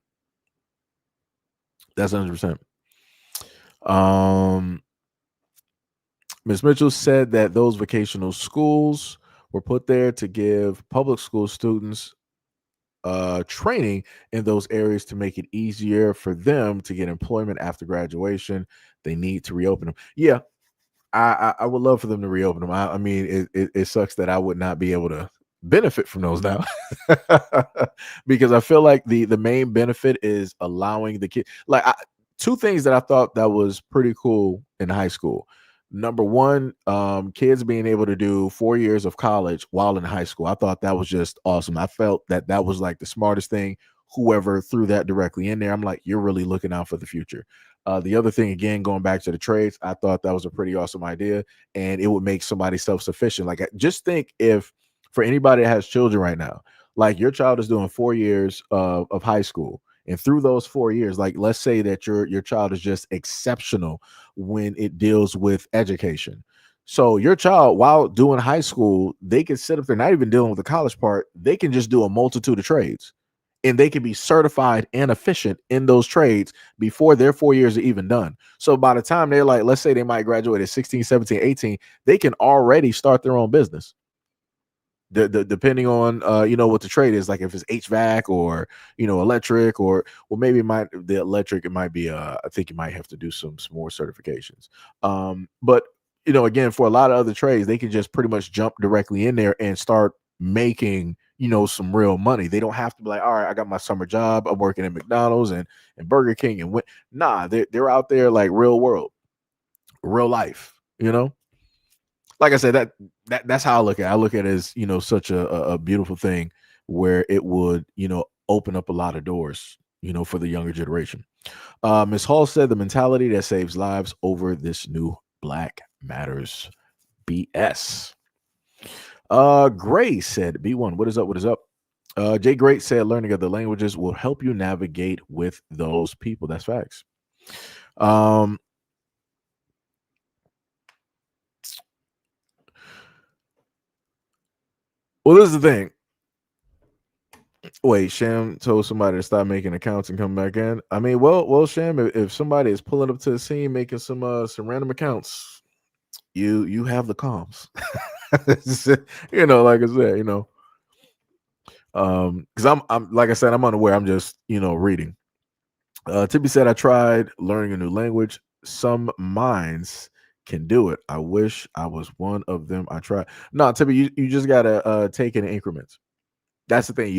That's 100%. Ms. Mitchell said that those vocational schools were put there to give public school students training in those areas to make it easier for them to get employment after graduation. They need to reopen them. Yeah, I would love for them to reopen them. I mean, it sucks that I would not be able to benefit from those now, because I feel like the main benefit is allowing the kid, like, two things that I thought that was pretty cool in high school. Number one, kids being able to do 4 years of college while in high school. I thought that was just awesome. I felt that was like the smartest thing. Whoever threw that directly in there, I'm like, you're really looking out for the future. The other thing, again, going back to the trades, I thought that was a pretty awesome idea, and it would make somebody self-sufficient. Like, just think, if for anybody that has children right now, like your child is doing 4 years of high school, and through those 4 years, like, let's say that your child is just exceptional when it deals with education. So your child, while doing high school, they can sit up there, not even dealing with the college part, they can just do a multitude of trades, and they can be certified and efficient in those trades before their 4 years are even done. So by the time they're like, let's say they might graduate at 16, 17, 18, they can already start their own business. Depending on what the trade is, like if it's HVAC or electric, or maybe the electric, it might be I think you might have to do some more certifications. But again, for a lot of other trades, they can just pretty much jump directly in there and start making some real money. They don't have to be like, all right, I got my summer job, I'm working at McDonald's and Burger King and nah, they're out there like real world, real life, like I said, that's how I look at it. I look at it as, such a beautiful thing where it would, open up a lot of doors, for the younger generation. Ms. Hall said the mentality that saves lives over this new Black Matters BS. Gray said, B1, what is up? What is up? Jay Great said learning other languages will help you navigate with those people. That's facts. Well, this is the thing. Wait, Sham told somebody to stop making accounts and come back in. I mean, well, Sham, if somebody is pulling up to the scene making some random accounts, you have the comms. Like I said, because I'm like I said, I'm unaware. I'm just reading. Tippy said I tried learning a new language. Some minds can do it. I wish I was one of them. I tried. No, Tippy, you just gotta take it in increments. That's the thing.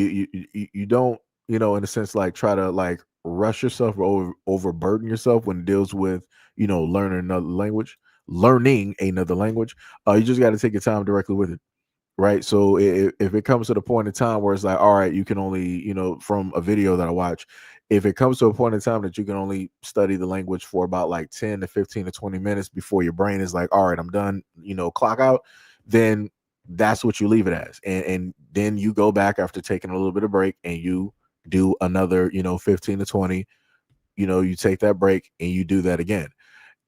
You don't, in a sense, like try to like rush yourself or overburden yourself when it deals with, learning another language. You just got to take your time directly with it. Right. So if it comes to the point in time where it's like, all right, you can only, from a video that I watch, if it comes to a point in time that you can only study the language for about like 10 to 15 to 20 minutes before your brain is like, all right, I'm done, clock out, then that's what you leave it as. And then you go back after taking a little bit of break and you do another, 15 to 20, you take that break and you do that again.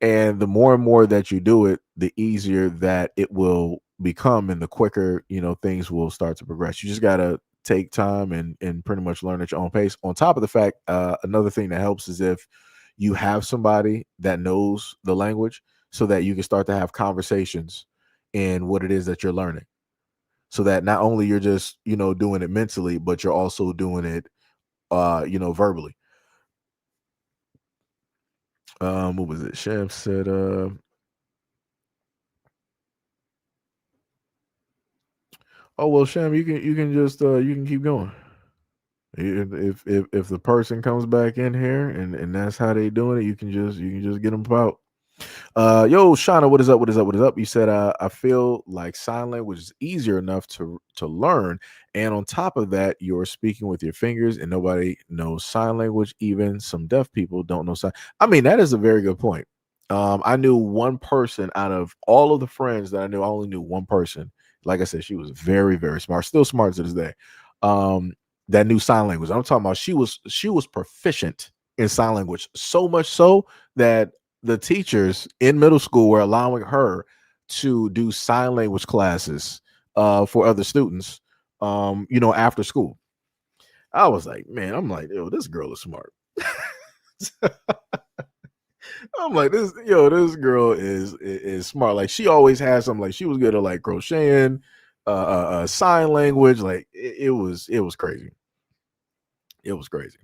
And the more and more that you do it, the easier that it will become and the quicker, things will start to progress. You just got to take time and pretty much learn at your own pace. On top of the fact, another thing that helps is if you have somebody that knows the language so that you can start to have conversations in what it is that you're learning. So that not only you're just, doing it mentally, but you're also doing it, verbally. What was it? Chef said, oh well, Sham, you can just you can keep going. If the person comes back in here and that's how they doing it, you can just get them out. Yo, Shauna, what is up? What is up? What is up? You said I feel like sign language is easier enough to learn, and on top of that, you're speaking with your fingers, and nobody knows sign language. Even some deaf people don't know sign. I mean, that is a very good point. I knew one person out of all of the friends that I knew. I only knew one person. Like I said, she was very, very smart. Still smart to this day. That knew sign language. I'm talking about she was proficient in sign language, so much so that the teachers in middle school were allowing her to do sign language classes for other students, after school. I was like, man, I'm like, yo, this girl is smart. I'm like, this girl is smart. Like she always has something. Like she was good at like crocheting, sign language. Like it was crazy. It was crazy.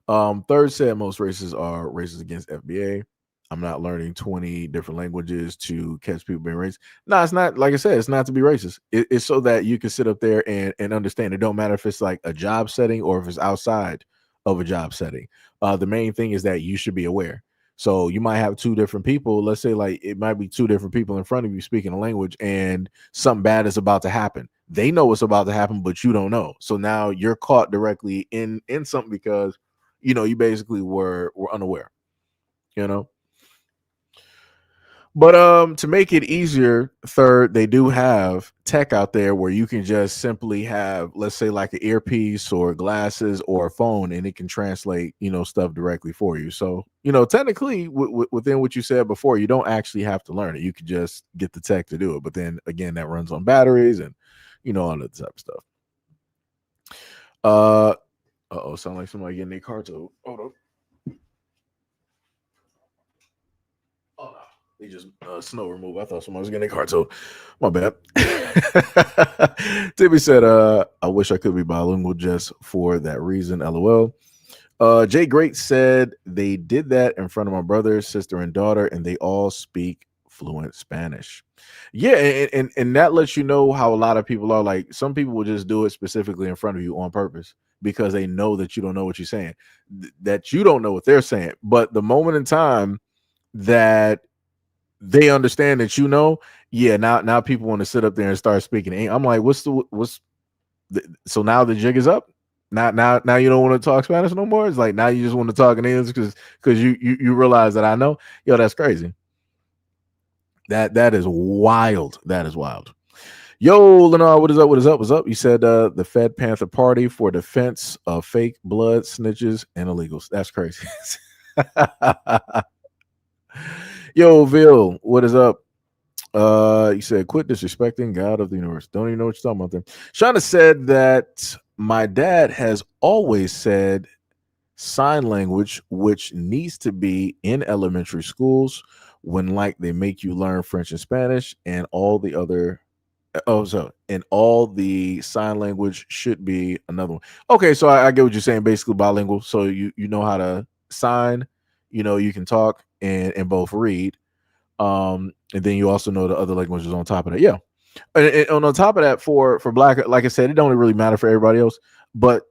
Third said most races are racist against FBA. I'm not learning 20 different languages to catch people being racist. No, it's not. Like I said, it's not to be racist. It's so that you can sit up there and understand. It don't matter if it's like a job setting or if it's outside of a job setting. The main thing is that you should be aware. So you might have two different people. Let's say like it might be two different people in front of you speaking a language and something bad is about to happen. They know what's about to happen, but you don't know. So now you're caught directly in something because, you basically were unaware, But to make it easier, third, they do have tech out there where you can just simply have, let's say, like an earpiece or glasses or a phone, and it can translate, stuff directly for you. So, technically, within what you said before, you don't actually have to learn it. You could just get the tech to do it. But then again, that runs on batteries and, all that type of stuff. Sound like somebody getting their car towed. Hold on. They just snow remove. I thought someone was getting a car towed. My bad. Timmy said, I wish I could be bilingual just for that reason. LOL. Jay Great said they did that in front of my brother, sister, and daughter, and they all speak fluent Spanish. Yeah, and that lets you know how a lot of people are. Like, some people will just do it specifically in front of you on purpose because they know that you don't know what you're saying, that you don't know what they're saying. But the moment in time that they understand that you know, yeah, now people want to sit up there and start speaking. I'm like, so now the jig is up. Now you don't want to talk Spanish no more. It's like now you just want to talk in English because you realize that I know. Yo, that's crazy. That is wild. That is wild. Yo, Lennar, what is up? What is up? What's up? You said the Fed Panther Party for defense of fake blood snitches and illegals. That's crazy. Yo, Vil, what is up? You said quit disrespecting God of the universe. Don't even know what you're talking about there. Shauna said that my dad has always said sign language, which needs to be in elementary schools when like they make you learn French and Spanish and all the other and all the sign language should be another one. Okay, so I get what you're saying, basically bilingual. So you know how to sign, you can talk and both read. And then you also know the other languages on top of that. Yeah. And on top of that, for Black, like I said, it don't really matter for everybody else, but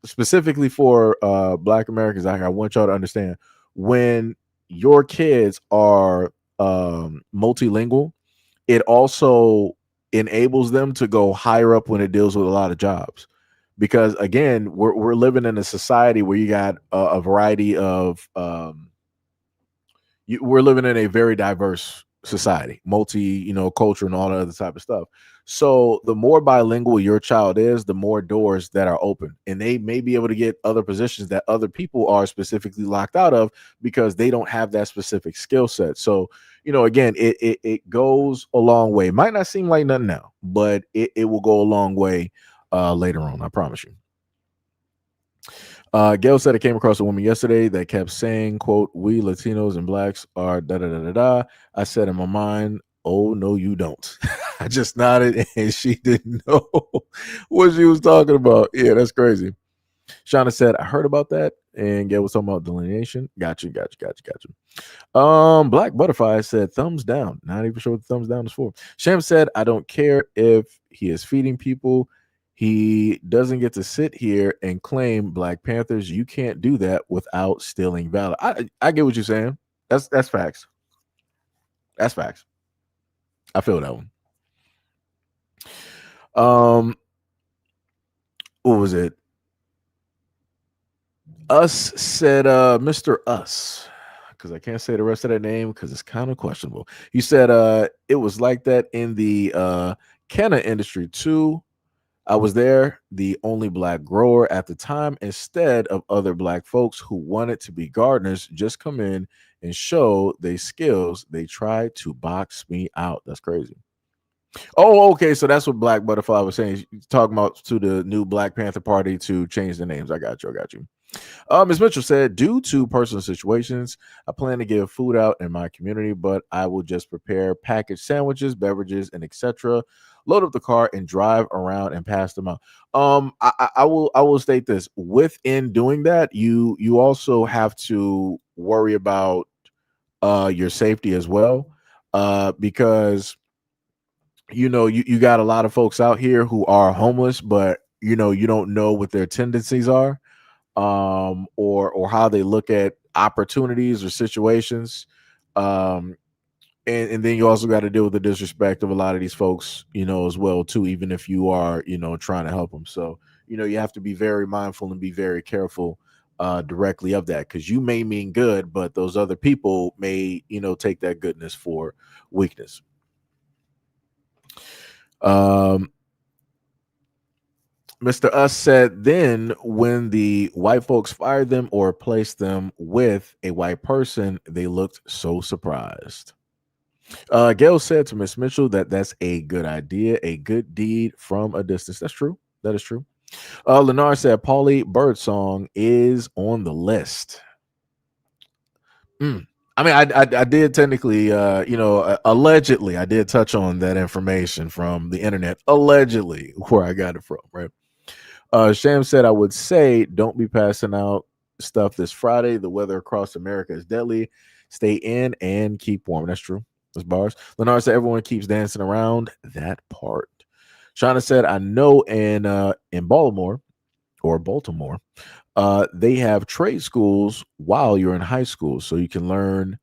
specifically for Black Americans, I want y'all to understand, when your kids are multilingual, it also enables them to go higher up when it deals with a lot of jobs. Because again, we're living in a society where you got a variety of we're living in a very diverse society, multi, culture and all that other type of stuff. So the more bilingual your child is, the more doors that are open, and they may be able to get other positions that other people are specifically locked out of because they don't have that specific skill set. So, again, it goes a long way. It might not seem like nothing now, but it will go a long way later on. I promise you. Gail said I came across a woman yesterday that kept saying, quote, we Latinos and Blacks are da da da da da. I said in my mind, oh, no, you don't. I just nodded and she didn't know what she was talking about. Yeah, that's crazy. Shauna said, I heard about that. And Gail was talking about delineation. Gotcha. Black Butterfly said, thumbs down. Not even sure what the thumbs down is for. Sham said, I don't care if he is feeding people. He doesn't get to sit here and claim Black Panthers. You can't do that without stealing valor. I get what you're saying. That's facts. That's facts. I feel that one. What was it? Us said Mr. Us, because I can't say the rest of that name because it's kind of questionable. He said it was like that in the canna industry too. I was there, the only Black grower at the time. Instead of other Black folks who wanted to be gardeners just come in and show their skills, they tried to box me out. That's crazy. Oh, okay. So that's what Black Butterfly was saying. He's talking about to the new Black Panther Party to change the names. I got you. Ms. Mitchell said, due to personal situations, I plan to give food out in my community, but I will just prepare packaged sandwiches, beverages, and etc. Load up the car and drive around and pass them out. I will state this. Within doing that, you also have to worry about your safety as well, because you got a lot of folks out here who are homeless, but you don't know what their tendencies are, or how they look at opportunities or situations. And then you also got to deal with the disrespect of a lot of these folks, as well too, even if you are, trying to help them. So, you have to be very mindful and be very careful directly of that, because you may mean good, but those other people may, take that goodness for weakness. Mr. Us said, then when the white folks fired them or replaced them with a white person, they looked so surprised. Gail said to Miss Mitchell that that's a good idea, a good deed from a distance. That's true. That is true. Lennar said Paulie Birdsong is on the list. I mean, I did technically, allegedly, I did touch on that information from the internet, allegedly, where I got it from, right? Sham said, I would say don't be passing out stuff this Friday. The weather across America is deadly. Stay in and keep warm. That's true. That's bars. Leonard said everyone keeps dancing around that part. Shauna said, I know in Baltimore or Baltimore, they have trade schools while you're in high school. So you can learn,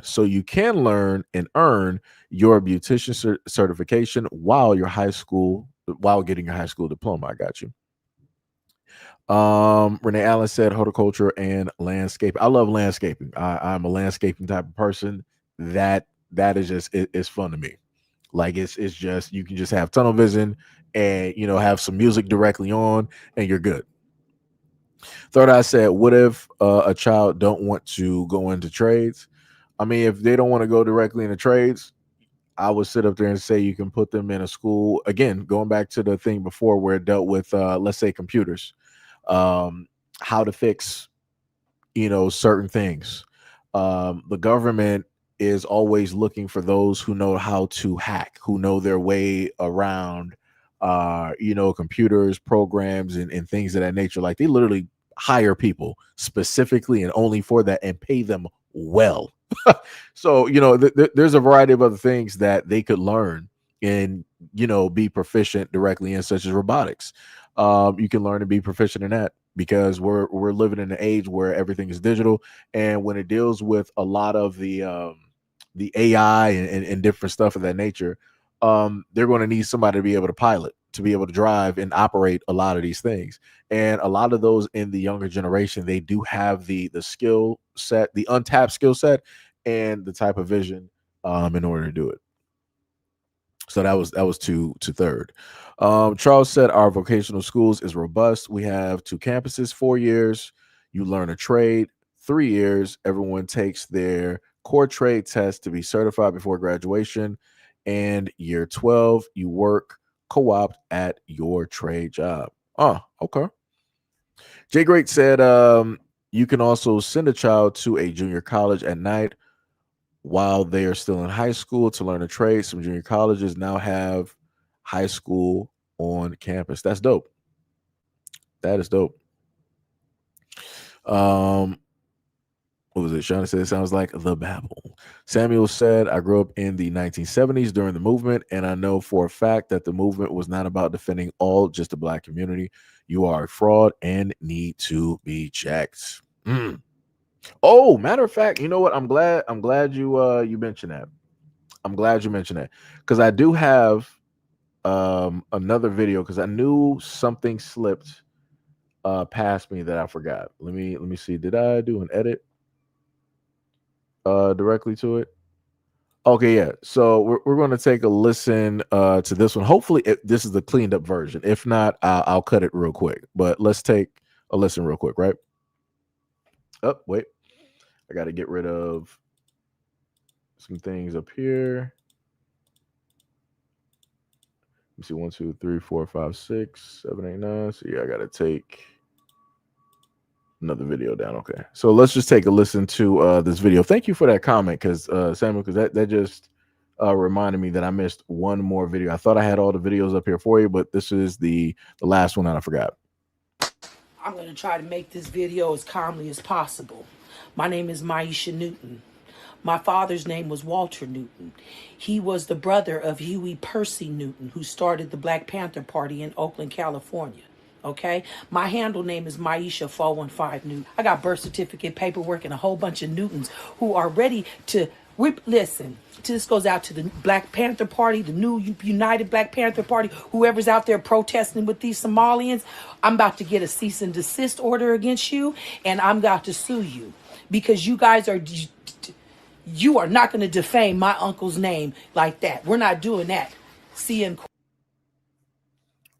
so you can learn and earn your beautician certification while while getting your high school diploma. I got you. Renee Allen said horticulture and landscape. I love landscaping. I'm a landscaping type of person. That is just it's fun to me. Like it's just you can just have tunnel vision and have some music directly on and you're good. Third Eye said, what if a child don't want to go into trades? I mean, if they don't want to go directly into trades, I would sit up there and say you can put them in a school. Again, going back to the thing before where it dealt with, let's say, computers, how to fix, certain things. The government is always looking for those who know how to hack, who know their way around, computers, programs, and things of that nature. Like they literally hire people specifically and only for that and pay them well. So, there's a variety of other things that they could learn and, be proficient directly in, such as robotics. You can learn to be proficient in that because we're living in an age where everything is digital. And when it deals with a lot of the AI and different stuff of that nature, they're going to need somebody to be able to pilot, to be able to drive and operate a lot of these things. And a lot of those in the younger generation, they do have the skill set, the untapped skill set, and the type of vision in order to do it. So that was to third. Charles said our vocational schools is robust. We have 2 campuses, 4 years. You learn a trade. 3 years. Everyone takes their core trade test to be certified before graduation. And year 12, you work co-op at your trade job. Oh, okay. Jay Great said you can also send a child to a junior college at night while they are still in high school to learn a trade. Some junior colleges now have high school on campus. That's dope. That is dope. What was it? Shauna said it sounds like the Babel. Samuel said, I grew up in the 1970s during the movement, and I know for a fact that the movement was not about defending just the Black community. You are a fraud and need to be checked. Oh, matter of fact, you know what? I'm glad you mentioned that. I'm glad you mentioned that because I do have another video because I knew something slipped past me that I forgot. Let me see. Did I do an edit directly to it? Okay, yeah. So we're going to take a listen to this one. Hopefully, this is the cleaned up version. If not, I'll cut it real quick. But let's take a listen real quick, right? Oh, wait. I got to get rid of some things up here. Let me see. 1, 2, 3, 4, 5, 6, 7, 8, 9. So yeah, I got to take another video down. Okay, so let's just take a listen to this video. Thank you for that comment, because Samuel, because that just reminded me that I missed one more video. I thought I had all the videos up here for you, but this is the last one that I forgot. I'm going to try to make this video as calmly as possible. My name is Maisha Newton. My father's name was Walter Newton. He was the brother of Huey Percy Newton, who started the Black Panther Party in Oakland, California. Okay? My handle name is Maisha 415 Newton. I got birth certificate, paperwork, and a whole bunch of Newtons who are ready to listen. This goes out to the Black Panther Party, the new United Black Panther Party, whoever's out there protesting with these Somalians. I'm about to get a cease and desist order against you, and I'm about to sue you because you guys are... You are not going to defame my uncle's name like that. We're not doing that. See you in court.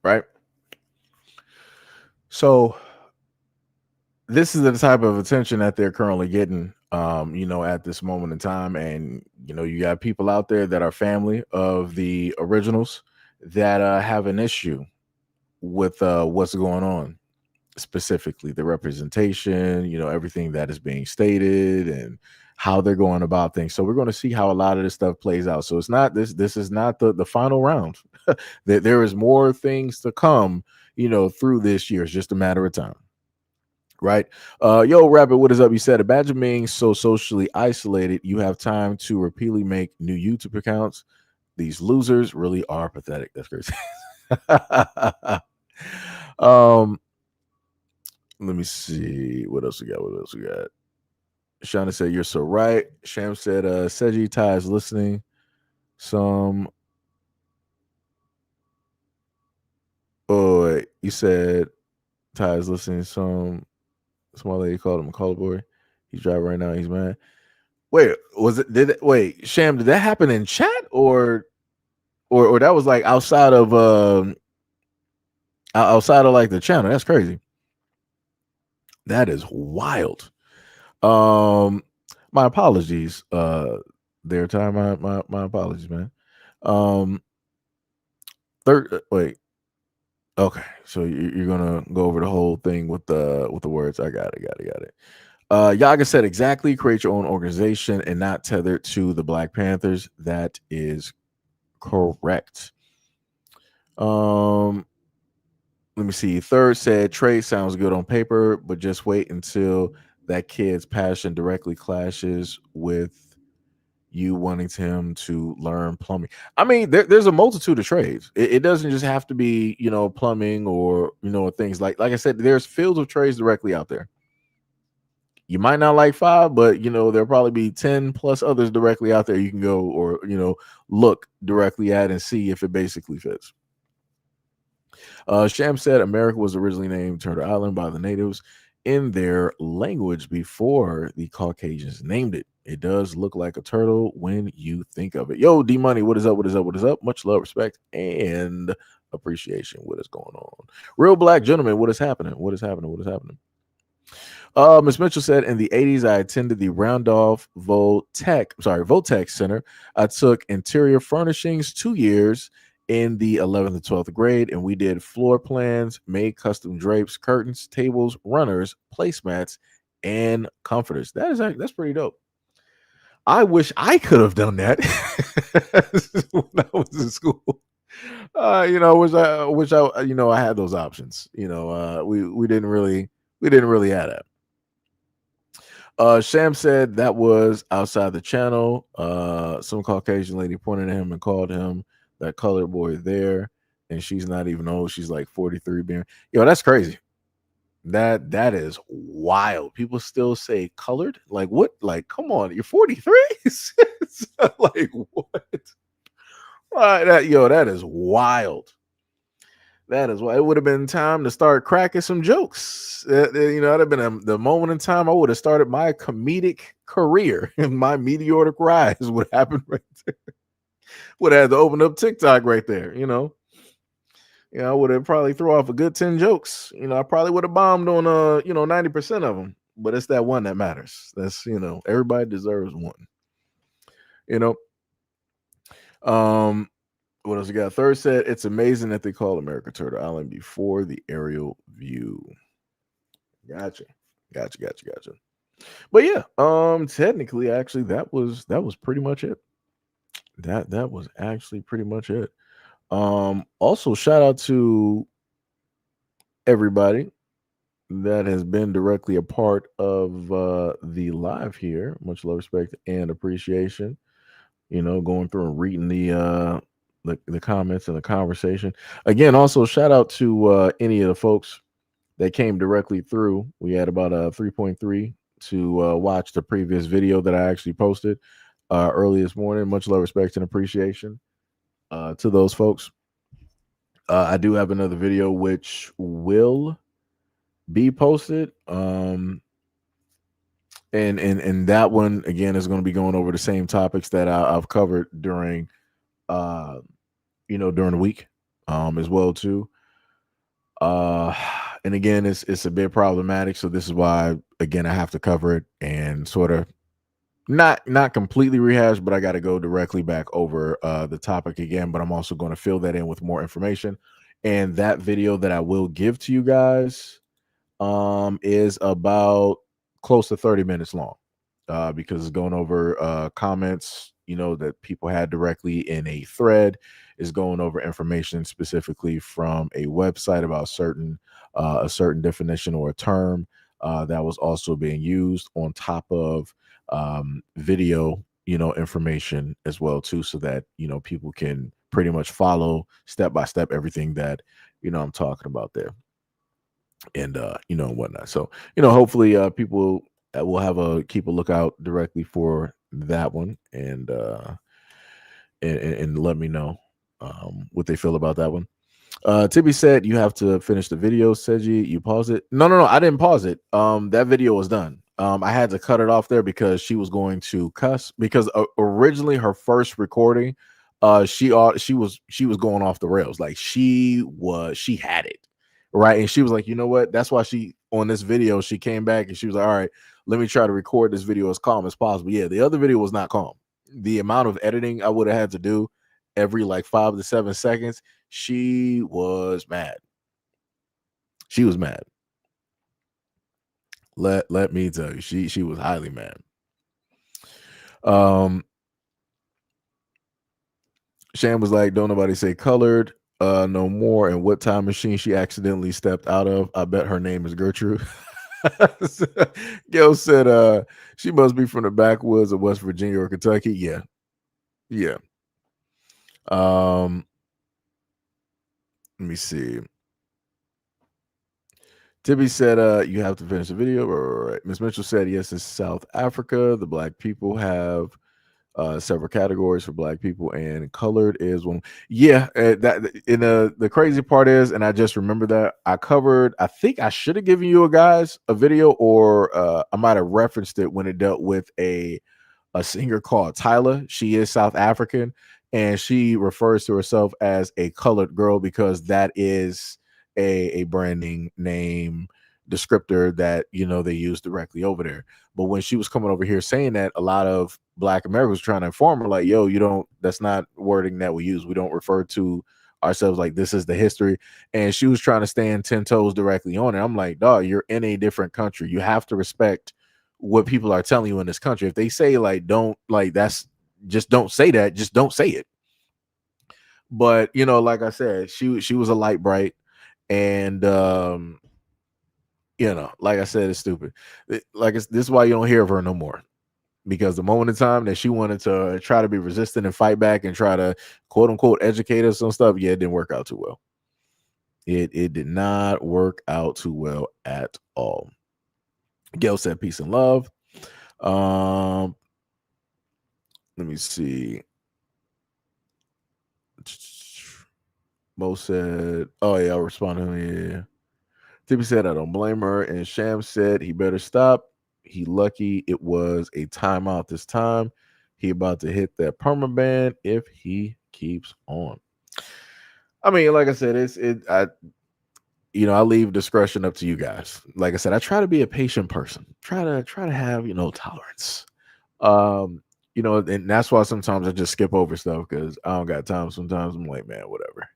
Right. So this is the type of attention that they're currently getting, at this moment in time. And, you got people out there that are family of the originals that have an issue with what's going on, specifically the representation, everything that is being stated and how they're going about things. So we're going to see how a lot of this stuff plays out. So it's not this is not the final round. There is more things to come, through this year. It's just a matter of time. Right. Yo, Rabbit, what is up? You said, imagine being so socially isolated, you have time to repeatedly make new YouTube accounts. These losers really are pathetic. That's crazy. um, let me see. What else we got? What else we got? Shauna said, you're so right. Sham said, Seji Ty is listening. Some wait, you said Ty is listening. Some small lady called him a color boy. He's driving right now. He's mad. Wait, was it? Did it? Wait, Sham, did that happen in chat or that was like outside of outside of like the channel? That's crazy. That is wild. My apologies. There, Ty. My apologies, man. Wait. Okay, so you're gonna go over the whole thing with the words. I got it. Yaga said exactly. Create your own organization and not tethered to the Black Panthers. That is correct. Let me see. Third said Trey sounds good on paper, but just wait until that kid's passion directly clashes with you wanting him to learn plumbing. I mean, there's a multitude of trades. It doesn't just have to be, plumbing or, things like I said, there's fields of trades directly out there. You might not like 5, but there'll probably be 10 plus others directly out there you can go or, look directly at and see if it basically fits. Sham said America was originally named Turtle Island by the natives in their language before the Caucasians named it. It does look like a turtle when you think of it. Yo, D Money, what is up? What is up? What is up? Much love, respect, and appreciation. What is going on? Real Black Gentleman, what is happening? What is happening? What is happening? Ms. Mitchell said, in the 80s, I attended the Randolph Voltech Center. I took interior furnishings 2 years in the 11th and 12th grade, and we did floor plans, made custom drapes, curtains, tables, runners, placemats, and comforters. That's pretty dope. I wish I could have done that when I was in school. Wish I had those options. We didn't really have that. Sham said that was outside the channel. Some Caucasian lady pointed at him and called him that colored boy there, and she's not even old. She's like 43. That's crazy. That is wild. People still say colored. Like what? Like, come on, you're 43. Like what? That is wild. That is why it would have been time to start cracking some jokes. That'd have been the moment in time I would have started my comedic career, and my meteoric rise would happen right there. Would have had to open up TikTok right there. I would have probably throw off a good 10 jokes. I probably would have bombed on 90% of them. But it's that one that matters. That's everybody deserves one. What else we got? Third said it's amazing that they call America Turtle Island before the aerial view. Gotcha. But yeah, technically, actually, that was pretty much it. That was actually pretty much it. Also, shout out to everybody that has been directly a part of the live here. Much love, respect, and appreciation. Going through and reading the comments and the conversation. Again, also shout out to any of the folks that came directly through. We had about 3.3 to watch the previous video that I actually posted early this morning. Much love, respect, and appreciation to those folks. I do have another video which will be posted. And that one again is going to be going over the same topics that I've covered during during the week as well too. And again, it's a bit problematic, so this is why again I have to cover it and sort of not completely rehash, but I got to go directly back over the topic again. But I'm also going to fill that in with more information. And that video that I will give to you guys is about close to 30 minutes long because it's going over comments that people had directly in a thread, is going over information specifically from a website about a certain definition or a term, that was also being used on top of video, information as well too, so that people can pretty much follow step by step everything that I'm talking about there, and and whatnot. So hopefully people will have a keep a lookout directly for that one, and let me know what they feel about that one. Tibby said you have to finish the video. Seji, you pause it. No, I didn't pause it. That video was done. I had to cut it off there because she was going to cuss, because originally her first recording, she was going off the rails. Like she had it right, and she was like, you know what? That's why she on this video she came back and she was like, all right, let me try to record this video as calm as possible. Yeah, the other video was not calm. The amount of editing I would have had to do every like 5 to 7 seconds, she was mad. She was mad. Let me tell you, she was highly mad. Shan was like, don't nobody say colored no more. And what time machine she accidentally stepped out of? I bet her name is Gertrude. Gail said she must be from the backwoods of West Virginia or Kentucky. Yeah. Let me see. Tibby said you have to finish the video. Right. Miss Mitchell said yes, it's South Africa. The black people have several categories for black people, and colored is one. Yeah, that in the crazy part is, and I just remember that I think I should have given you a video, or I might have referenced it when it dealt with a singer called Tyla. She is South African, and she refers to herself as a colored girl because that is a branding name descriptor that they use directly over there. But when she was coming over here saying that, a lot of Black Americans trying to inform her like, yo, that's not wording that we use. We don't refer to ourselves like this is the history. And she was trying to stand 10 toes directly on it. I'm like, dog, you're in a different country. You have to respect what people are telling you in this country. If they say like, don't like, that's just don't say that, just don't say it. But like I said, she was a light bright, and like I said, it's stupid. This is why you don't hear of her no more, because the moment in time that she wanted to try to be resistant and fight back and try to quote unquote educate us on stuff, it didn't work out too well. It did not work out too well at all. Gail said peace and love. Let me see. Mo said, oh yeah, I'll respond to him. Yeah. Tippy said, I don't blame her. And Sham said he better stop. He lucky it was a timeout this time. He about to hit that permaban if he keeps on. I mean, like I said, I leave discretion up to you guys. Like I said, I try to be a patient person. Try to have, tolerance. And that's why sometimes I just skip over stuff because I don't got time. Sometimes I'm like, man, whatever.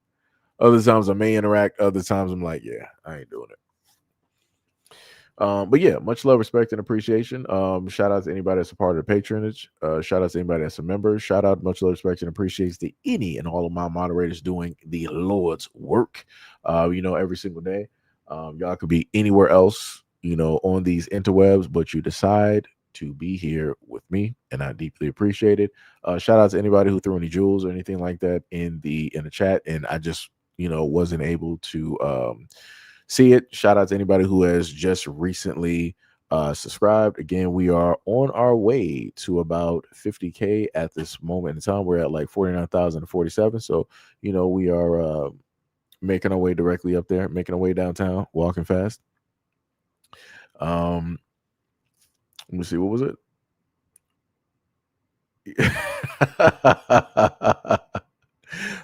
Other times I may interact. Other times I'm like, yeah, I ain't doing it. But yeah, much love, respect, and appreciation. Shout out to anybody that's a part of the patronage. Shout out to anybody that's a member. Shout out, much love, respect, and appreciation to any and all of my moderators doing the Lord's work. Every single day. Y'all could be anywhere else, on these interwebs, but you decide to be here with me, and I deeply appreciate it. Shout out to anybody who threw any jewels or anything like that in the chat, and I just wasn't able to see it. Shout out to anybody who has just recently subscribed. Again, we are on our way to about 50K at this moment in time. We're at like 49,047. So we are making our way directly up there, making our way downtown, walking fast. Let me see, what was it?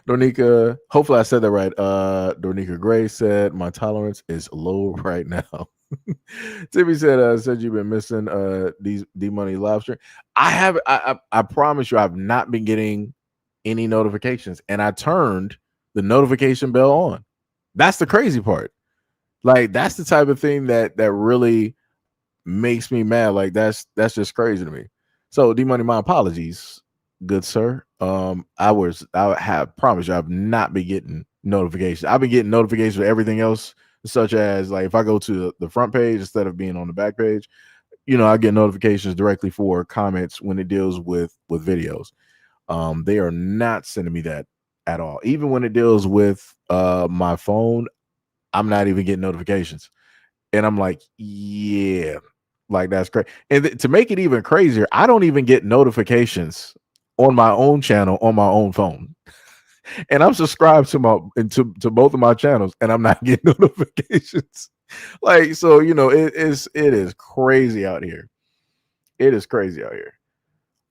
Dornica, hopefully I said that right. Dornica Gray said my tolerance is low right now. Timmy said you've been missing these D-Money live stream. I promise you I've not been getting any notifications, and I turned the notification bell on. That's the crazy part. Like, that's the type of thing that really makes me mad. Like, that's just crazy to me. So D-Money, my apologies, good sir. I have promised you I've not been getting notifications. I've been getting notifications for everything else such as like if I go to the front page instead of being on the back page, I get notifications directly for comments when it deals with videos. They are not sending me that at all. Even when it deals with my phone, I'm not even getting notifications. And I'm like, yeah, like that's great. And to make it even crazier, I don't even get notifications on my own channel on my own phone. And I'm subscribed to both of my channels, and I'm not getting notifications. Like, so it is crazy out here. It is crazy out here.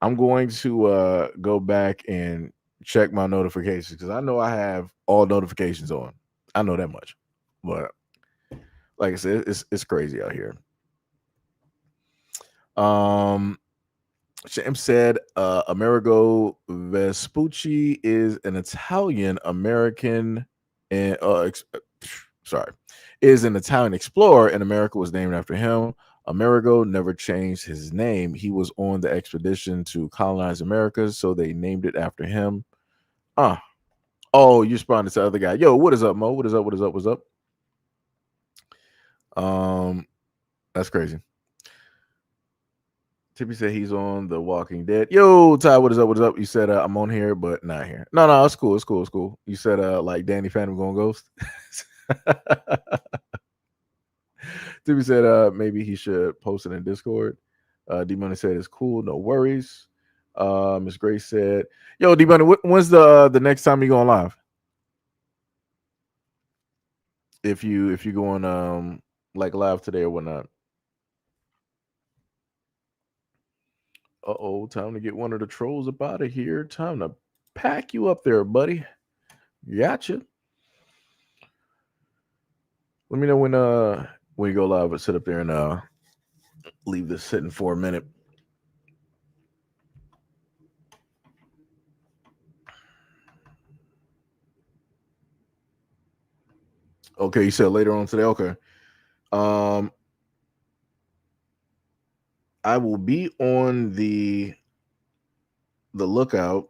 I'm going to go back and check my notifications because I know I have all notifications on. I know that much. But like I said, it's crazy out here. Sham said Amerigo Vespucci is an Italian American and sorry, is an Italian explorer, and America was named after him. Amerigo never changed his name. He was on the expedition to colonize America, so they named it after him. Oh, you responded to the other guy. Yo, what is up, Mo? What is up? What is up? What's up? That's crazy. Tippy said he's on The Walking Dead. Yo, Ty, what is up? What is up? You said I'm on here, but not here. No, it's cool. It's cool. It's cool. You said like Danny Phantom going ghost. Tippy said maybe he should post it in Discord. D Money said it's cool, no worries. Miss Grace said, "Yo, D Money, when's the next time you going live? If you going like live today or whatnot." Time to get one of the trolls up out of here. Time to pack you up there, buddy. Gotcha. Let me know when you go live, but sit up there and leave this sitting for a minute. Okay, you said later on today. Okay. I will be on the lookout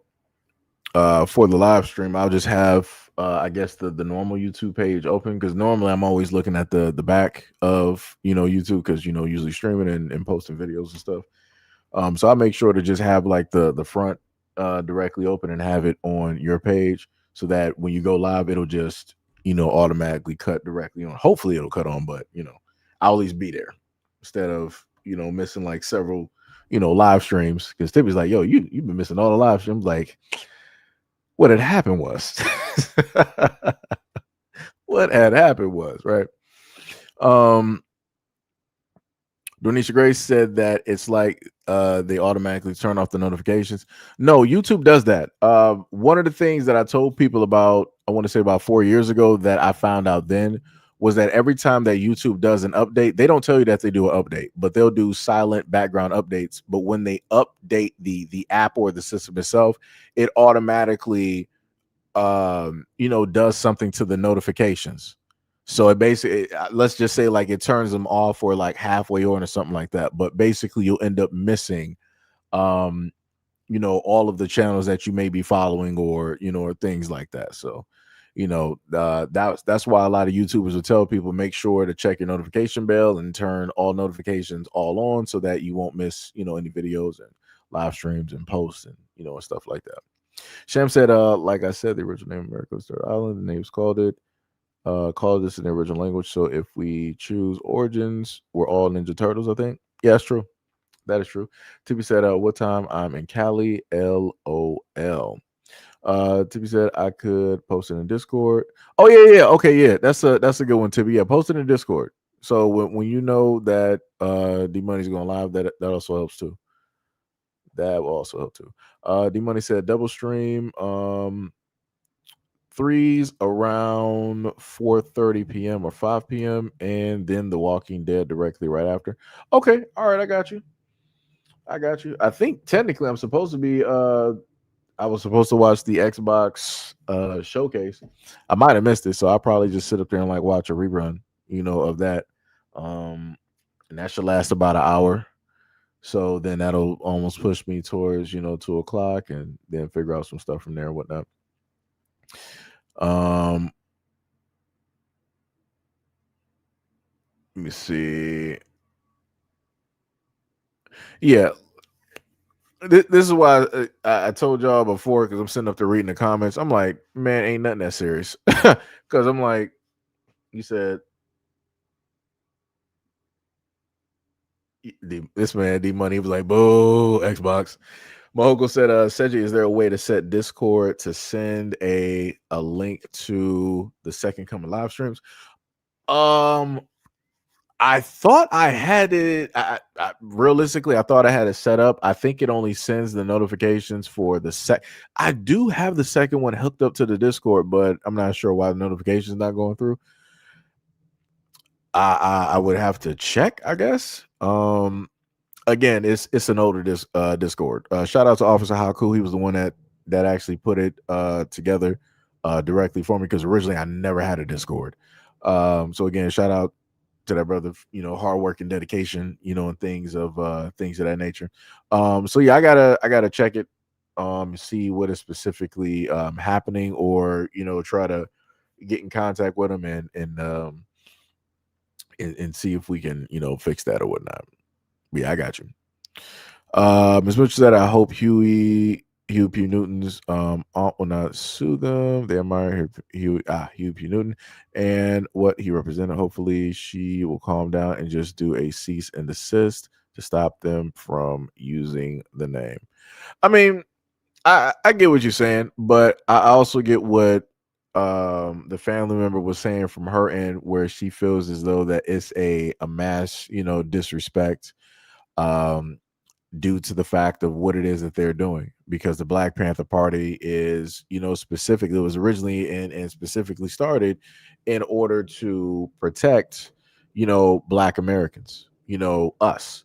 for the live stream. I'll just have I guess the normal YouTube page open because normally I'm always looking at the back of YouTube because usually streaming and posting videos and stuff. So I make sure to just have like the front directly open and have it on your page so that when you go live, it'll just automatically cut directly on. Hopefully it'll cut on, but I'll at least be there instead of missing like several live streams because Tippy's like, yo, you've been missing all the live streams. Like, what had happened was right. Donisha Grace said that it's like they automatically turn off the notifications. No, YouTube does that. One of the things that I told people about, I want to say about 4 years ago, that I found out then was that every time that YouTube does an update, they don't tell you that they do an update, but they'll do silent background updates. But when they update the app or the system itself, it automatically does something to the notifications. So it basically, let's just say like it turns them off or like halfway on or something like that. But basically you'll end up missing, all of the channels that you may be following or things like that. So, that's why a lot of YouTubers will tell people, make sure to check your notification bell and turn all notifications all on so that you won't miss, any videos and live streams and posts and, and stuff like that. Sham said, like I said, the original name of America was Third Island. The names called this in the original language. So if we choose origins, we're all Ninja Turtles, I think. Yeah, that's true. That is true. Tippy said, what time? I'm in Cali, LOL. Tippy said I could post it in Discord. Oh, yeah. Okay, yeah. That's a good one, Tippy. Yeah, post it in Discord. So when you know that D Money's going live, that also helps too. That will also help too. D Money said double stream. Threes around 4:30 p.m. or 5 p.m. and then The Walking Dead directly right after. Okay, all right, I got you. I think technically I'm supposed to be I was supposed to watch the Xbox showcase. I might have missed it, so I'll probably just sit up there and like watch a rerun, of that. And that should last about an hour. So then that'll almost push me towards, 2:00 and then figure out some stuff from there and whatnot. Let me see. Yeah, this is why I told y'all before, because I'm sitting up there reading the comments. I'm like, man, ain't nothing that serious. Because I'm like, you said this man D Money was like, boo, Xbox. My uncle said, Seji, is there a way to set Discord to send a link to the Second Coming live streams? I thought I had it. Realistically, I thought I had it set up. I think it only sends the notifications for the I do have the second one hooked up to the Discord, but I'm not sure why the notification's not going through. I would have to check, I guess. Again, it's an older Discord. Shout out to Officer Haku. He was the one that actually put it together directly for me, because originally I never had a Discord. So again, shout out to that brother, hard work and dedication, and things of that nature. So yeah, I gotta check it, see what is specifically happening, or try to get in contact with him and see if we can fix that or whatnot. But yeah, I got you. As much as that, I hope Huey P. Newton's aunt will not sue them. They admire Huey P. Newton and what he represented. Hopefully, she will calm down and just do a cease and desist to stop them from using the name. I mean, I get what you're saying, but I also get what the family member was saying from her end, where she feels as though that it's a mass, disrespect. Due to the fact of what it is that they're doing, because the Black Panther Party is, specifically, it was originally and specifically started in order to protect, Black Americans, us.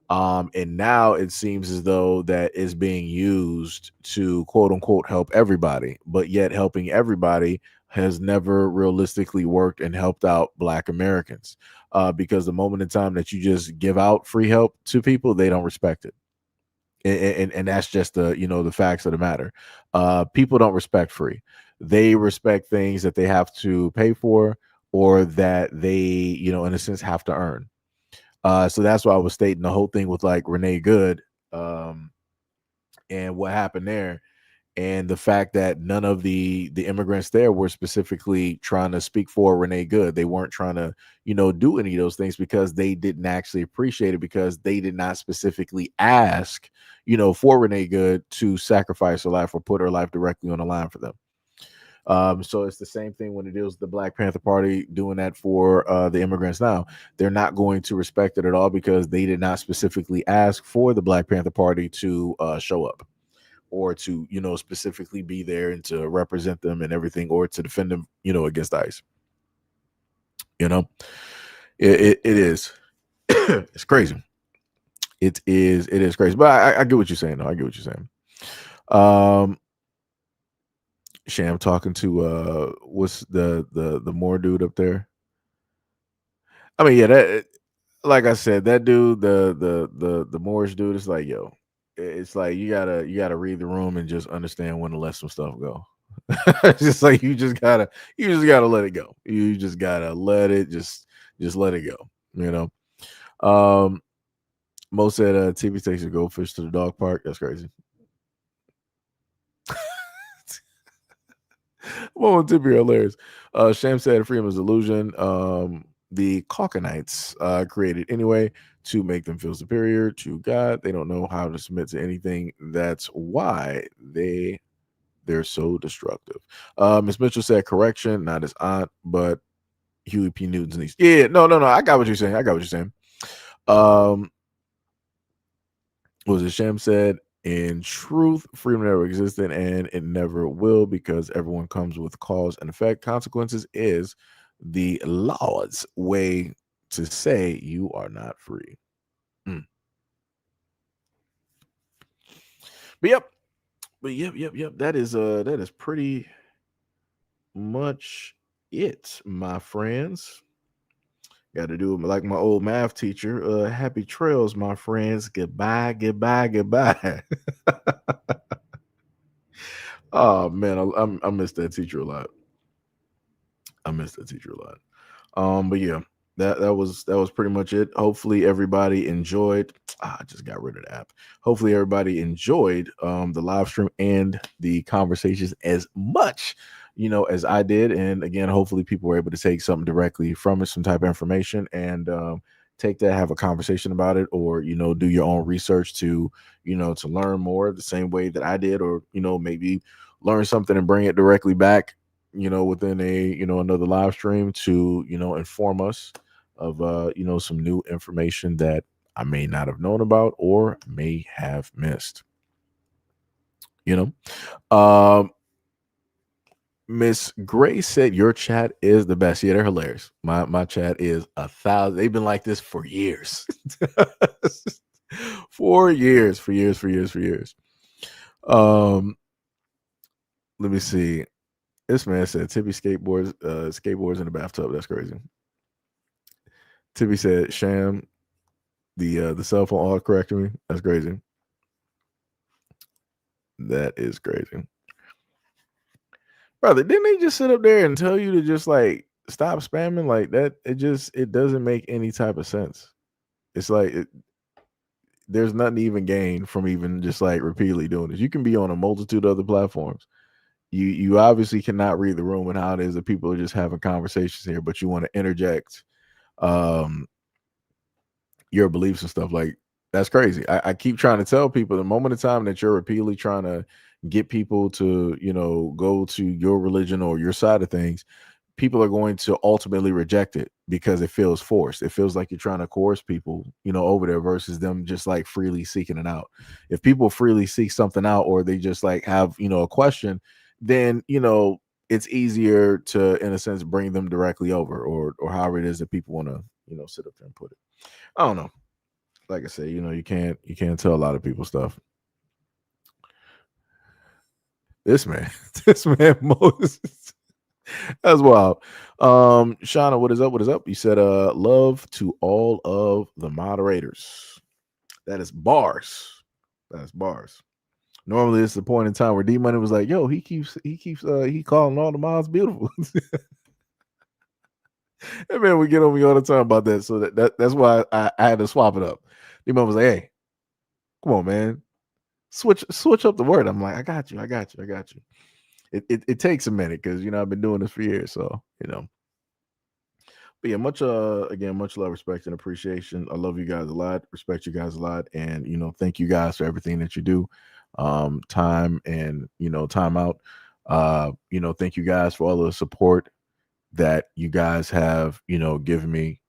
And now it seems as though that is being used to quote unquote help everybody, but yet helping everybody has never realistically worked and helped out Black Americans. Because the moment in time that you just give out free help to people, they don't respect it. And that's just the facts of the matter. People don't respect free. They respect things that they have to pay for, or that they, in a sense, have to earn. So that's why I was stating the whole thing with like Renee Good, and what happened there, and the fact that none of the immigrants there were specifically trying to speak for Renee Good. They weren't trying to, do any of those things, because they didn't actually appreciate it, because they did not specifically ask, for Renee Good to sacrifice her life or put her life directly on the line for them. So it's the same thing when it deals with the Black Panther Party doing that for the immigrants now. They're not going to respect it at all, because they did not specifically ask for the Black Panther Party to show up, or to specifically be there and to represent them and everything, or to defend them against ICE. It is it's crazy. It is crazy, but I get what you're saying though. I get what you're saying. Sham talking to what's the Moore dude up there. I mean, yeah, that, like I said, that dude, the Moorish dude, is like, yo, it's like you gotta read the room and just understand when to let some stuff go. It's just like you just gotta let it go. You just gotta let it just let it go. Mo said TV takes a goldfish to the dog park. That's crazy. Mo and Tippy are hilarious. Sham said freedom is illusion. The Caucanites created anyway to make them feel superior to God. They don't know how to submit to anything. That's why they're so destructive. Miss Mitchell said correction, not his aunt, but Huey P. Newton's niece. Yeah, no. I got what you're saying. What was it? Shem said, in truth, freedom never existed and it never will, because everyone comes with cause and effect. Consequences is the law's way to say you are not free. But yep. That is pretty much it, my friends. Got to do it like my old math teacher. Happy trails, my friends. Goodbye. Oh man, I miss that teacher a lot. But yeah. that was pretty much it. Hopefully everybody enjoyed. I just got rid of the app. Hopefully everybody enjoyed the live stream and the conversations as much, as I did. And again, hopefully people were able to take something directly from it, some type of information, and take that, have a conversation about it, or do your own research to to learn more the same way that I did, or maybe learn something and bring it directly back within a another live stream to inform us of some new information that I may not have known about or may have missed. Um Miss Gray said your chat is the best. Yeah, they're hilarious. My chat is 1,000. They've been like this for years. For years. Um, let me see. This man said Tippy skateboards in the bathtub. That's crazy. Tippy said Sham, the cell phone auto corrected me. That's crazy. That is crazy. Brother, didn't they just sit up there and tell you to just like stop spamming like that? It doesn't make any type of sense. It's like there's nothing to even gain from even just like repeatedly doing this. You can be on a multitude of other platforms. You obviously cannot read the room and how it is that people are just having conversations here, but you want to interject your beliefs and stuff. Like, that's crazy. I keep trying to tell people the moment of time that you're repeatedly trying to get people to go to your religion or your side of things, people are going to ultimately reject it because it feels forced. It feels like you're trying to coerce people over there versus them just like freely seeking it out. If people freely seek something out, or they just like have a question, then it's easier to, in a sense, bring them directly over, or however it is that people want to sit up there and put it. I don't know. Like I said, you can't tell a lot of people stuff. This man, Moses. That's wild. Shauna, what is up? What is up? You said love to all of the moderators. That is bars. That's bars. Normally it's the point in time where D Money was like, yo, he keeps calling all the mods beautiful. And man, we get on me all the time about that. So that's why I had to swap it up. D Money was like, hey, come on, man. Switch up the word. I'm like, I got you. It takes a minute because I've been doing this for years. So but yeah, much love, respect, and appreciation. I love you guys a lot, respect you guys a lot, and thank you guys for everything that you do. Time and time out. Thank you guys for all the support that you guys have given me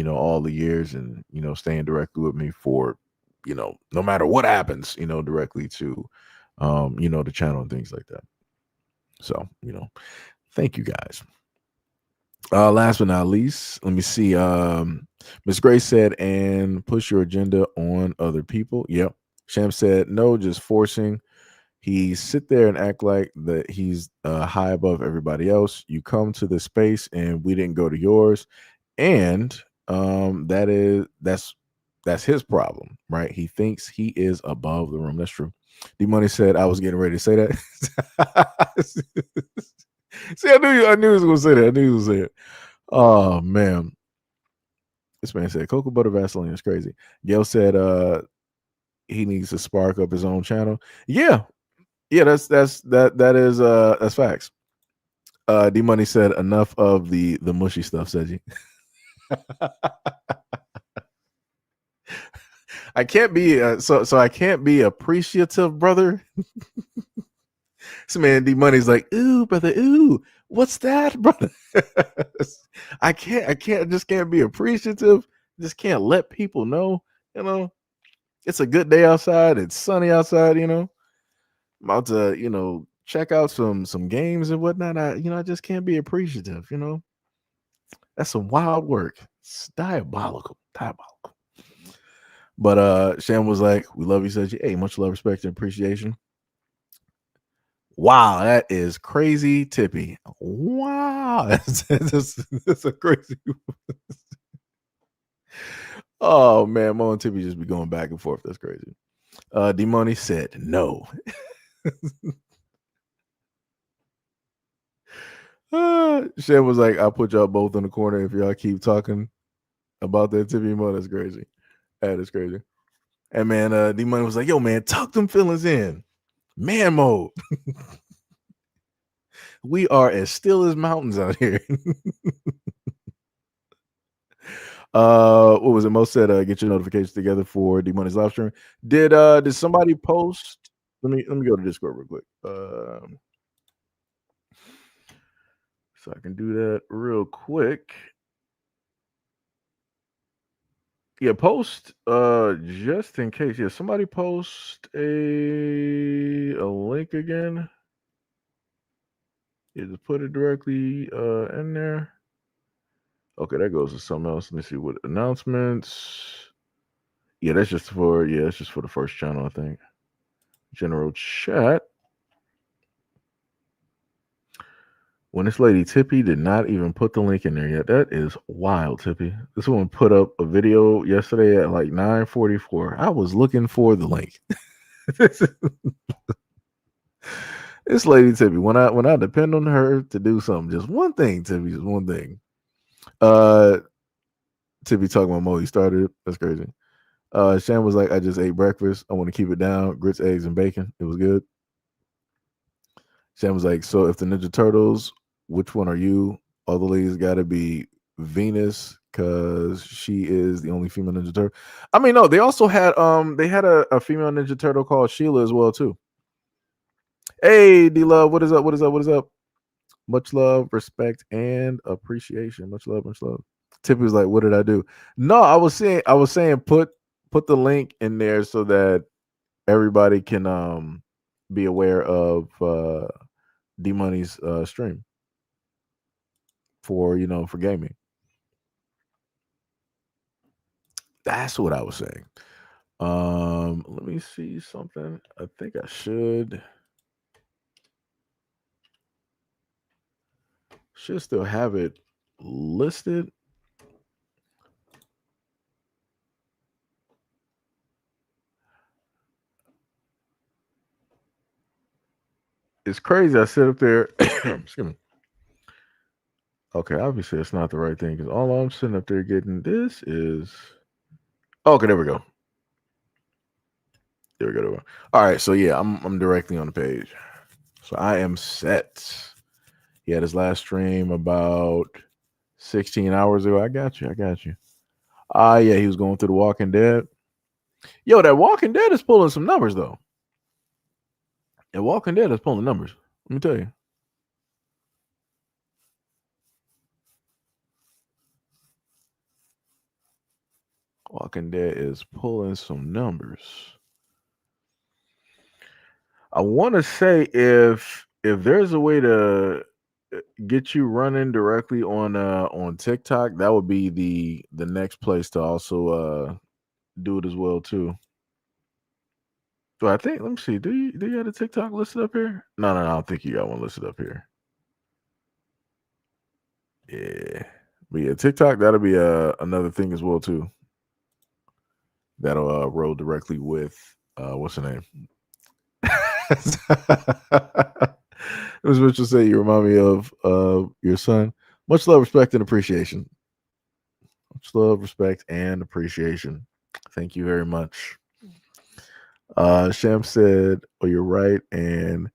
all the years, and staying directly with me for no matter what happens directly to the channel and things like that. So thank you guys. Last but not least, let me see. Miss Grace said, and push your agenda on other people. Yep. Sham said, no, just forcing. He sit there and act like that he's high above everybody else. You come to the space and we didn't go to yours. And that's his problem, right? He thinks he is above the room. That's true. D Money said, I was getting ready to say that. See, I knew he was gonna say that. I knew he was gonna say it. Oh man. This man said cocoa butter Vaseline is crazy. Gail said he needs to spark up his own channel. Yeah, that's facts. D Money said enough of the mushy stuff, said you. I can't be so I can't be appreciative, brother. So man, D Money's like, ooh, brother, ooh, what's that, brother? I just can't be appreciative. Just can't let people know, it's a good day outside. It's sunny outside, I'm about to, check out some games and whatnot. I just can't be appreciative, That's some wild work. It's diabolical. But Sham was like, we love you, said you. Hey, much love, respect, and appreciation. Wow, that is crazy, Tippy. Wow, that's a crazy. Oh man, Mo and Tippy just be going back and forth. That's crazy. D Money said no. Shem was like, I'll put y'all both in the corner if y'all keep talking about that Tippy emote. That's crazy. That is crazy. And man, D Money was like, yo, man, tuck them feelings in. Man mode. We are as still as mountains out here. What was it? Mo said, get your notifications together for D Money's live stream. Did somebody post? Let me go to Discord real quick. So I can do that real quick. Yeah, post just in case. Yeah, somebody post a link again. Yeah, just put it directly in there. Okay, that goes to something else. Let me see what announcements. Yeah, that's just for the first channel, I think. General chat. When this lady Tippy did not even put the link in there yet. That is wild, Tippy. This woman put up a video yesterday at like 9:44. I was looking for the link. This lady Tippy, when I depend on her to do something, just one thing, Tippy, just one thing. Tippy talking about Mo, he started it. That's crazy. Shan was like, I just ate breakfast. I want to keep it down. Grits, eggs, and bacon. It was good. Shan was like, so if the Ninja Turtles, which one are you? All the ladies got to be Venus because she is the only female Ninja Turtle. I mean, no, they also had a female Ninja Turtle called Sheila as well too. Hey, D Love, what is up? What is up? What is up? Much love, respect, and appreciation. Much love, much love. Tippy was like, "What did I do?" No, I was saying, put the link in there so that everybody can be aware of D Money's stream for for gaming. That's what I was saying. Let me see something. I think I should still have it listed. It's crazy. I sit up there. Excuse me. Okay, obviously it's not the right thing because all I'm sitting up there getting this is. Okay, there we go. There we go. There we go. All right, so yeah, I'm directly on the page, so I am set. He had his last stream about 16 hours ago. I got you. I got you. Yeah, he was going through The Walking Dead. Yo, that Walking Dead is pulling some numbers though. That Walking Dead is pulling numbers. Let me tell you. Walking Dead is pulling some numbers. I want to say if there's a way to get you running directly on TikTok, that would be the next place to also do it as well too. So I think let me see. Do you have a TikTok listed up here? No, I don't think you got one listed up here. Yeah. But yeah, TikTok, that'll be another thing as well too. That'll roll directly with what's the name? It was Mitchell say you remind me of your son. Much love, respect, and appreciation. Much love, respect, and appreciation. Thank you very much. Sham said, "Oh, you're right." And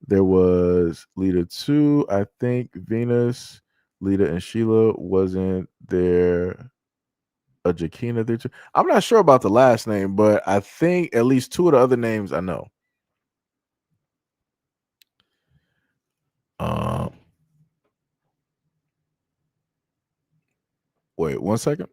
there was Lita 2. I think Venus, Lita, and Sheila wasn't there. A Jakina there too. I'm not sure about the last name, but I think at least two of the other names I know. Wait 1 second.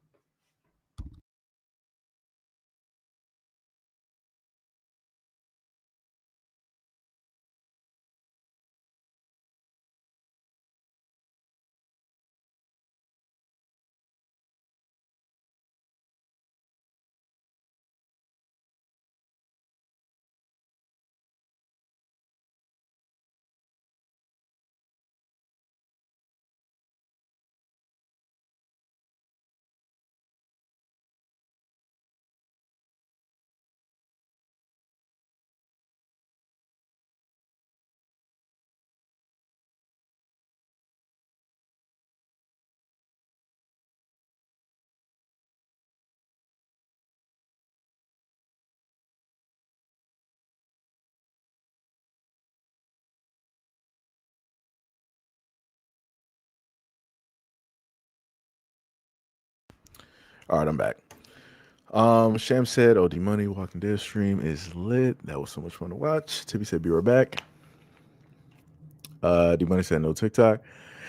All right, I'm back. Sham said, "Oh, D Money Walking Dead stream is lit. That was so much fun to watch." Tippy said, "Be right back." D Money said, "No TikTok."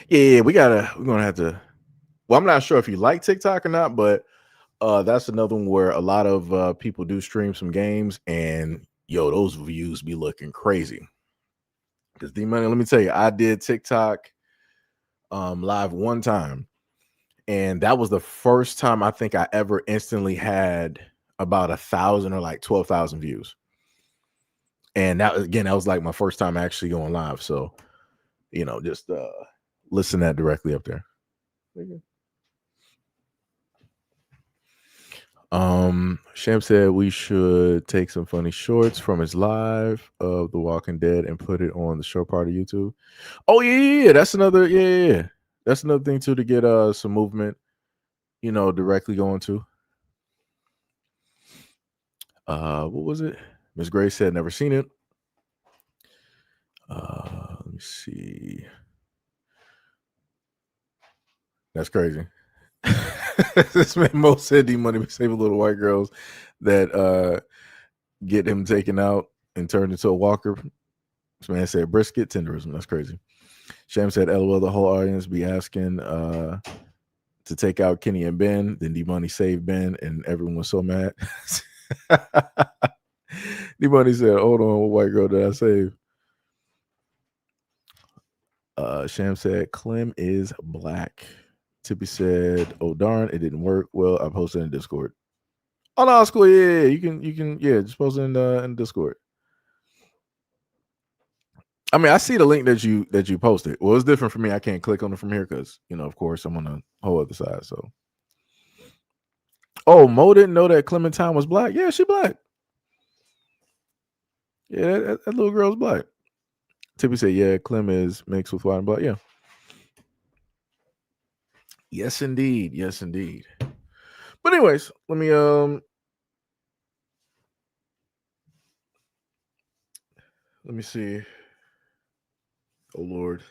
Yeah, we're gonna have to. Well, I'm not sure if you like TikTok or not, but that's another one where a lot of people do stream some games, and yo, those views be looking crazy. Because D Money, let me tell you, I did TikTok live one time, and that was the first time I think I ever instantly had about 1,000 or like 12,000 views. And that was like my first time actually going live. So, just listen that directly up there. Sham said we should take some funny shorts from his live of The Walking Dead and put it on the show part of YouTube. Oh yeah. That's another That's another thing too, to get some movement, directly going to. What was it? Miss Gray said never seen it. Let me see. That's crazy. This man Mo said D Money save little white girls that get him taken out and turned into a walker. This man said brisket tenderism. That's crazy. Sham said, LOL, the whole audience be asking to take out Kenny and Ben. Then D Money saved Ben, and everyone was so mad. D Money said, hold on, what white girl did I save? Sham said, Clem is black. Tippy said, oh darn, it didn't work. Well, I posted in Discord. Oh no, it's cool. Yeah, you can just post it in Discord. I mean, I see the link that you posted. Well, it's different for me. I can't click on it from here because, of course, I'm on the whole other side. So, oh, Mo didn't know that Clementine was black. Yeah, she black. Yeah, that little girl's black. Tippy said, yeah, Clem is mixed with white and black. Yeah. Yes, indeed. Yes, indeed. But anyways, let me see. Oh Lord.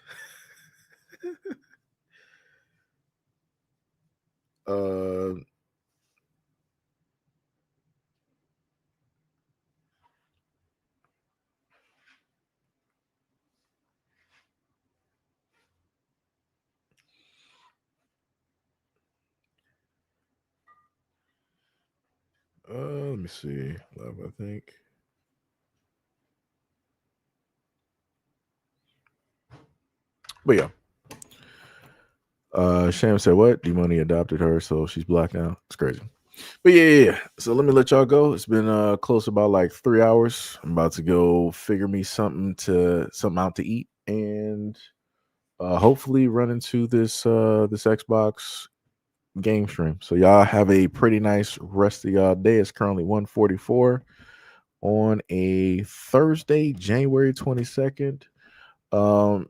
Let me see. Live, I think. But yeah. Sham said what? D Money adopted her, so she's black now. It's crazy. But yeah. So let me let y'all go. It's been close about like 3 hours. I'm about to go figure me something out to eat, and hopefully run into this Xbox game stream. So y'all have a pretty nice rest of y'all day. It's currently 1:44 on a Thursday, January 22nd.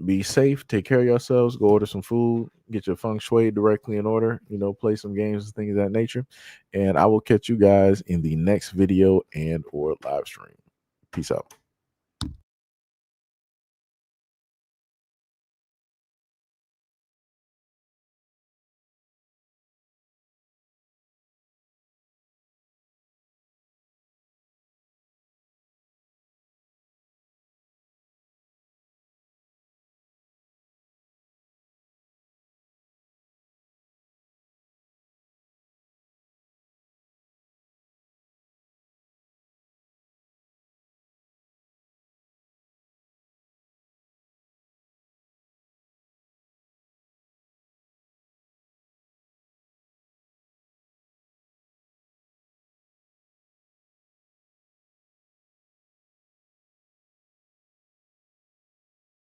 Be safe, take care of yourselves, go order some food, get your feng shui directly in order, play some games and things of that nature. And I will catch you guys in the next video and or live stream. Peace out.